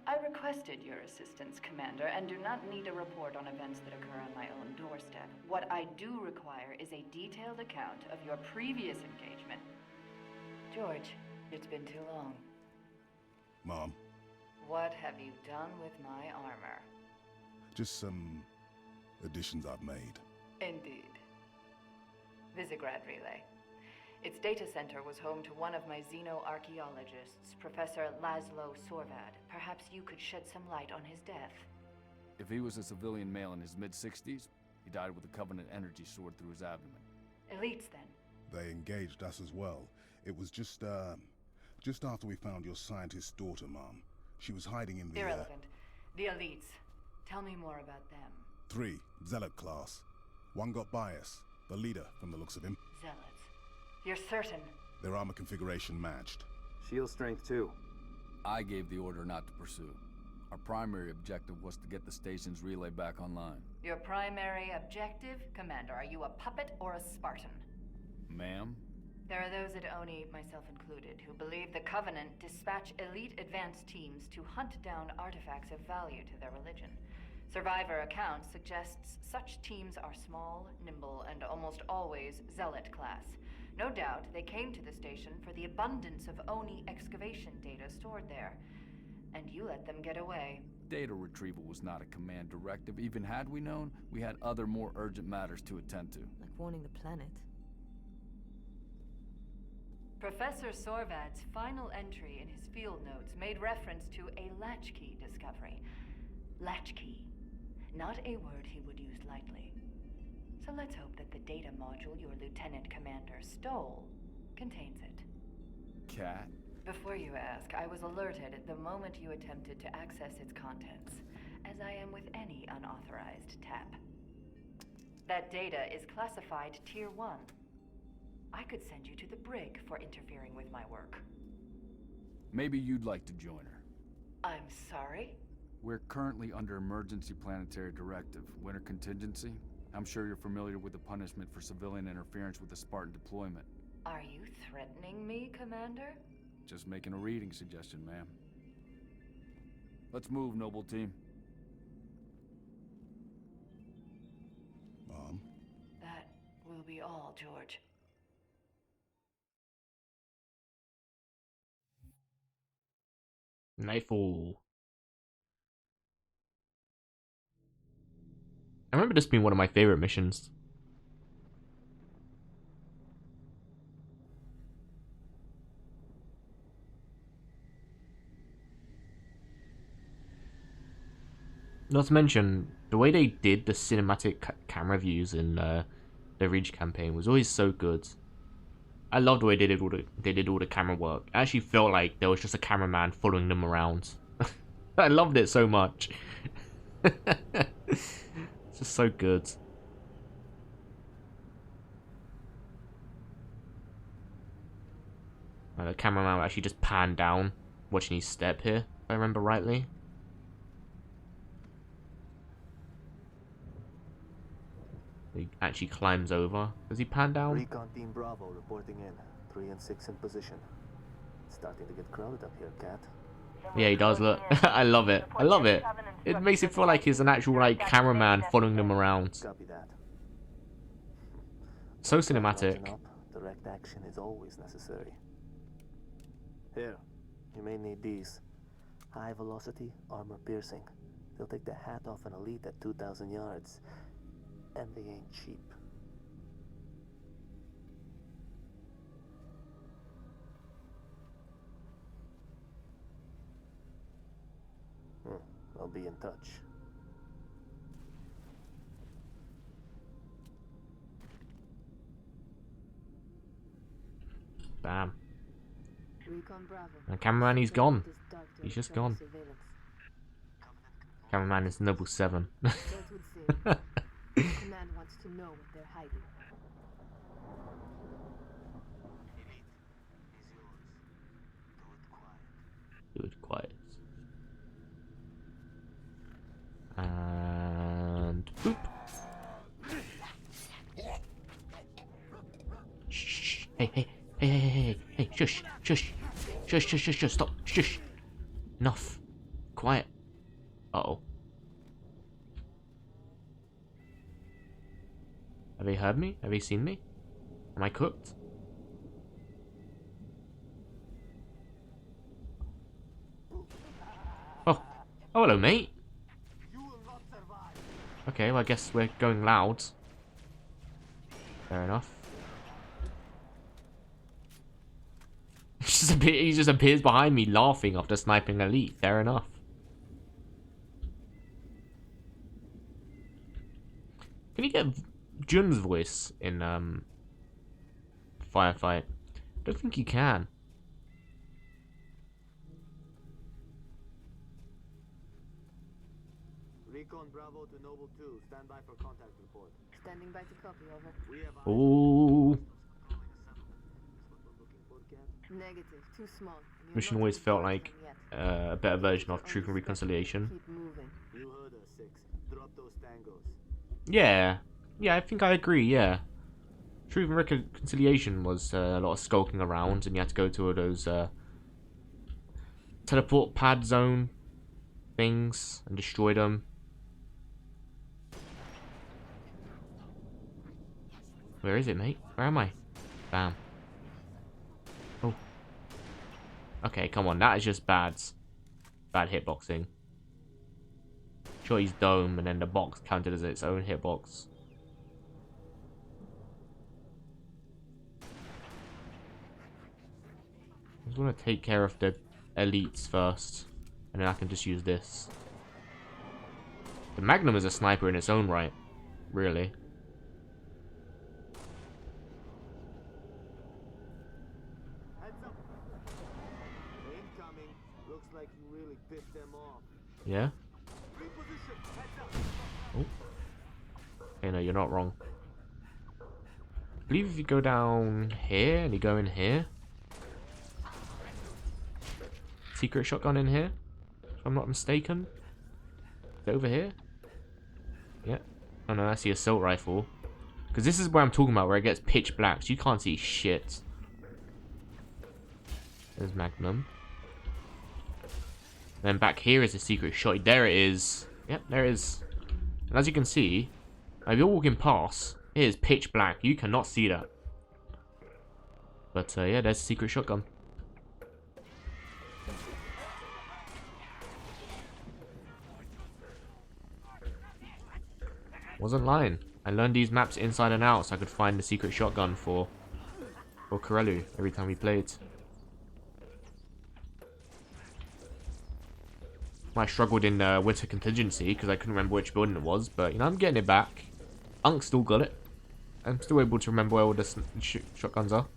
I requested your assistance, Commander, and do not need a report on events that occur on my own doorstep. What I do require is a detailed account of your previous engagement. George, it's been too long. Mom, What have you done with my armor? just some additions I've made. Indeed. Visigrad Relay. Its data center was home to one of my xenoarchaeologists, Professor Laszlo Sorvad. Perhaps you could shed some light on his death. If he was a civilian male in his mid-60s, he died with a Covenant energy sword through his abdomen. Elites, then? They engaged us as well. It was just after we found your scientist's daughter, Mom. She was hiding in the, Irrelevant. The Elites. Tell me more about them. 3, Zealot class. One got bias. The leader, from the looks of him. Zealots. You're certain? Their armor configuration matched. Shield strength, too. I gave the order not to pursue. Our primary objective was to get the station's relay back online. Your primary objective? Commander, are you a puppet or a Spartan? Ma'am? There are those at Oni, myself included, who believe the Covenant dispatch elite advance teams to hunt down artifacts of value to their religion. Survivor accounts suggests such teams are small, nimble, and almost always Zealot class. No doubt they came to the station for the abundance of Oni excavation data stored there. And you let them get away. Data retrieval was not a command directive. Even had we known, we had other more urgent matters to attend to. Like warning the planet. Professor Sorvad's final entry in his field notes made reference to a latchkey discovery. Latchkey. Not a word he would use lightly. So let's hope that the data module your lieutenant commander stole contains it. Cat? Before you ask, I was alerted the moment you attempted to access its contents, as I am with any unauthorized tap. That data is classified Tier 1. I could send you to the brig for interfering with my work. Maybe you'd like to join her. I'm sorry? We're currently under emergency planetary directive, winter contingency. I'm sure you're familiar with the punishment for civilian interference with the Spartan deployment. Are you threatening me, Commander? Just making a reading suggestion, ma'am. Let's move, Noble Team. Mom? That will be all, George. Nightfall. I remember this being one of my favorite missions. Not to mention, the way they did the cinematic camera views in the Reach campaign was always so good. I loved the way they did all the camera work. I actually felt like there was just a cameraman following them around. I loved it so much. It's just so good. The cameraman would actually just pan down, watching his step here, if I remember rightly. He actually climbs over. Does he pan down? Recon Team Bravo reporting in. 3 and 6 in position. It's starting to get crowded up here, Cat. Yeah, he does, look. I love it. I love it. It makes it feel like he's an actual, like, cameraman following them around. Copy that. So cinematic. Direct action is always necessary. Here, you may need these. High velocity, armor piercing. They'll take the hat off an elite at 2,000 yards. And they ain't cheap. I'll be in touch. Bam. Recon Bravo. And cameraman, he's gone. He's just gone. Cameraman is Noble 7. Command wants to know what they're hiding. Do it quiet. And boop. Shh. Hey, shush. Shush, stop. Shush. Enough. Quiet. Uh-oh. Have they heard me? Have they seen me? Am I cooked? Oh, hello, mate. Okay, well, I guess we're going loud. Fair enough. He just appears behind me laughing after sniping elite. Fair enough. Can you get Jun's voice in Firefight? I don't think you can. Recon Bravo to Noble 2. Stand by for contact report. Standing by to copy, over. We have Ooh. Negative, too small. Mission always felt like a better version of Truth and Reconciliation. Keep moving. You heard us, 6. Drop those tangos. Yeah, I think I agree, yeah. Truth and Reconciliation was a lot of skulking around, and you had to go to all those teleport pad zone things and destroy them. Where is it, mate? Where am I? Bam. Oh. Okay, come on, that is just bad hitboxing. Sure, he's dome, and then the box counted as its own hitbox. I just want to take care of the elites first, and then I can just use this. The Magnum is a sniper in its own right, really. Heads up. Incoming. Looks like you really pissed them off. Yeah? Reposition. Heads up. Oh. Okay, no, you're not wrong. I believe if you go down here and you go in here. Secret shotgun in here, if I'm not mistaken. Is it over here? Yeah. Oh no, that's the assault rifle. Because this is where I'm talking about, where it gets pitch black, so you can't see shit. There's Magnum. Then back here is a secret shot. There it is. Yep, there it is. And as you can see, if you're walking past, it is pitch black. You cannot see that. But yeah, there's a secret shotgun. Wasn't lying. I learned these maps inside and out so I could find the secret shotgun for Corellu every time we played. I struggled in Winter Contingency because I couldn't remember which building it was, but you know, I'm getting it back. Unk still got it. I'm still able to remember where all the shotguns are.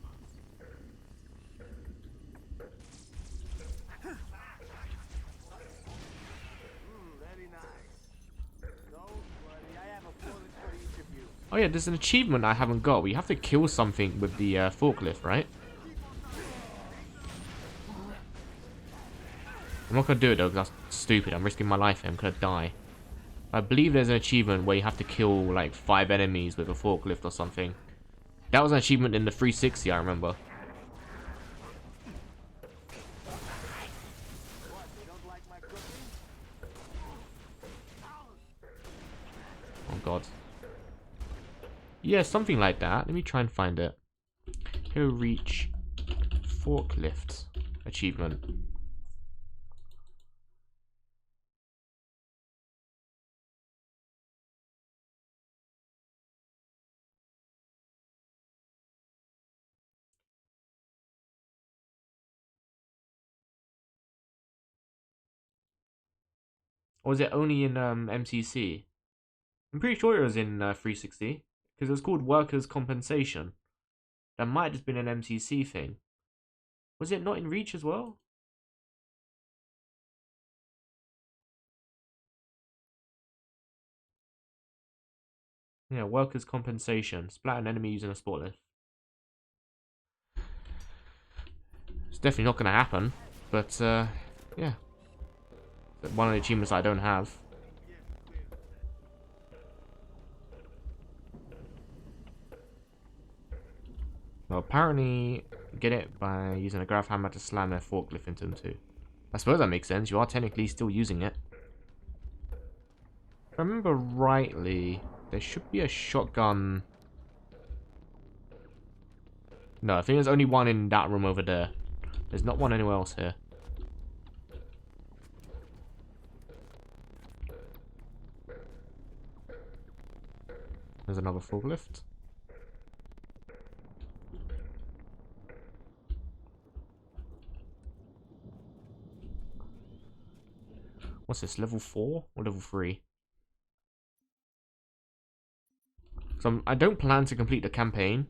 Oh yeah, there's an achievement I haven't got. We have to kill something with the forklift, right? I'm not going to do it though, because that's stupid. I'm risking my life here. I'm going to die. I believe there's an achievement where you have to kill like 5 enemies with a forklift or something. That was an achievement in the 360, I remember. Oh god. Yeah, something like that. Let me try and find it. Hero Reach forklift achievement. Or was it only in MCC? I'm pretty sure it was in 360. Because it was called Workers' Compensation. That might have just been an MCC thing. Was it not in Reach as well? Yeah, Workers' Compensation. Splat an enemy using a sport lift. It's definitely not going to happen. But, yeah. One of the achievements I don't have. Well, apparently, get it by using a graph hammer to slam a forklift into them too. I suppose that makes sense. You are technically still using it. If I remember rightly, there should be a shotgun. No, I think there's only one in that room over there. There's not one anywhere else here. There's another forklift. What's this, level 4 or level 3? So I don't plan to complete the campaign.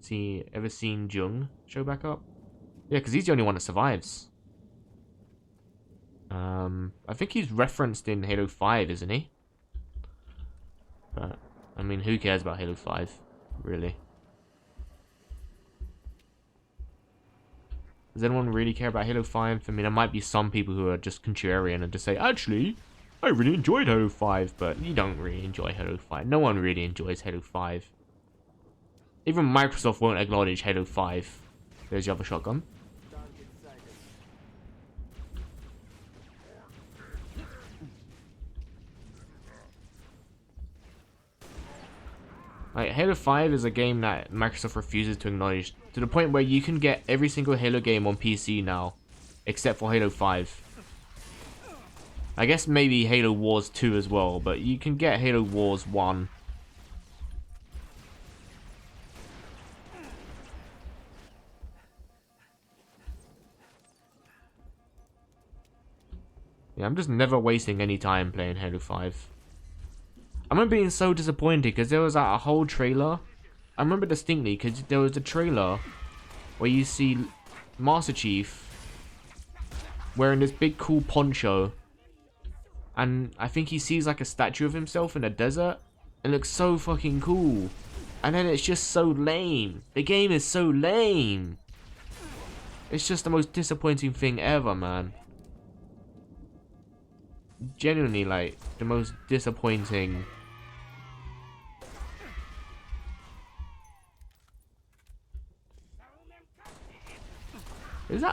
See, ever seen Jung show back up? Yeah, because he's the only one that survives. I think he's referenced in Halo 5, isn't he? But, I mean, who cares about Halo 5, really? Does anyone really care about Halo 5? I mean, there might be some people who are just contrarian and just say, actually, I really enjoyed Halo 5, but you don't really enjoy Halo 5. No one really enjoys Halo 5. Even Microsoft won't acknowledge Halo 5. There's your other shotgun. Like, Halo 5 is a game that Microsoft refuses to acknowledge, to the point where you can get every single Halo game on PC now, except for Halo 5. I guess maybe Halo Wars 2 as well, but you can get Halo Wars 1. Yeah, I'm just never wasting any time playing Halo 5. I remember being so disappointed because there was like, a whole trailer. I remember distinctly because there was a trailer where you see Master Chief wearing this big cool poncho. And I think he sees like a statue of himself in a desert. It looks so fucking cool. And then it's just so lame. The game is so lame. It's just the most disappointing thing ever, man. Genuinely, like, the most disappointing.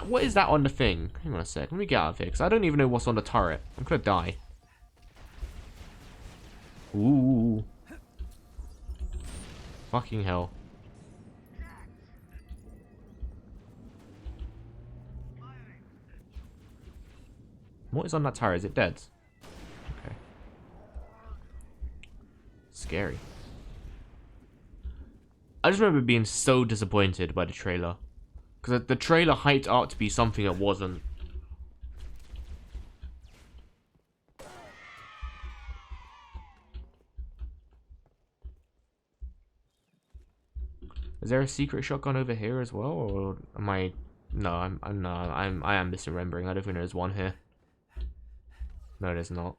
What is that on the thing? Hang on a sec, let me get out of here, because I don't even know what's on the turret. I'm gonna die. Ooh. Fucking hell. What is on that turret? Is it dead? scary. I just remember being so disappointed by the trailer. Because the trailer hyped up to be something it wasn't. Is there a secret shotgun over here as well, or am I? No, I am misremembering. I don't think there's one here. No, there's not.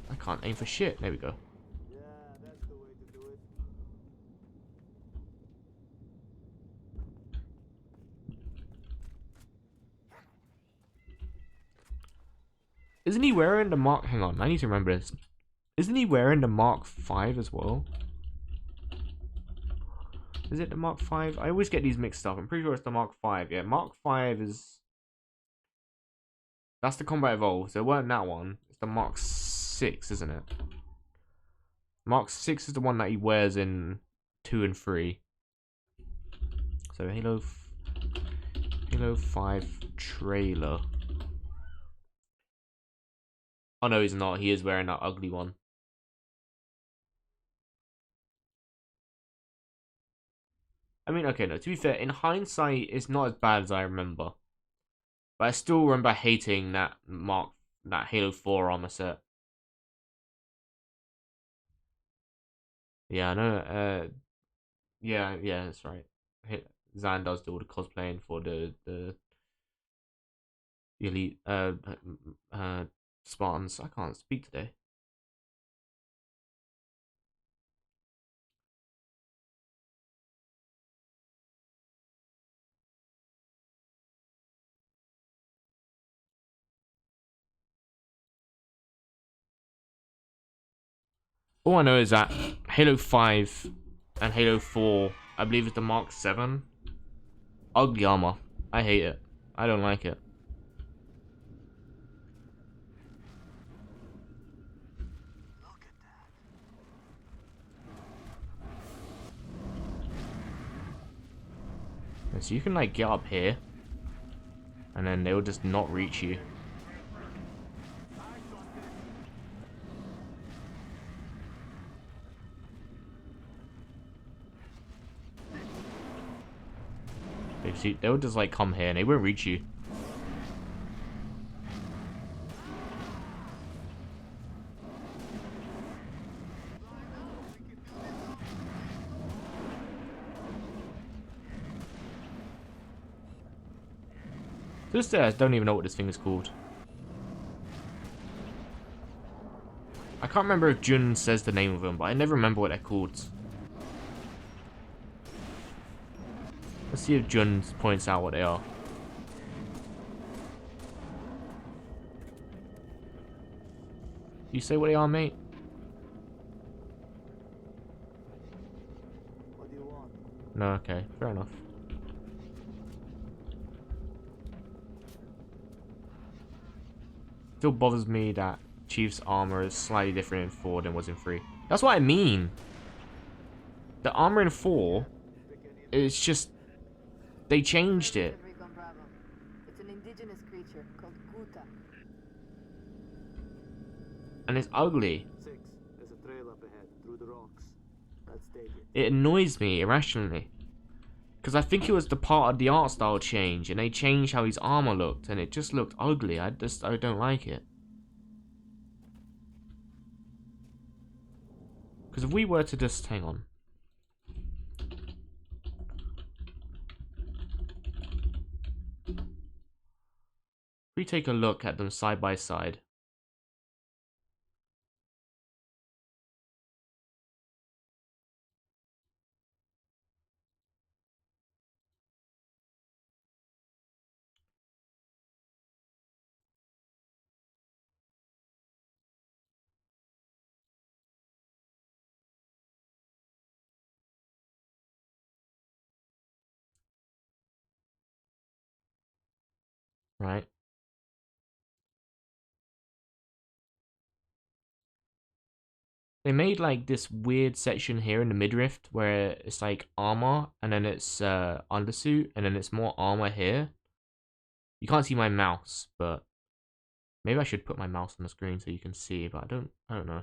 I can't aim for shit. There we go. Yeah, that's the way to do it. Isn't he wearing the Mark? Hang on, I need to remember this. Isn't he wearing the Mark 5 as well? Is it the Mark 5? I always get these mixed up. I'm pretty sure it's the Mark 5. Yeah, Mark 5 is... That's the Combat Evolved. So it weren't that one. It's the Mark 6, isn't it? Mark 6 is the one that he wears in 2 and 3. So Halo 5 trailer. Oh no, he's not. He is wearing that ugly one. I mean, okay, no, to be fair, in hindsight, it's not as bad as I remember. But I still remember hating that Halo 4 armor set. Yeah, I know, yeah, that's right. Zan does do all the cosplaying for the elite, Spartans. I can't speak today. All I know is that Halo 5 and Halo 4, I believe it's the Mark 7. Ugly armor. I hate it. I don't like it. And so you can like get up here, and then they'll just not reach you. They'll just like come here and they won't reach you. To this day, I don't even know what this thing is called. I can't remember if Jun says the name of them, but I never remember what they're called. Let's see if Jun points out what they are. You say what they are, mate? What do you want? No, okay, fair enough. Still bothers me that Chief's armor is slightly different in 4 than was in 3. That's what I mean. The armor in 4, it's just... They changed it. It's an indigenous creature called Guta. And it's ugly. 6. There's a trail up ahead, through the rocks. Let's take it. It annoys me irrationally. Because I think it was the part of the art style change, and they changed how his armor looked, and it just looked ugly. I don't like it. Because if we were to just... Hang on. If we take a look at them side by side. Right? They made like this weird section here in the midriff where it's like armor and then it's undersuit and then it's more armor here. You can't see my mouse, but maybe I should put my mouse on the screen so you can see, but I don't know.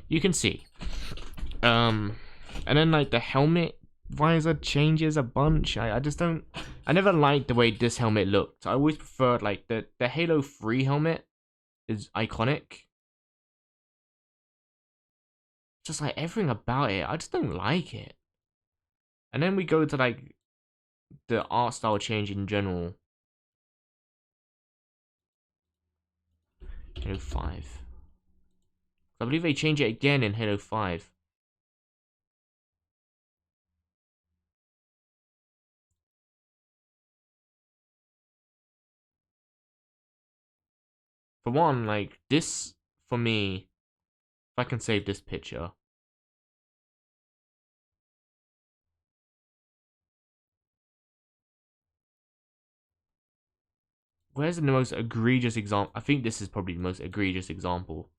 You can see. And then like the helmet visor changes a bunch. I just don't. I never liked the way this helmet looked. I always preferred like the Halo 3 helmet is iconic. Just like everything about it, I just don't like it. And then we go to like the art style change in general. Halo 5. I believe they change it again in Halo 5. For one, like this for me, if I can save this picture. Where's the most egregious example? I think this is probably the most egregious example.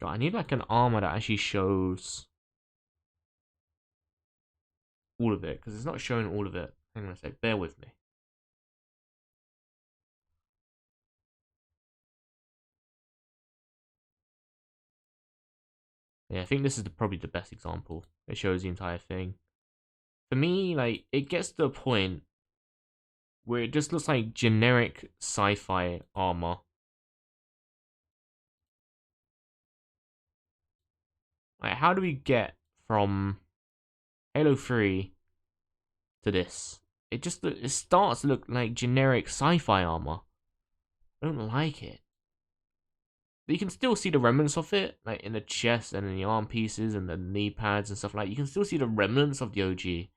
God, I need like an armor that actually shows all of it, because it's not showing all of it. Hang on a sec, bear with me. Yeah, I think this is probably the best example. It shows the entire thing. For me, like, it gets to a point where it just looks like generic sci-fi armor. Like, how do we get from Halo 3 to this? It starts to look like generic sci-fi armor. I don't like it. But you can still see the remnants of it, like in the chest and in the arm pieces and the knee pads and stuff like that. You can still see the remnants of the OG.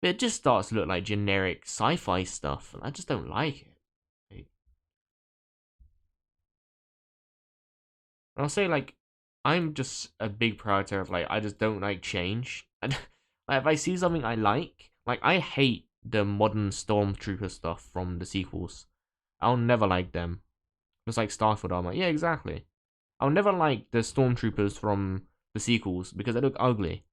But it just starts to look like generic sci-fi stuff, and I just don't like it. Like, I'll say, like, I'm just a big priority of, like, I just don't like change. And like, if I see something I like I hate the modern Stormtrooper stuff from the sequels. I'll never like them. Just like Starfield armor. Yeah, exactly. I'll never like the Stormtroopers from the sequels because they look ugly.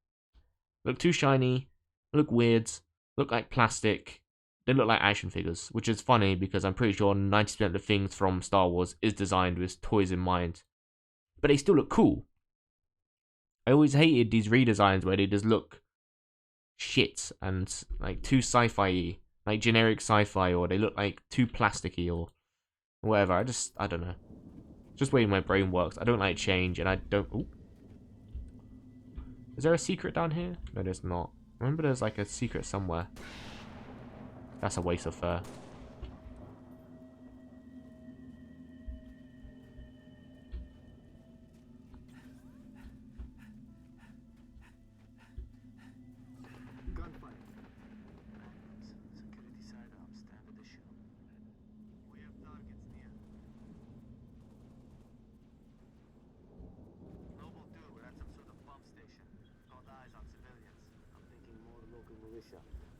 Look too shiny, look weird, look like plastic. They look like action figures, which is funny because I'm pretty sure 90% of the things from Star Wars is designed with toys in mind. But they still look cool. I always hated these redesigns where they just look shit and like too sci-fi-y, like generic sci-fi, or they look like too plasticky or whatever. I don't know. Just the way my brain works. I don't like change, and I don't. Ooh. Is there a secret down here? No, there's not. Remember, there's like a secret somewhere. That's a waste of fur.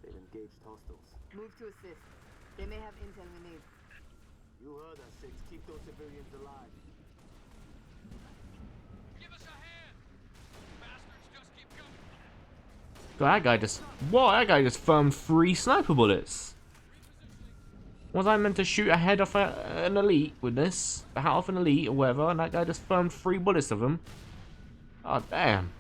They've engaged hostiles. Move to assist. They may have intel we need. You heard us, Six. Keep those civilians alive. Give us a hand! Bastards just keep coming. God, that guy just... Whoa, that guy just firmed 3 sniper bullets. Was I meant to shoot a head off an elite with this? The hat off an elite or whatever, and that guy just firmed 3 bullets of them? Oh, damn.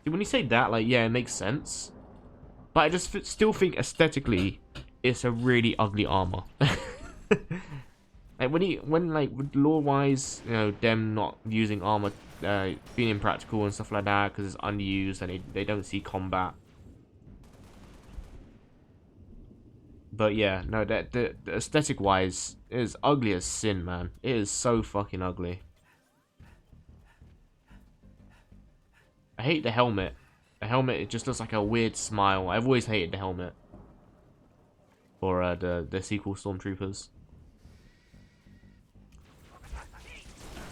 When you say that, like, yeah, it makes sense. But I just still think aesthetically, it's a really ugly armor. Like, when like, lore-wise, you know, them not using armor being impractical and stuff like that because it's unused and they don't see combat. But yeah, no, the aesthetic wise is ugly as sin, man. It is so fucking ugly. I hate the helmet. The helmet, it just looks like a weird smile. I've always hated the helmet for the sequel Stormtroopers.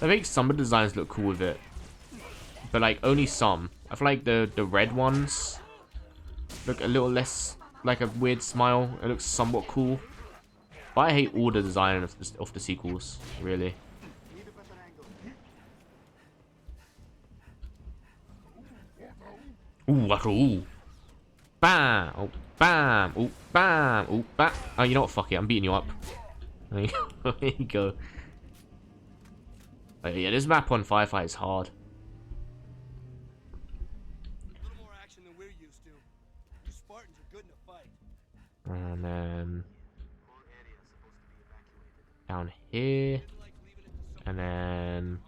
I think some of the designs look cool with it, but like only some. I feel like the red ones look a little less like a weird smile. It looks somewhat cool, but I hate all the design of the sequels, really. Ooh, that's ooh. Bam! Oh, bam! Oh, bam! Oh, bam! Oh, you know what? Fuck it. I'm beating you up. There you go. There you go. Oh, yeah, this map on Firefight is hard. A little more action than we're used to. You Spartans are good in a fight. And then down here, and then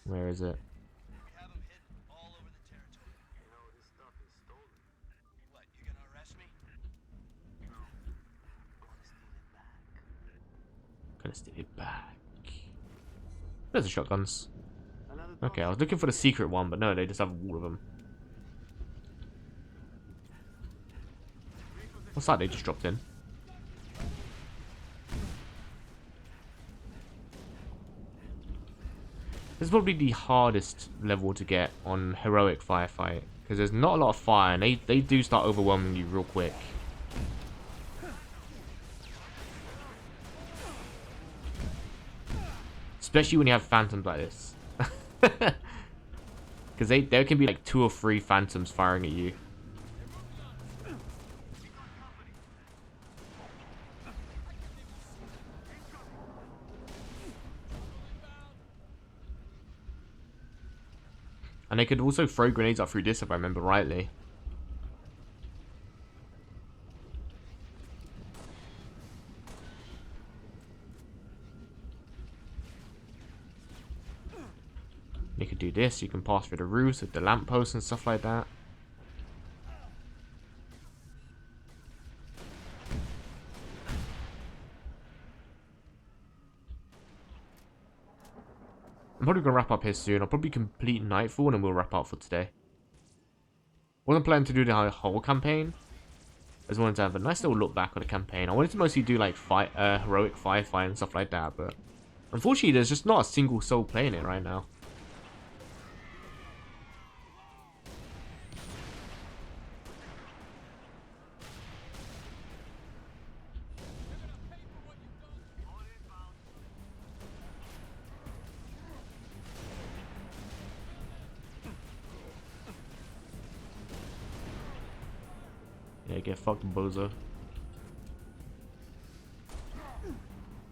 where is it? Gonna steal it back. There's the shotguns. Okay, I was looking for the secret one, but no, they just have all of them. What's that they just dropped in? This is probably the hardest level to get on heroic firefight, because there's not a lot of fire, and they do start overwhelming you real quick. Especially when you have phantoms like this. Because there can be like 2 or 3 phantoms firing at you. And they could also throw grenades up through this if I remember rightly. You could do this, you can pass through the roofs with the lampposts and stuff like that. I'm probably going to wrap up here soon. I'll probably complete Nightfall and then we'll wrap up for today. Wasn't planning to do the whole campaign. I just wanted to have a nice little look back on the campaign. I wanted to mostly do like heroic firefight and stuff like that, but unfortunately there's just not a single soul playing it right now. Yeah, get fucked, bozo.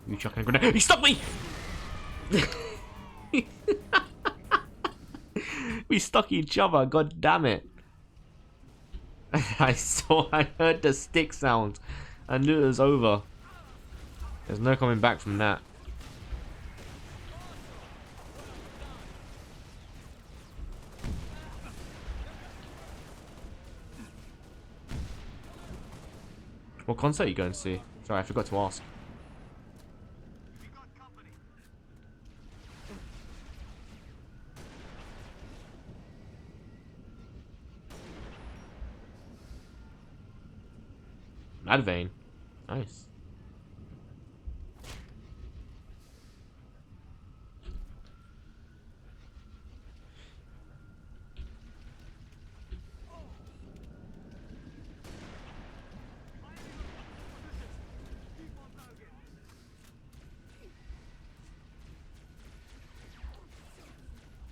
You chucking a grenade? He stopped me! We stuck each other, god damn it. I heard the stick sound. I knew it was over. There's no coming back from that. What concert are you going to see? Sorry, I forgot to ask. Mad Vein. Nice.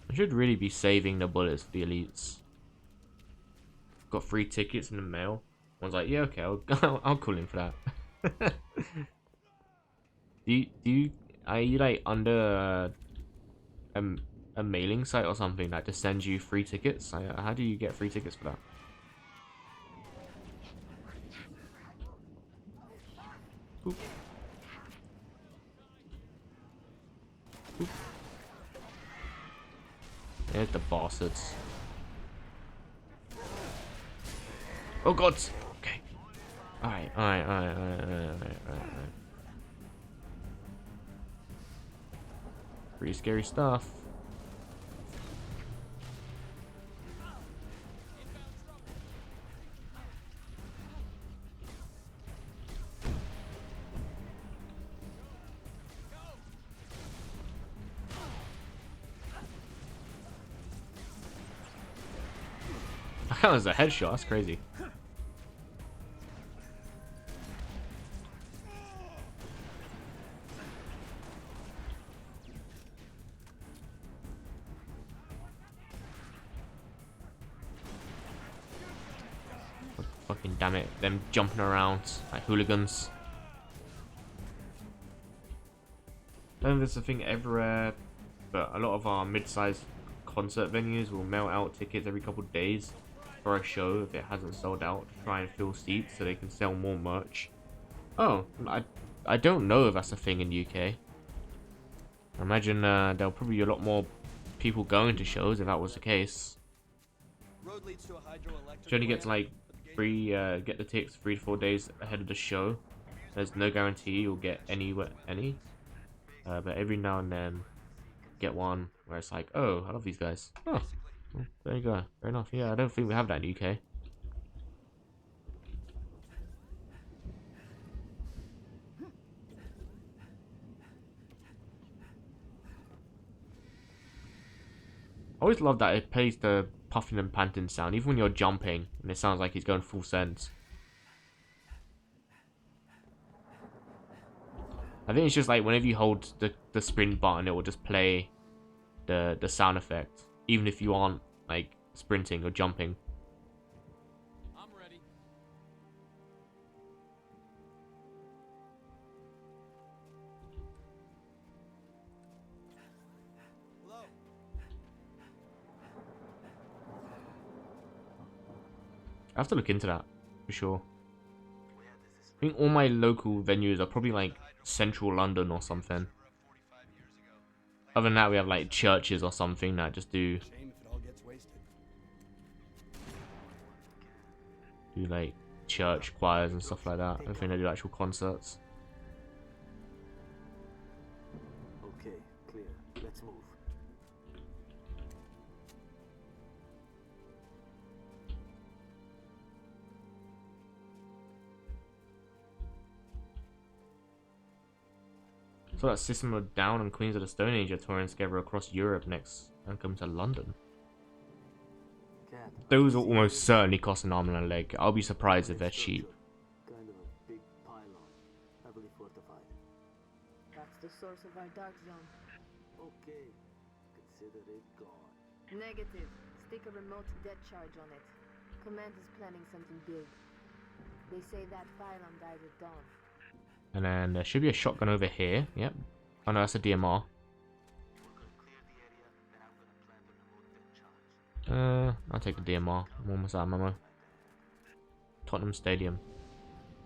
I should really be saving the bullets for the elites. Got 3 tickets in the mail. I was like, yeah, okay, I'll call him for that. Are you like under a mailing site or something that just sends you free tickets? How do you get free tickets for that? Oop. Oop. There's the bastards. Oh god! Okay. Alright. Pretty scary stuff. That was a headshot, that's crazy. Fucking damn it, them jumping around like hooligans. I don't know if it's a thing everywhere, but a lot of our mid-sized concert venues will mail out tickets every couple of days for a show if it hasn't sold out to try and fill seats so they can sell more merch. Oh, I don't know if that's a thing in the UK. I imagine there'll probably be a lot more people going to shows if that was the case. You only get to like get the tickets 3 to 4 days ahead of the show. There's no guarantee you'll get any, but every now and then get one where it's like, oh, I love these guys. Oh, well, there you go. Fair enough. Yeah, I don't think we have that in the UK. I always love that it plays the puffing and panting sound, even when you're jumping, and it sounds like he's going full send. I think it's just like whenever you hold the sprint button, it will just play the sound effect, even if you aren't like sprinting or jumping. I'm ready. Hello. I have to look into that for sure. I think all my local venues are probably like central London or something. Other than that, we have like churches or something that just do like church choirs and stuff like that. I don't think they do actual concerts. Okay, clear. Let's move. So that System of a Down and Queens of the Stone Age are touring together across Europe next and come to London. Those will almost certainly cost an arm and a leg. I'll be surprised if they're cheap. Kind of a big pylon, heavily fortified. That's the source of our dark zone. Okay, consider it gone. Negative. Stick a remote dead charge on it. Command is planning something big. They say that pylon dies at dawn. And then there should be a shotgun over here. Yep. Oh no, that's a DMR. I'll take the DMR. I'm almost out of ammo. Tottenham Stadium.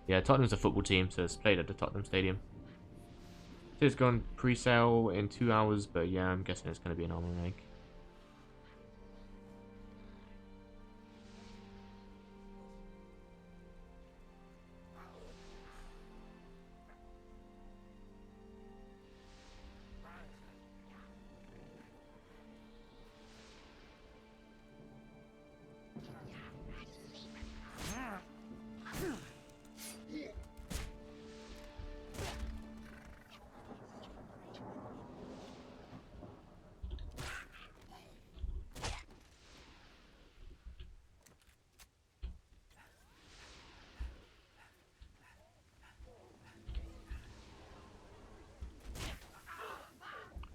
Yeah, Tottenham's a football team, so it's played at the Tottenham Stadium. It's going pre-sale in 2 hours, but yeah, I'm guessing it's going to be an armor make.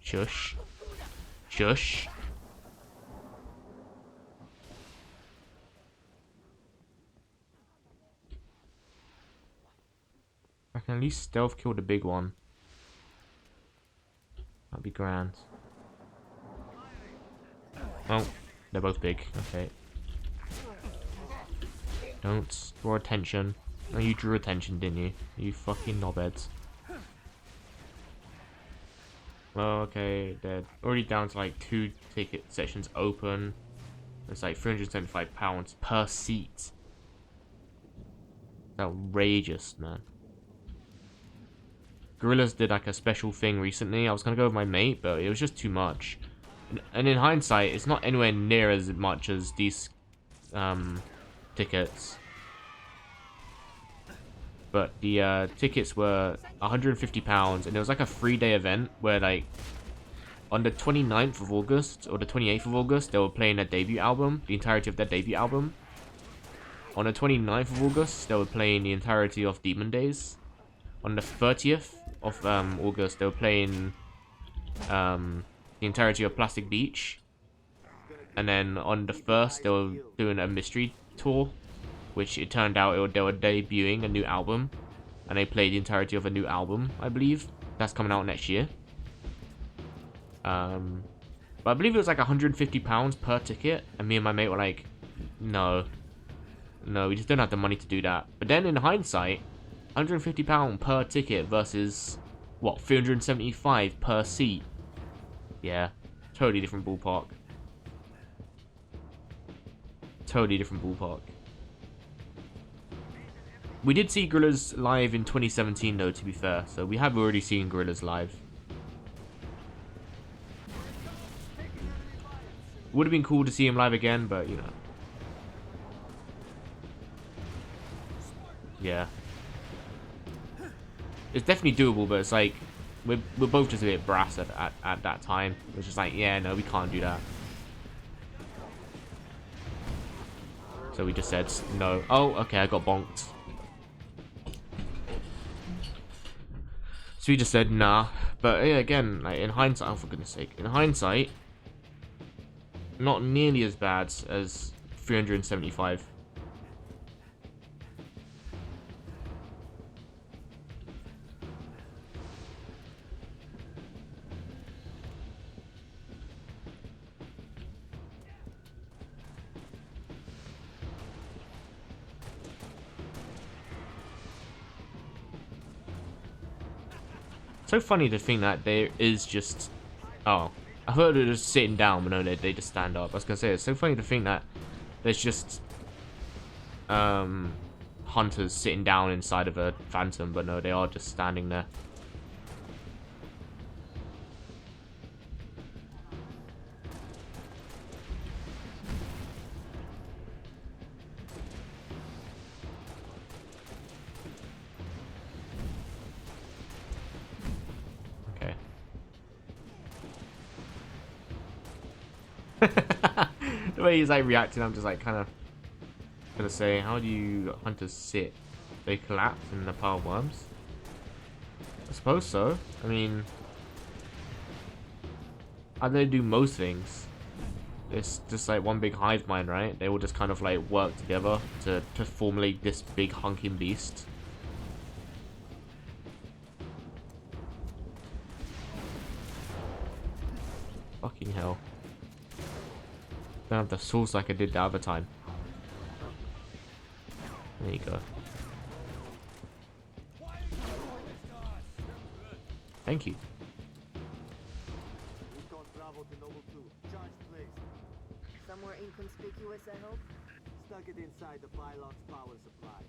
Shush. Shush. I can at least stealth kill the big one. That'd be grand. Oh, they're both big. Okay. Don't draw attention. Oh, you drew attention, didn't you? You fucking knobheads. well, okay, they're already down to like 2 ticket sections open. It's like £375 per seat. It's outrageous, man. Gorillas did like a special thing recently. I was gonna go with my mate, but it was just too much. And in hindsight, it's not anywhere near as much as these tickets. But the tickets were £150, and it was like a 3-day event where, like, on the 29th of August or the 28th of August, they were playing their debut album, the entirety of their debut album. On the 29th of August, they were playing the entirety of Demon Days. On the 30th of August, they were playing the entirety of Plastic Beach. And then on the 1st, they were doing a mystery tour, which it turned out they were debuting a new album. And they played the entirety of a new album, I believe. That's coming out next year. But I believe it was like £150 per ticket. And me and my mate were like, no, we just don't have the money to do that. But then in hindsight, £150 per ticket versus, what, £375 per seat? Yeah, totally different ballpark. Totally different ballpark. We did see Gorillas live in 2017 though, to be fair. So we have already seen Gorillas live. Would have been cool to see him live again, but you know. Yeah. It's definitely doable, but it's like we're both just a bit brass at that time. It's just like, yeah, no, we can't do that. So we just said no. Oh, okay, I got bonked. So we just said nah. But yeah, again, like in hindsight, oh for goodness sake, in hindsight, not nearly as bad as 375. So funny to think that there is just... Oh, I thought they were just sitting down, but no, they just stand up. I was going to say, it's so funny to think that there's just... hunters sitting down inside of a Phantom, but no, they are just standing there. The way he's like reacting, I'm just like kind of gonna say, how do you hunters sit? They collapse in the pile of worms? I suppose so. I mean, how do they do most things? It's just like one big hive mind, right? They all just kind of like work together to formulate this big hunking beast. Fucking hell. Don't have the sauce like I did the other time. There you go. Thank you. Somewhere inconspicuous, I hope? Stuck it inside the Pylon's power supply.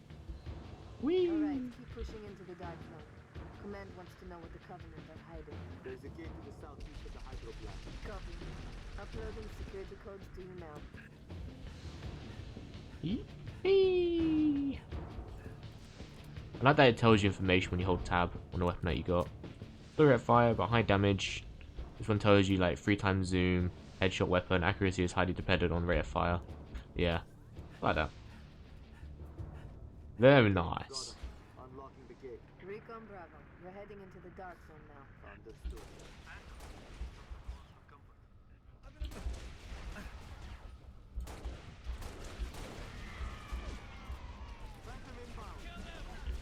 Whee! Alright, keep pushing into the dark zone. Command wants to know what the Covenant are hiding. There's a gate to the southeast of the hydro plant. Copy. Uploading security codes to you now. I like that it tells you information when you hold tab on the weapon that you got. Low rate of fire, but high damage. This one tells you like 3 times zoom, headshot weapon, accuracy is highly dependent on rate of fire. Yeah, I like that. Very nice. Unlocking the gate. Recon Bravo, we're heading into the dark zone now. Understood.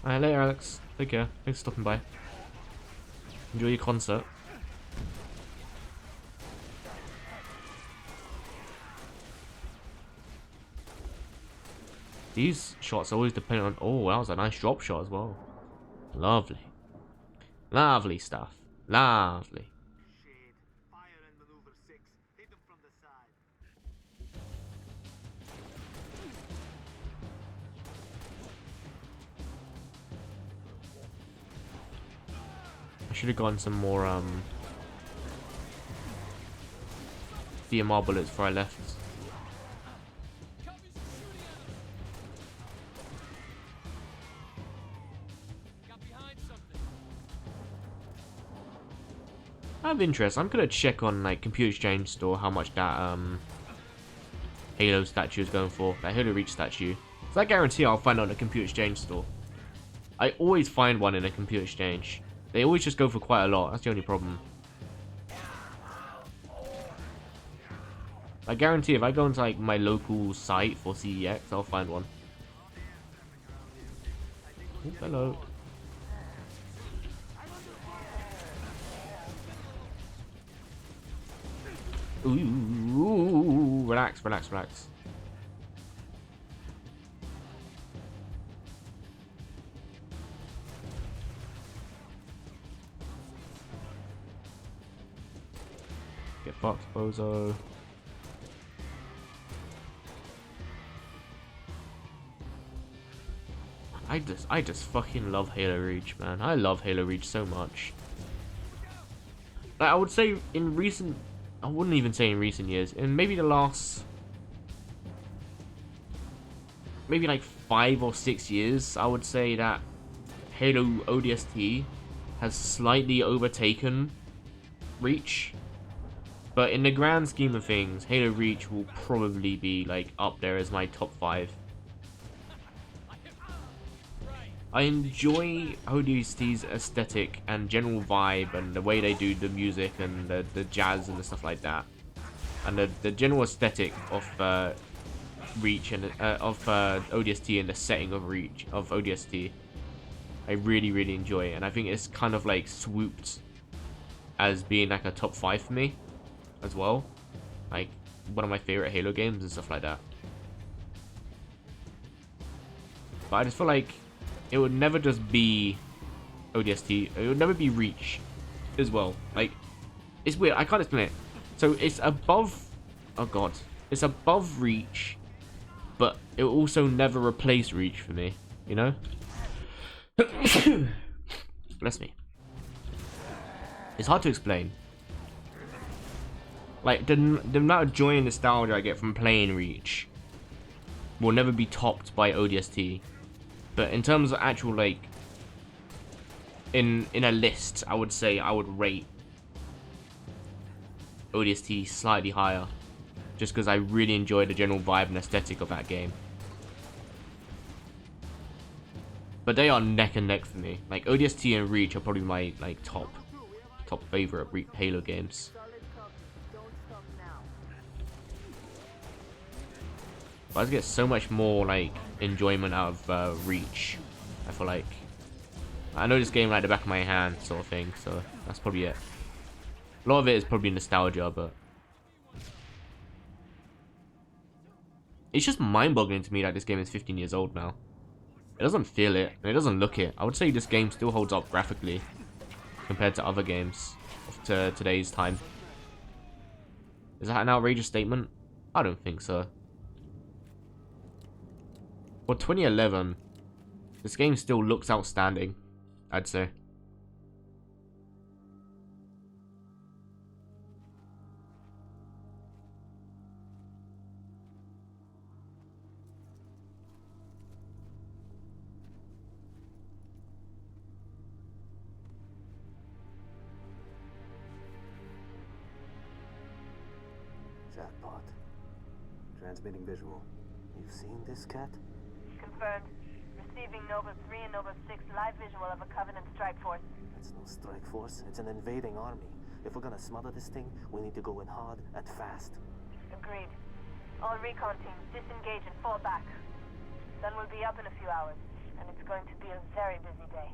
Alright, later Alex. Take care. Thanks for stopping by. Enjoy your concert. These shots always depend on... Oh, that was a nice drop shot as well. Lovely. Lovely stuff. Lovely. I should have gotten some more DMR bullets before I left. Out of interest, I'm gonna check on like Computer Exchange Store how much that Halo statue is going for. That Halo Reach statue. So I guarantee I'll find out in a Computer Exchange Store. I always find one in a Computer Exchange. They always just go for quite a lot. That's the only problem. I guarantee if I go into like my local site for CEX, I'll find one. Oh, hello. Ooh, relax, relax, relax. Get fucked, bozo. I just fucking love Halo Reach, man. I love Halo Reach so much. Like, I would say in recent, I wouldn't even say in recent years, in maybe the last, maybe like 5 or 6 years, I would say that Halo ODST has slightly overtaken Reach. But in the grand scheme of things, Halo Reach will probably be like up there as my top 5. I enjoy ODST's aesthetic and general vibe and the way they do the music and the jazz and the stuff like that. And the general aesthetic of Reach and of ODST and the setting of Reach, of ODST. I really, really enjoy it. And I think it's kind of like swooped as being like a top 5 for me as well. Like one of my favorite Halo games and stuff like that. But I just feel like it would never just be ODST. It would never be Reach as well. Like, it's weird. I can't explain it. So it's above... Oh, God. It's above Reach, but it will also never replace Reach for me. You know? Bless me. It's hard to explain. Like, the amount of joy and nostalgia I get from playing Reach will never be topped by ODST. But in terms of actual, like, in a list, I would say I would rate ODST slightly higher. Just because I really enjoy the general vibe and aesthetic of that game. But they are neck and neck for me. Like, ODST and Reach are probably my, like, top favorite Halo games. But I just get so much more, like, enjoyment out of Reach. I feel like I know this game like the back of my hand, sort of thing. So that's probably it. A lot of it is probably nostalgia, but it's just mind-boggling to me that this game is 15 years old now. It doesn't feel it, and it doesn't look it. I would say this game still holds up graphically compared to other games of today's time. Is that an outrageous statement? I don't think so. For 2011, this game still looks outstanding, I'd say. Jackpot. Transmitting visual. You've seen this, Cat? Confirmed. Receiving Nova 3 and Nova 6 live visual of a Covenant strike force. It's no strike force. It's an invading army. If we're gonna smother this thing, we need to go in hard and fast. Agreed. All recon teams disengage and fall back. Sun will be up in a few hours, and it's going to be a very busy day.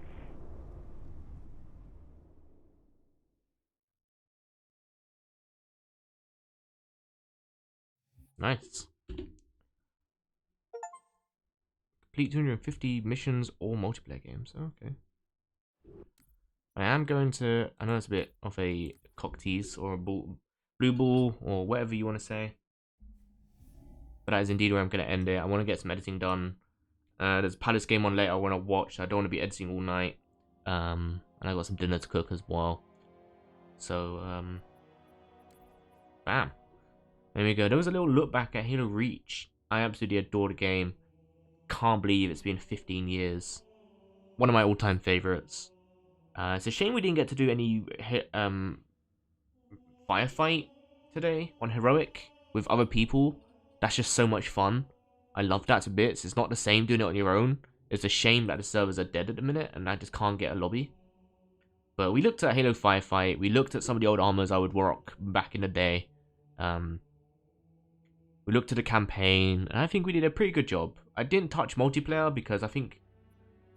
Nice. Complete 250 missions or multiplayer games. Okay. I am going to... I know it's a bit of a cock tease or a blue ball or whatever you want to say. But that is indeed where I'm going to end it. I want to get some editing done. There's a Palace game on later I want to watch. I don't want to be editing all night. And I got some dinner to cook as well. So, bam. There we go. There was a little look back at Halo Reach. I absolutely adore the game. Can't believe it's been 15 years. One of my all-time favorites. It's a shame we didn't get to do any firefight today on Heroic with other people. That's just so much fun. I love that to bits. It's not the same doing it on your own. It's a shame that the servers are dead at the minute and I just can't get a lobby. But we looked at Halo Firefight. We looked at some of the old armors I would rock back in the day. We looked at the campaign, and I think we did a pretty good job. I didn't touch multiplayer because I think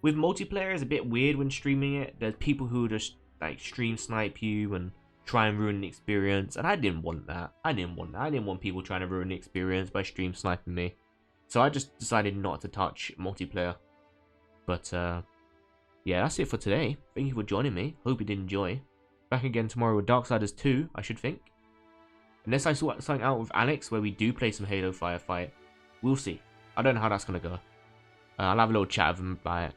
with multiplayer it's a bit weird when streaming it. There's people who just like stream snipe you and try and ruin the experience, and I didn't want that. I didn't want people trying to ruin the experience by stream sniping me. So I just decided not to touch multiplayer. But yeah, that's it for today. Thank you for joining me. Hope you did enjoy. Back again tomorrow with Darksiders 2, I should think. Unless I sort something out with Alex where we do play some Halo Firefight. We'll see. I don't know how that's going to go. I'll have a little chat with him about it.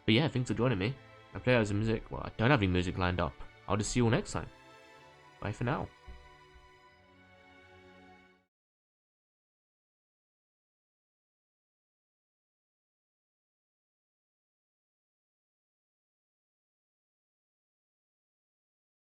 But yeah, thanks for joining me. I play out some music. Well, I don't have any music lined up. I'll just see you all next time. Bye for now.